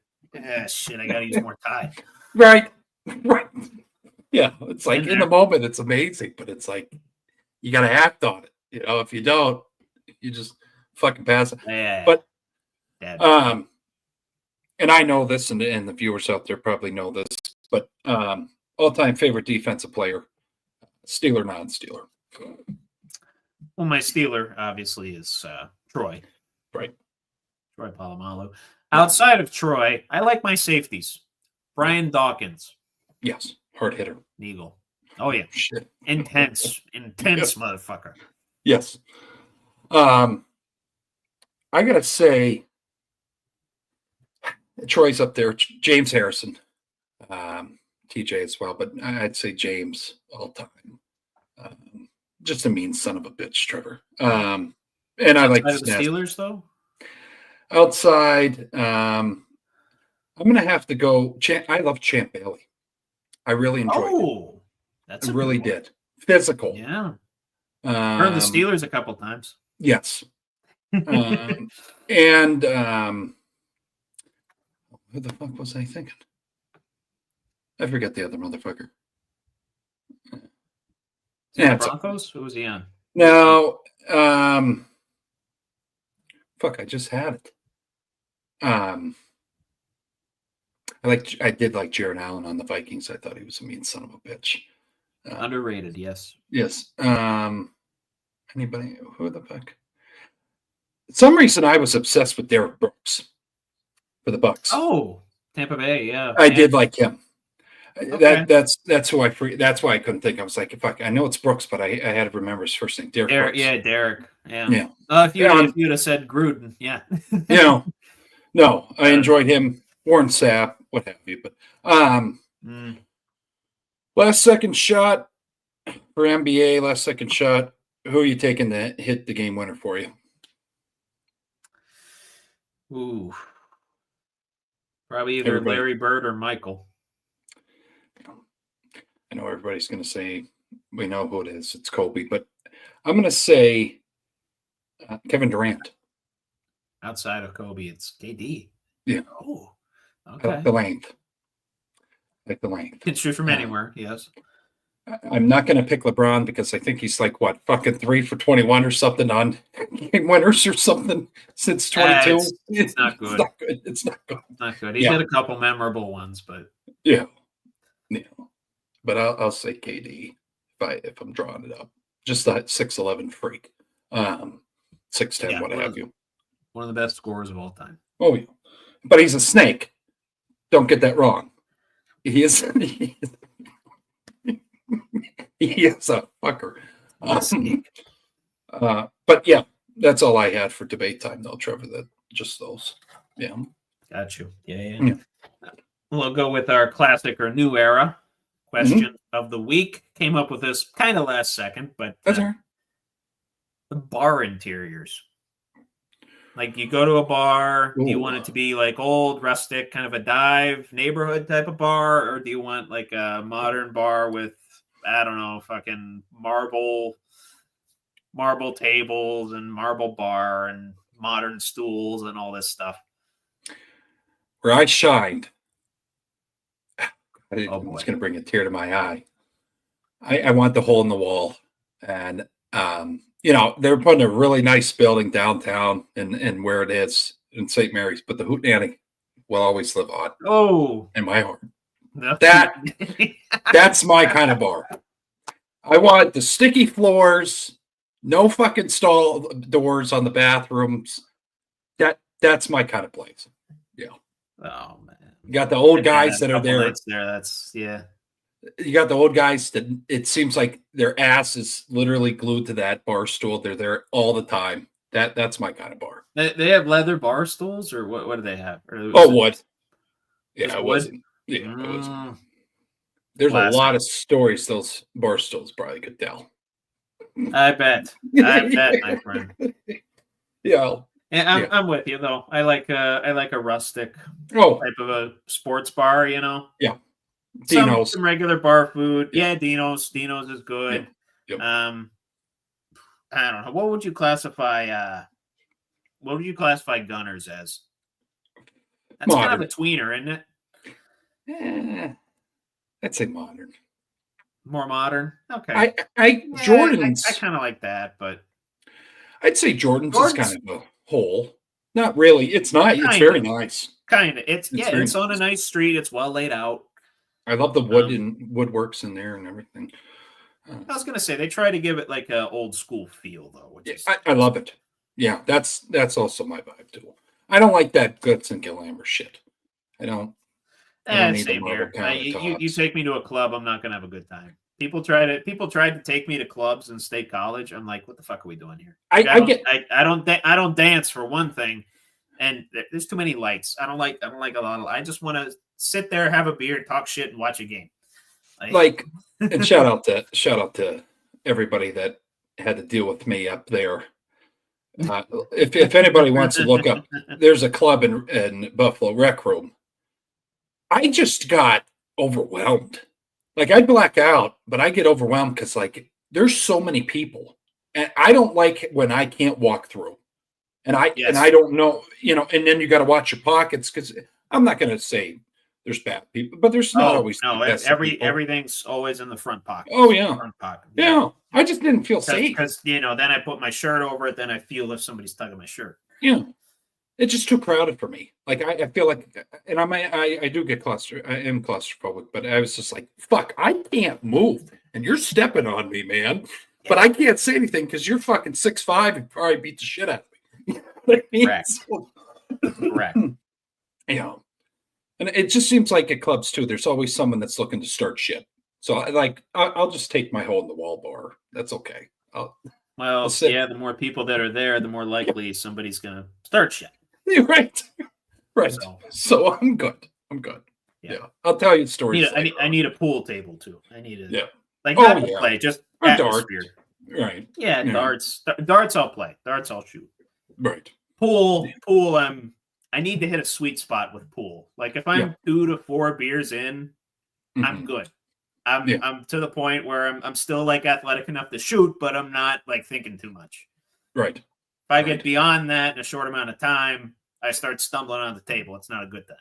shit, I got to use more Tide. Right. Yeah, it's like in the moment, it's amazing, but it's like you got to act on it. If you don't, you just fucking pass it. Yeah. But and I know this, and the viewers out there probably know this, but all-time favorite defensive player, Steeler, non-Steeler. Well, my Steeler obviously is Troy. Right. Troy Polamalu. Outside of Troy, I like my safeties. Brian Dawkins. Yes, hard hitter. Eagle. Oh yeah. Shit. Intense motherfucker. Yes. I gotta say, Troy's up there. James Harrison, TJ as well, but I'd say James all time. Just a mean son of a bitch, Trevor. And I like the Steelers though. Outside, I'm gonna have to go. I love Champ Bailey. I really enjoyed it. That's I really did. Physical. Yeah. Heard the Steelers a couple times. Yes. And who the fuck was I thinking? I forget the other motherfucker. Yeah, Broncos. Who was he on? No. Fuck, I just had it. I did like Jared Allen on the Vikings. I thought he was a mean son of a bitch. Underrated, yes. Yes. Anybody? Who the fuck? For some reason, I was obsessed with Derek Brooks for the Bucks. Oh, Tampa Bay, yeah. I did like him. Okay. That's who I. That's why I couldn't think. I was like, fuck, I know it's Brooks, but I had to remember his first name, Derek Brooks. Yeah, Derek. Yeah. Yeah. If you'd have said Gruden, yeah. No, I enjoyed him. Warren Sapp, what have you? But last second shot for NBA. Last second shot. Who are you taking to hit the game winner for you? Ooh. Probably either Larry Bird or Michael. I know everybody's going to say we know who it is. It's Kobe, but I'm going to say Kevin Durant. Outside of Kobe, it's KD. Yeah. Oh, okay. I like the length. Can shoot from anywhere, yes. I'm not going to pick LeBron because I think he's like, what, fucking 3 for 21 or something on game winners or something since 22. It's not good. It's not good. Not good. He did a couple memorable ones, but. Yeah. But I'll say KD if I'm drawing it up. Just that 6'11" freak. 6'10", what have you. One of the best scorers of all time. Oh, yeah. But he's a snake. Don't get that wrong. He is a fucker. But yeah, that's all I had for debate time, though, Trevor. Just those. Yeah. Got you. Yeah. We'll go with our classic or new era question of the week. Came up with this kind of last second, but that's all right. The bar interiors. Like you go to a bar, do you want it to be like old, rustic, kind of a dive neighborhood type of bar, or do you want like a modern bar with, I don't know, fucking marble tables and marble bar and modern stools and all this stuff? Where I shined, it's going to bring a tear to my eye. I want the hole in the wall, and they're putting a really nice building downtown and where it is in St. Mary's, but the Hootenanny will always live on. Oh, in my heart. That's my kind of bar. I want the sticky floors, no fucking stall doors on the bathrooms. That's my kind of place. Yeah. Oh man. You got the old guys that are there. That's You got the old guys that it seems like their ass is literally glued to that bar stool. They're there all the time. That's my kind of bar. They have leather bar stools, or what do they have? Wood. Yeah, it wood? Wasn't. Yeah, it wasn't. There's a lot of stories those bar stools probably could tell. I bet, my friend. Yeah. And I'm with you though. I like a rustic type of a sports bar. Yeah. Dino's. Some regular bar food. Yeah, Dino's. Dino's is good. Yep. I don't know. What would you classify Gunners as? That's modern. kind of a tweener, isn't it? I'd say modern. More modern? Okay. Jordan's. I kind of like that, but I'd say Jordan's is kind of a hole. Not really. It's nice. It's very nice. Kind of. It's on a nice street. It's well laid out. I love the wood and woodworks in there and everything. I was gonna say they try to give it like a old school feel though. I love it. Yeah, that's also my vibe too. I don't like that guts and glamour shit. I don't same here. You take me to a club, I'm not gonna have a good time. People tried to take me to clubs in State College. I'm like, what the fuck are we doing here? I don't dance for one thing. and there's too many lights. I don't like a lot of. I just want to sit there, have a beer, talk shit, and watch a game. And shout out to everybody that had to deal with me up there. If anybody wants to look up, there's a club in Buffalo, Rec Room. I just got overwhelmed. Like, I black out, but I get overwhelmed because, like, there's so many people, and I don't like when I can't walk through, and I don't know, and then you got to watch your pockets, because I'm not going to say there's bad people, but there's not always everything's always in the front pocket. Oh yeah, front pocket. Yeah. I just didn't feel safe because then I put my shirt over it, then I feel if somebody's tugging my shirt. Yeah, it's just too crowded for me. Like, I feel like, and I do get I am claustrophobic, but I was just like, fuck, I can't move, and you're stepping on me, man. Yeah. But I can't say anything because you're fucking 6'5" and probably beat the shit out of me. Correct. Correct. Yeah. And it just seems like at clubs too, there's always someone that's looking to start shit. So I'll just take my hole in the wall bar. That's okay. The more people that are there, the more likely somebody's gonna start shit. Right. So I'm good. Yeah. I'll tell you stories. I need a pool table too. I need a play, just atmosphere. Right. Yeah, darts. Darts I'll play. Darts I'll shoot. Right. Pool. I need to hit a sweet spot with pool. Like, if I'm 2 to 4 beers in, I'm good. I'm to the point where I'm still, like, athletic enough to shoot, but I'm not, like, thinking too much. Right. If I get beyond that in a short amount of time, I start stumbling on the table. It's not a good thing.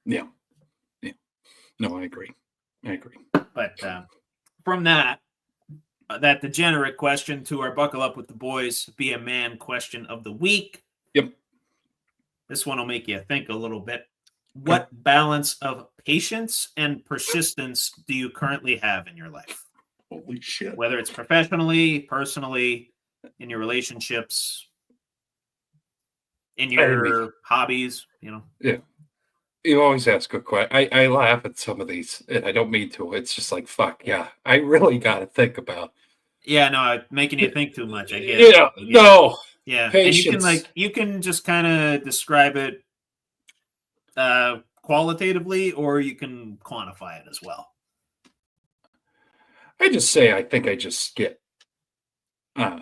Yeah. No, I agree. But from that degenerate question to our Buckle Up with the Boys, Be a Man question of the week. Yep. This one will make you think a little bit. What balance of patience and persistence do you currently have in your life? Holy shit. Whether it's professionally, personally, in your relationships, in your hobbies, Yeah. You always ask a question. I laugh at some of these, and I don't mean to. It's just like, fuck, yeah. I really got to think about. Yeah, no, making you think too much. I get it. Yeah, no. Yeah, patience. And you can just kind of describe it qualitatively, or you can quantify it as well. I just say I think I just get a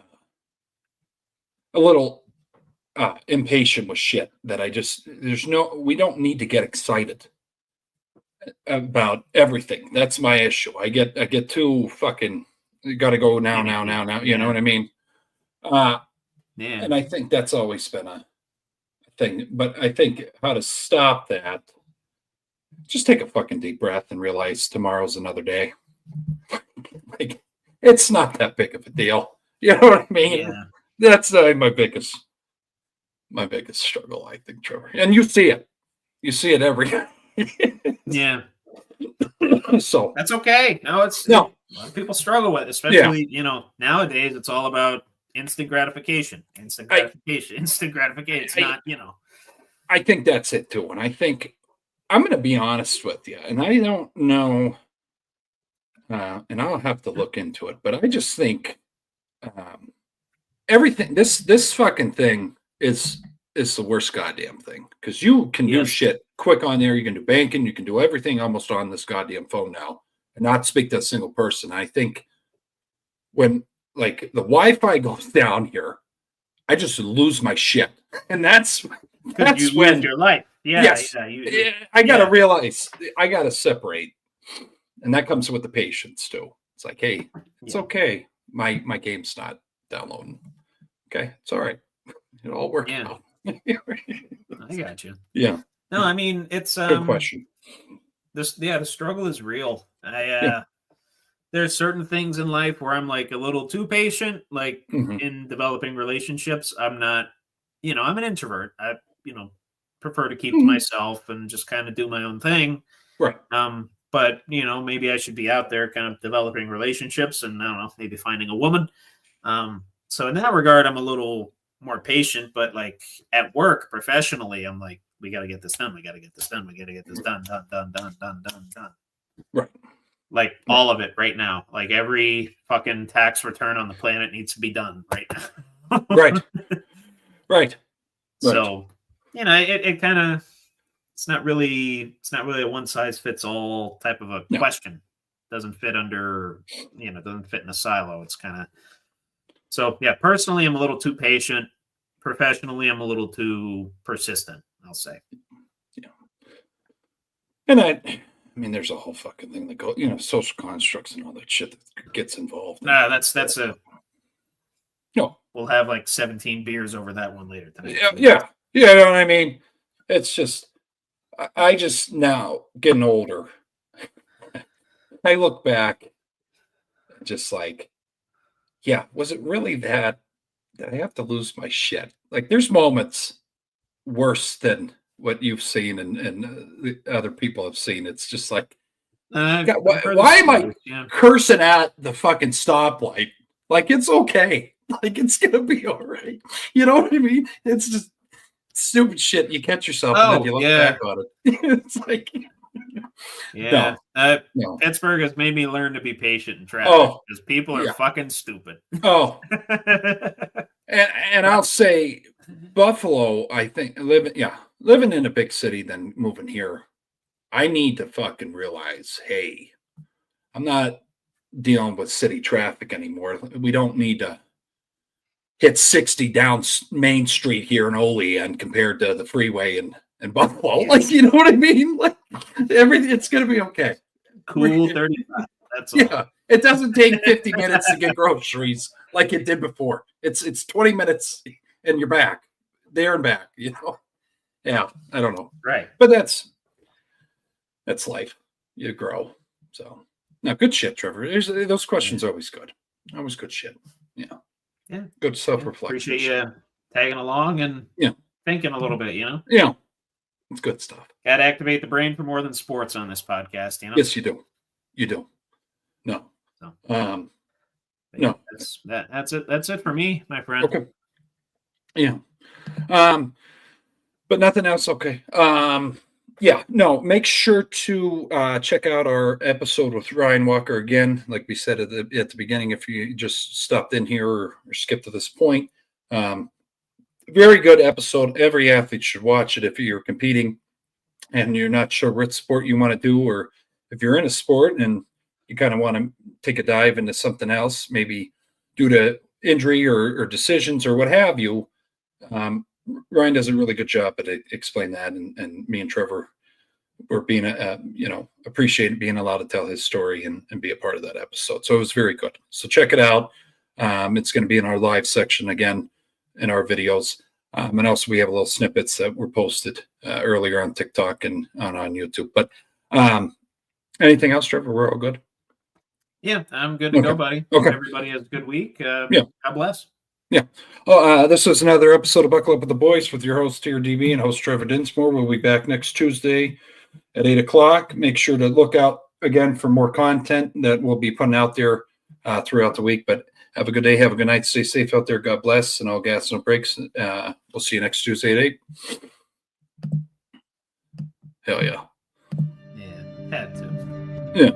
little impatient with shit that we don't need to get excited about everything. That's my issue. I get too fucking, you got to go now. You know what I mean? And I think that's always been a thing, but I think how to stop that, just take a fucking deep breath and realize tomorrow's another day. Like, it's not that big of a deal. You know what I mean? Yeah. That's my biggest struggle, I think, Trevor. And you see it every Yeah. So that's okay. No, a lot of people struggle with it, especially, nowadays it's all about instant gratification. It's not, I think that's it too. And I think I'm going to be honest with you, and I don't know, and I'll have to look into it, but I just think everything, this fucking thing is the worst goddamn thing, because you can do shit quick on there. You can do banking, you can do everything almost on this goddamn phone now and not speak to a single person. I think when, like, the Wi-Fi goes down here, I just lose my shit, and that's when your life. Yeah, yes, I gotta realize I gotta separate, and that comes with the patience too. It's like, hey, it's okay. My game's not downloading. Okay, it's all right. It all worked out. I got you. Yeah. No, I mean, it's good question. The struggle is real. There's certain things in life where I'm like a little too patient, like in developing relationships. I'm not, I'm an introvert. I, prefer to keep to myself and just kind of do my own thing. Right. But, maybe I should be out there kind of developing relationships and, I don't know, maybe finding a woman. So in that regard, I'm a little more patient, but like at work, professionally, I'm like, we got to get this done. We got to get this done. We got to get this done. Right. Like all of it right now. Like every fucking tax return on the planet needs to be done right now. Right. So, it kind of, it's not really a one size fits all type of a question. Doesn't fit under, doesn't fit in a silo. It's kind of, so yeah, personally, I'm a little too patient. Professionally, I'm a little too persistent, I'll say. Yeah. And I mean, there's a whole fucking thing that goes, social constructs and all that shit that gets involved. Nah, that's we'll have like 17 beers over that one later tonight. Yeah. You know what I mean? It's just, I just now getting older. I look back, just like, yeah, was it really that I have to lose my shit? Like, there's moments worse than what you've seen and the other people have seen. It's just like, God, why am I cursing at the fucking stoplight? Like, it's okay. Like, it's gonna be all right. You know what I mean? It's just stupid shit. You catch yourself and then you look back on it. It's like, no. Pittsburgh has made me learn to be patient in traffic because people are fucking stupid. Oh, and I'll say Buffalo, I think living in a big city, then moving here, I need to fucking realize, hey, I'm not dealing with city traffic anymore. We don't need to hit 60 down Main Street here in Olean compared to the freeway in Buffalo. Like, you know what I mean? Like, everything, it's going to be okay. Cool 35. That's all. Yeah. It doesn't take 50 minutes to get groceries like it did before. It's 20 minutes and you're back. There and back, Yeah, I don't know. Right. But that's life. You grow. So, now, good shit, Trevor. Those questions are always good. Always good shit. Yeah. Yeah. Good self-reflection. Appreciate you tagging along and thinking a little bit, Yeah. It's good stuff. Got to activate the brain for more than sports on this podcast, Yes, you do. You do. No. So, no. That's it. That's it for me, my friend. Okay. Yeah. But nothing else. Okay. No, make sure to check out our episode with Ryan Walker again. Like we said at the beginning, if you just stopped in here or skipped to this point, very good episode. Every athlete should watch it if you're competing and you're not sure what sport you want to do, or if you're in a sport and you kind of want to take a dive into something else, maybe due to injury or decisions or what have you. Ryan does a really good job at explaining that, and me and Trevor were being appreciate being allowed to tell his story and be a part of that episode. So it was very good. So check it out. It's going to be in our live section again in our videos. And also we have little snippets that were posted earlier on TikTok and on YouTube. But anything else, Trevor? We're all good? Yeah, I'm good to go, buddy. Okay. Everybody has a good week. God bless. Yeah. Well, this was another episode of Buckle Up with the Boys with your host, TRDB, and host Trevor Dinsmore. We'll be back next Tuesday at 8 o'clock. Make sure to look out again for more content that we'll be putting out there throughout the week. But have a good day. Have a good night. Stay safe out there. God bless. And all gas, no breaks. We'll see you next Tuesday at 8. Hell yeah. Yeah, had to. Yeah.